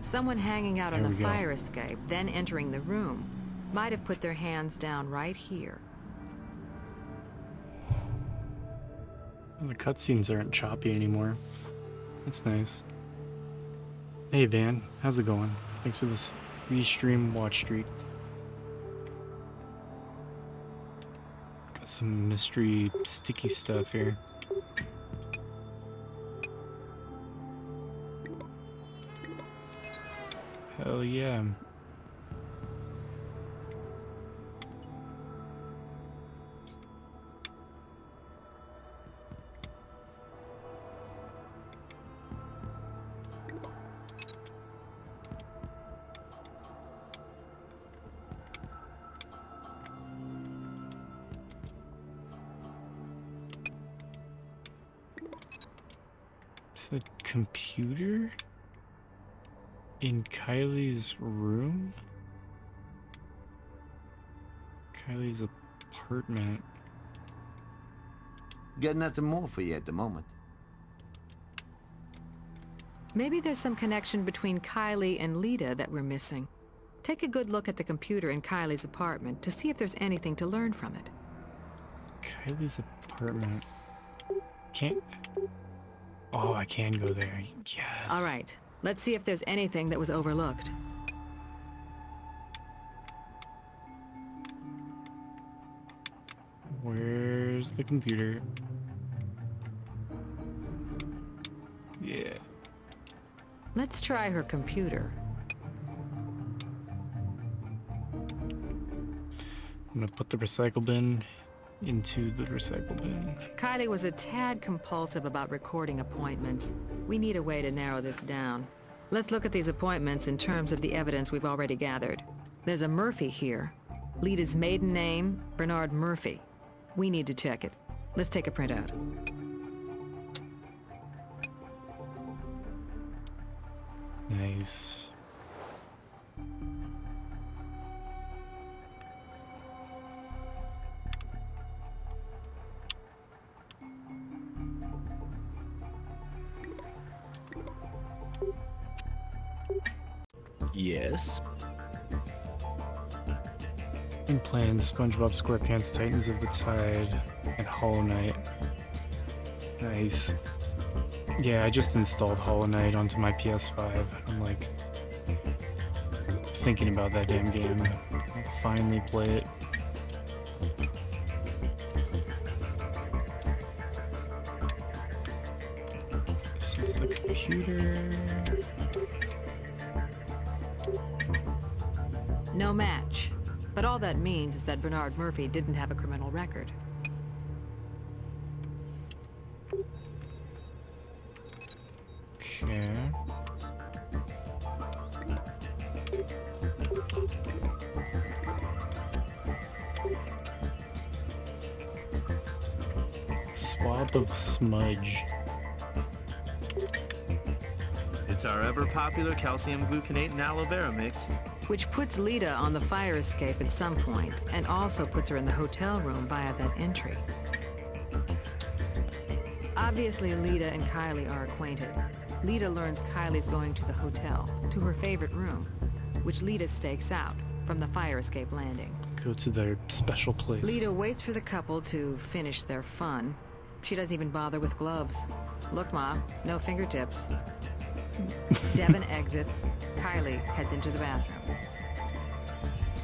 Someone hanging out on the fire escape, then entering the room, might have put their hands down right here. The cutscenes aren't choppy anymore. That's nice. Hey Van, how's it going? Thanks for this restream watch streak. Got some mystery sticky stuff here. Hell yeah. The computer in Kylie's room? Kylie's apartment. Got nothing more for you at the moment. Maybe there's some connection between Kylie and Lita that we're missing. Take a good look at the computer in Kylie's apartment to see if there's anything to learn from it. Kylie's apartment. Can't... Oh, I can go there. Yes. All right. Let's see if there's anything that was overlooked. Where's the computer? Yeah. Let's try her computer. I'm gonna put the recycle bin into the recycle bin. Kylie was a tad compulsive about recording appointments. We need a way to narrow this down. Let's look at these appointments in terms of the evidence we've already gathered. There's a Murphy here. Lita's maiden name, Bernard Murphy. We need to check it. Let's take a printout. Nice. Yes. In plans, SpongeBob SquarePants, Titans of the Tide, and Hollow Knight. Nice. Yeah, I just installed Hollow Knight onto my PS5. I'm like thinking about that damn game. I'll finally play it. This is the computer. No match. But all that means is that Bernard Murphy didn't have a criminal record. Okay. Swab of smudge. It's our ever-popular calcium gluconate and aloe vera mix. Which puts Lita on the fire escape at some point, and also puts her in the hotel room via that entry. Obviously, Lita and Kylie are acquainted. Lita learns Kylie's going to the hotel, to her favorite room, which Lita stakes out from the fire escape landing. Go to their special place. Lita waits for the couple to finish their fun. She doesn't even bother with gloves. Look, Ma, no fingertips. Devin exits. Kylie heads into the bathroom.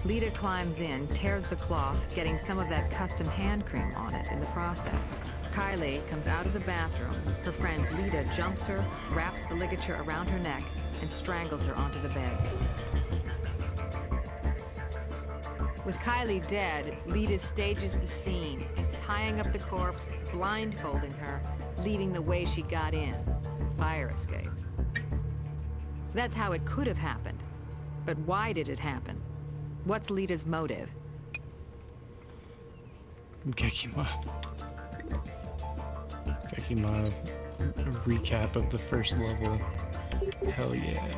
Lita climbs in, tears the cloth, getting some of that custom hand cream on it in the process. Kylie comes out of the bathroom. Her friend Lita jumps her, wraps the ligature around her neck, and strangles her onto the bed. With Kylie dead, Lita stages the scene, tying up the corpse, blindfolding her, leaving the way she got in. Fire escape. That's how it could have happened. But why did it happen? What's Lita's motive? Gekima. Gekima recap of the first level. Hell yeah.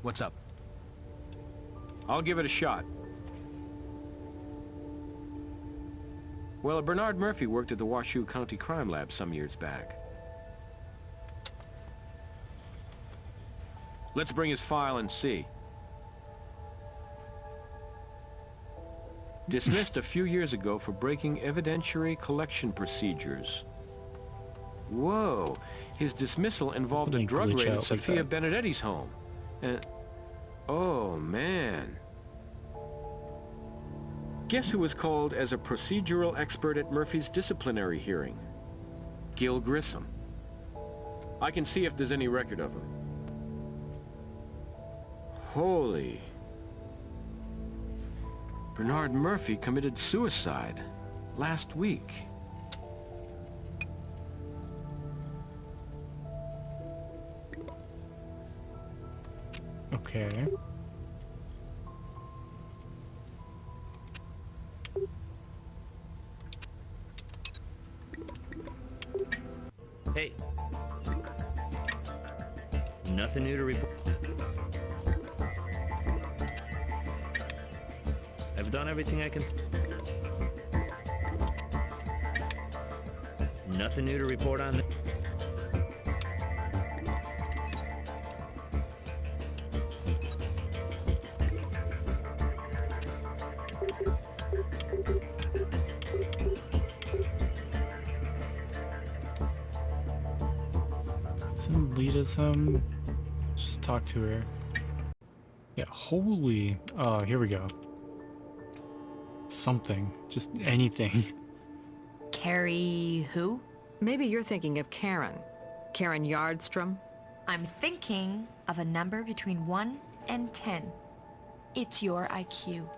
What's up? I'll give it a shot. Well, Bernard Murphy worked at the Washoe County Crime Lab some years back. Let's bring his file and see. Dismissed a few years ago for breaking evidentiary collection procedures. Whoa, his dismissal involved a drug raid at Sophia Benedetti's home. And, oh man. Guess who was called as a procedural expert at Murphy's disciplinary hearing? Gil Grissom. I can see if there's any record of him. Holy. Bernard Murphy committed suicide last week. Okay. Hey. Nothing new to report. I've done everything I can. Nothing new to report on. Doesn't lead us home. Just talk to her. Yeah, holy. Oh, here we go. Something. Just anything. Carrie who? Maybe you're thinking of Karen. Karen Yardstrom? I'm thinking of a number between 1 and 10. It's your IQ.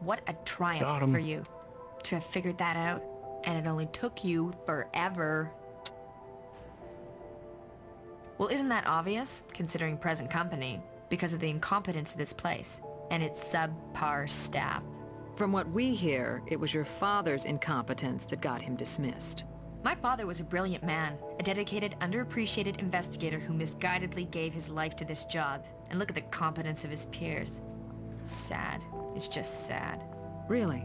What a triumph for you to have figured that out, and it only took you forever. Well, isn't that obvious, considering present company, because of the incompetence of this place and its subpar staff? From what we hear, it was your father's incompetence that got him dismissed. My father was a brilliant man, a dedicated, underappreciated investigator who misguidedly gave his life to this job. And look at the competence of his peers. Sad. It's just sad. Really?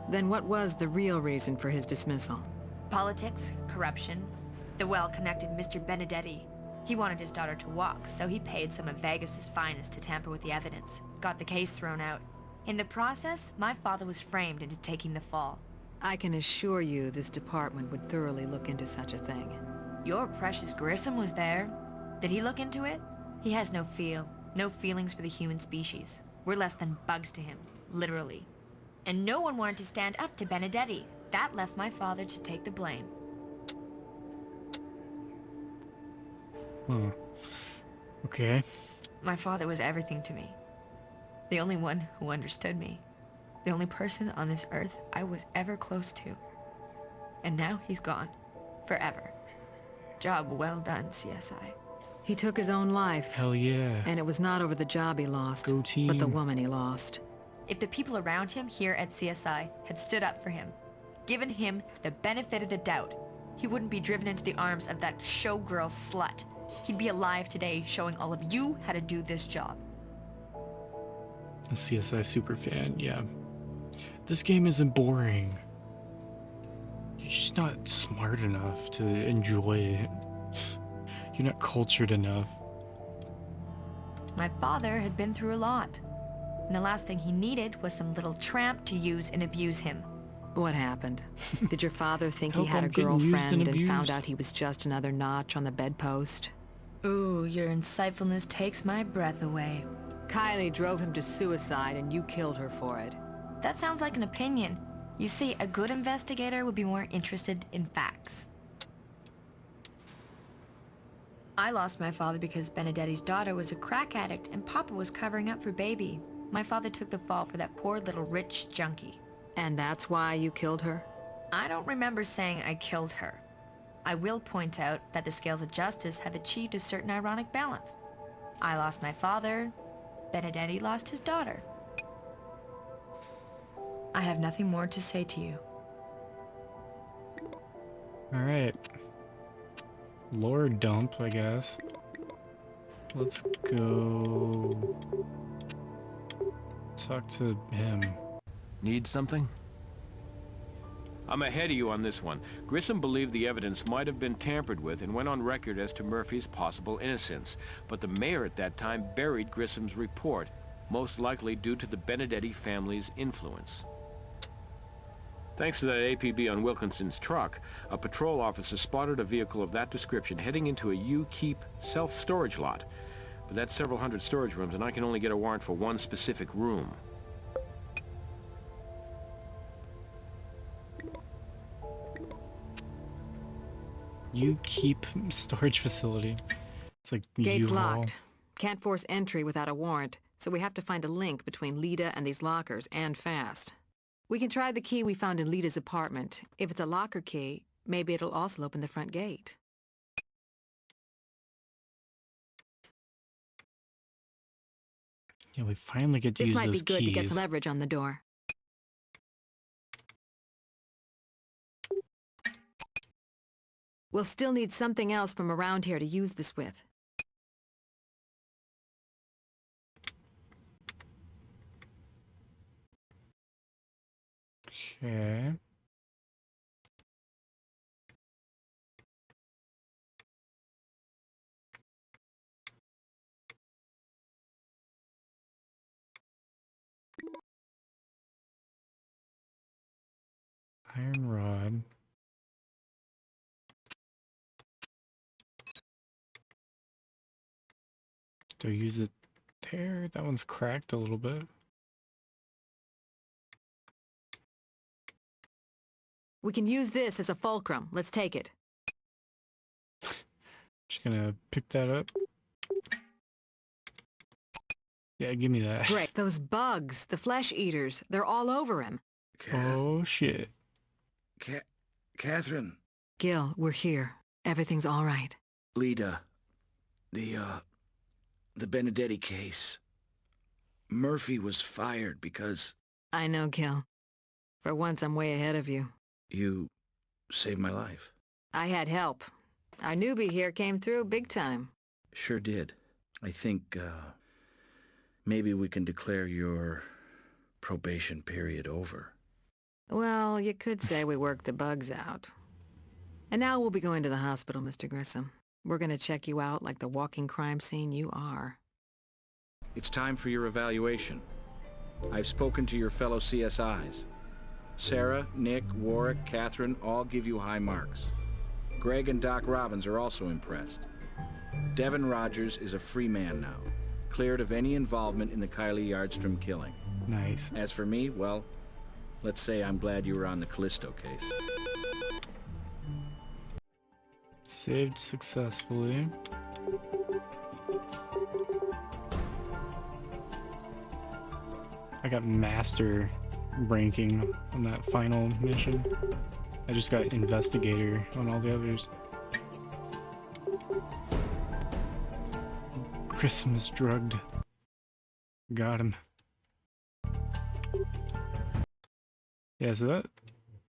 Then what was the real reason for his dismissal? Politics, corruption, the well-connected Mr. Benedetti. He wanted his daughter to walk, so he paid some of Vegas's finest to tamper with the evidence. Got the case thrown out. In the process, my father was framed into taking the fall. I can assure you this department would thoroughly look into such a thing. Your precious Grissom was there. Did he look into it? He has no feelings for the human species. We're less than bugs to him, literally. And no one wanted to stand up to Benedetti. That left my father to take the blame. Okay. My father was everything to me. The only one who understood me. The only person on this earth I was ever close to. And now he's gone. Forever. Job well done, CSI. He took his own life. Hell yeah. And it was not over the job he lost, Go team. but the woman he lost. If the people around him here at CSI had stood up for him, given him the benefit of the doubt, he wouldn't be driven into the arms of that showgirl slut. He'd be alive today showing all of you how to do this job. A CSI superfan, yeah. This game isn't boring. You're just not smart enough to enjoy it. You're not cultured enough. My father had been through a lot. And the last thing he needed was some little tramp to use and abuse him. What happened? Did your father think he Help had a him getting used girlfriend and and found abused. out he was just another notch on the bedpost? Ooh, your insightfulness takes my breath away. Kylie drove him to suicide and you killed her for it. That sounds like an opinion. You see, a good investigator would be more interested in facts. I lost my father because Benedetti's daughter was a crack addict and Papa was covering up for baby. My father took the fall for that poor little rich junkie. And that's why you killed her? I don't remember saying I killed her. I will point out that the scales of justice have achieved a certain ironic balance. I lost my father. Benedetti lost his daughter. I have nothing more to say to you. Alright. Lore dump, I guess. Let's go talk to him. Need something? I'm ahead of you on this one. Grissom believed the evidence might have been tampered with and went on record as to Murphy's possible innocence. But the mayor at that time buried Grissom's report, most likely due to the Benedetti family's influence. Thanks to that APB on Wilkinson's truck, a patrol officer spotted a vehicle of that description heading into a U-Keep self-storage lot. But that's several hundred storage rooms, and I can only get a warrant for one specific room. You keep storage facility. It's like Gate's U-Haul. locked. Can't force entry without a warrant, so we have to find a link between Lita and these lockers, and fast. We can try the key we found in Lita's apartment. If it's a locker key, maybe it'll also open the front gate. Yeah, we finally get to This use might those be good to get keys. some leverage on the door. We'll still need something else from around here to use this with. Okay. Iron rod. Do I use it there? That one's cracked a little bit. We can use this as a fulcrum. Let's take it. Just gonna pick that up. Yeah, give me that. Great. Those bugs, the flesh eaters, they're all over him. Oh, shit. Catherine. Gil, we're here. Everything's all right. Lita. The Benedetti case. Murphy was fired because... I know, Gil. For once, I'm way ahead of you. You saved my life. I had help. Our newbie here came through big time. Sure did. I think, maybe we can declare your probation period over. Well, you could say we worked the bugs out. And now we'll be going to the hospital, Mr. Grissom. We're gonna check you out like the walking crime scene you are. It's time for your evaluation. I've spoken to your fellow CSIs. Sarah, Nick, Warwick, Catherine all give you high marks. Greg and Doc Robbins are also impressed. Devin Rogers is a free man now, cleared of any involvement in the Kylie Yardstrom killing. Nice. As for me, well, let's say I'm glad you were on the Callisto case. Saved successfully. I got master ranking on that final mission. I just got investigator on all the others. Christmas drugged. Got him. Yeah, so that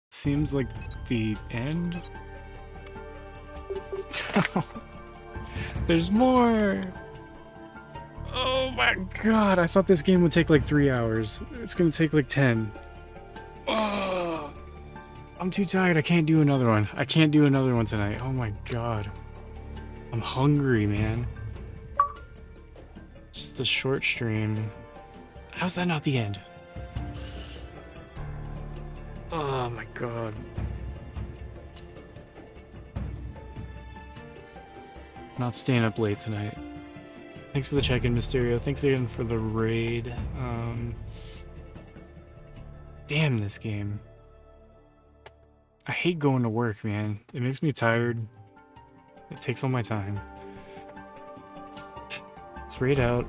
seems like the end. There's more! Oh my god, I thought this game would take like 3 hours. It's gonna take like 10. Oh, I'm too tired, I can't do another one. I can't do another one tonight. Oh my god. I'm hungry, man. Just a short stream. How's that not the end? Oh my god. Not staying up late tonight. Thanks for the check-in, Mysterio. Thanks again for the raid. Damn this game. I hate going to work, man. It makes me tired. It takes all my time. Let's raid out.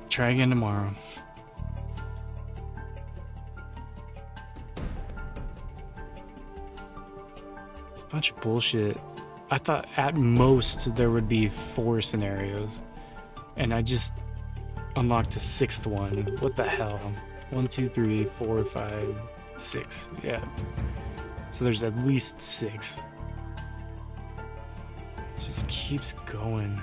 Try again tomorrow. It's a bunch of bullshit. I thought at most there would be 4 scenarios. And I just unlocked the 6th one. What the hell? 1, 2, 3, 4, 5, 6. Yeah. So there's at least 6. Just keeps going.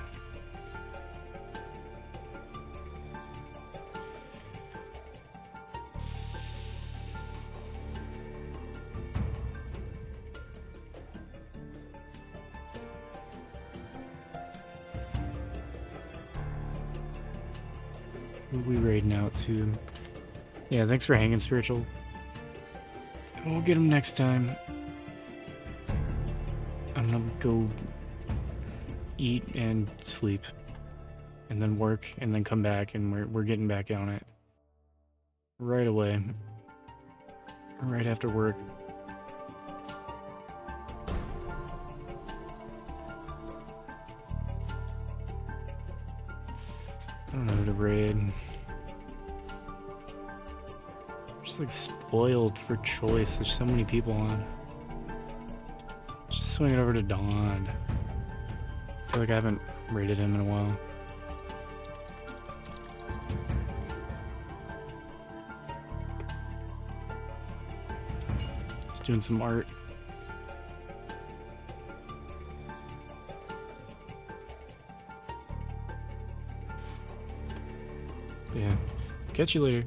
Who are we raiding out to? Yeah, thanks for hanging, Spiritual. We'll get him next time. I'm gonna go eat and sleep. And then work, and then come back, and we're getting back on it. Right away. Right after work. I don't know who to raid. Just like spoiled for choice. There's so many people on. Just swing it over to Dawn. I feel like I haven't raided him in a while. He's doing some art. Yeah. Catch you later.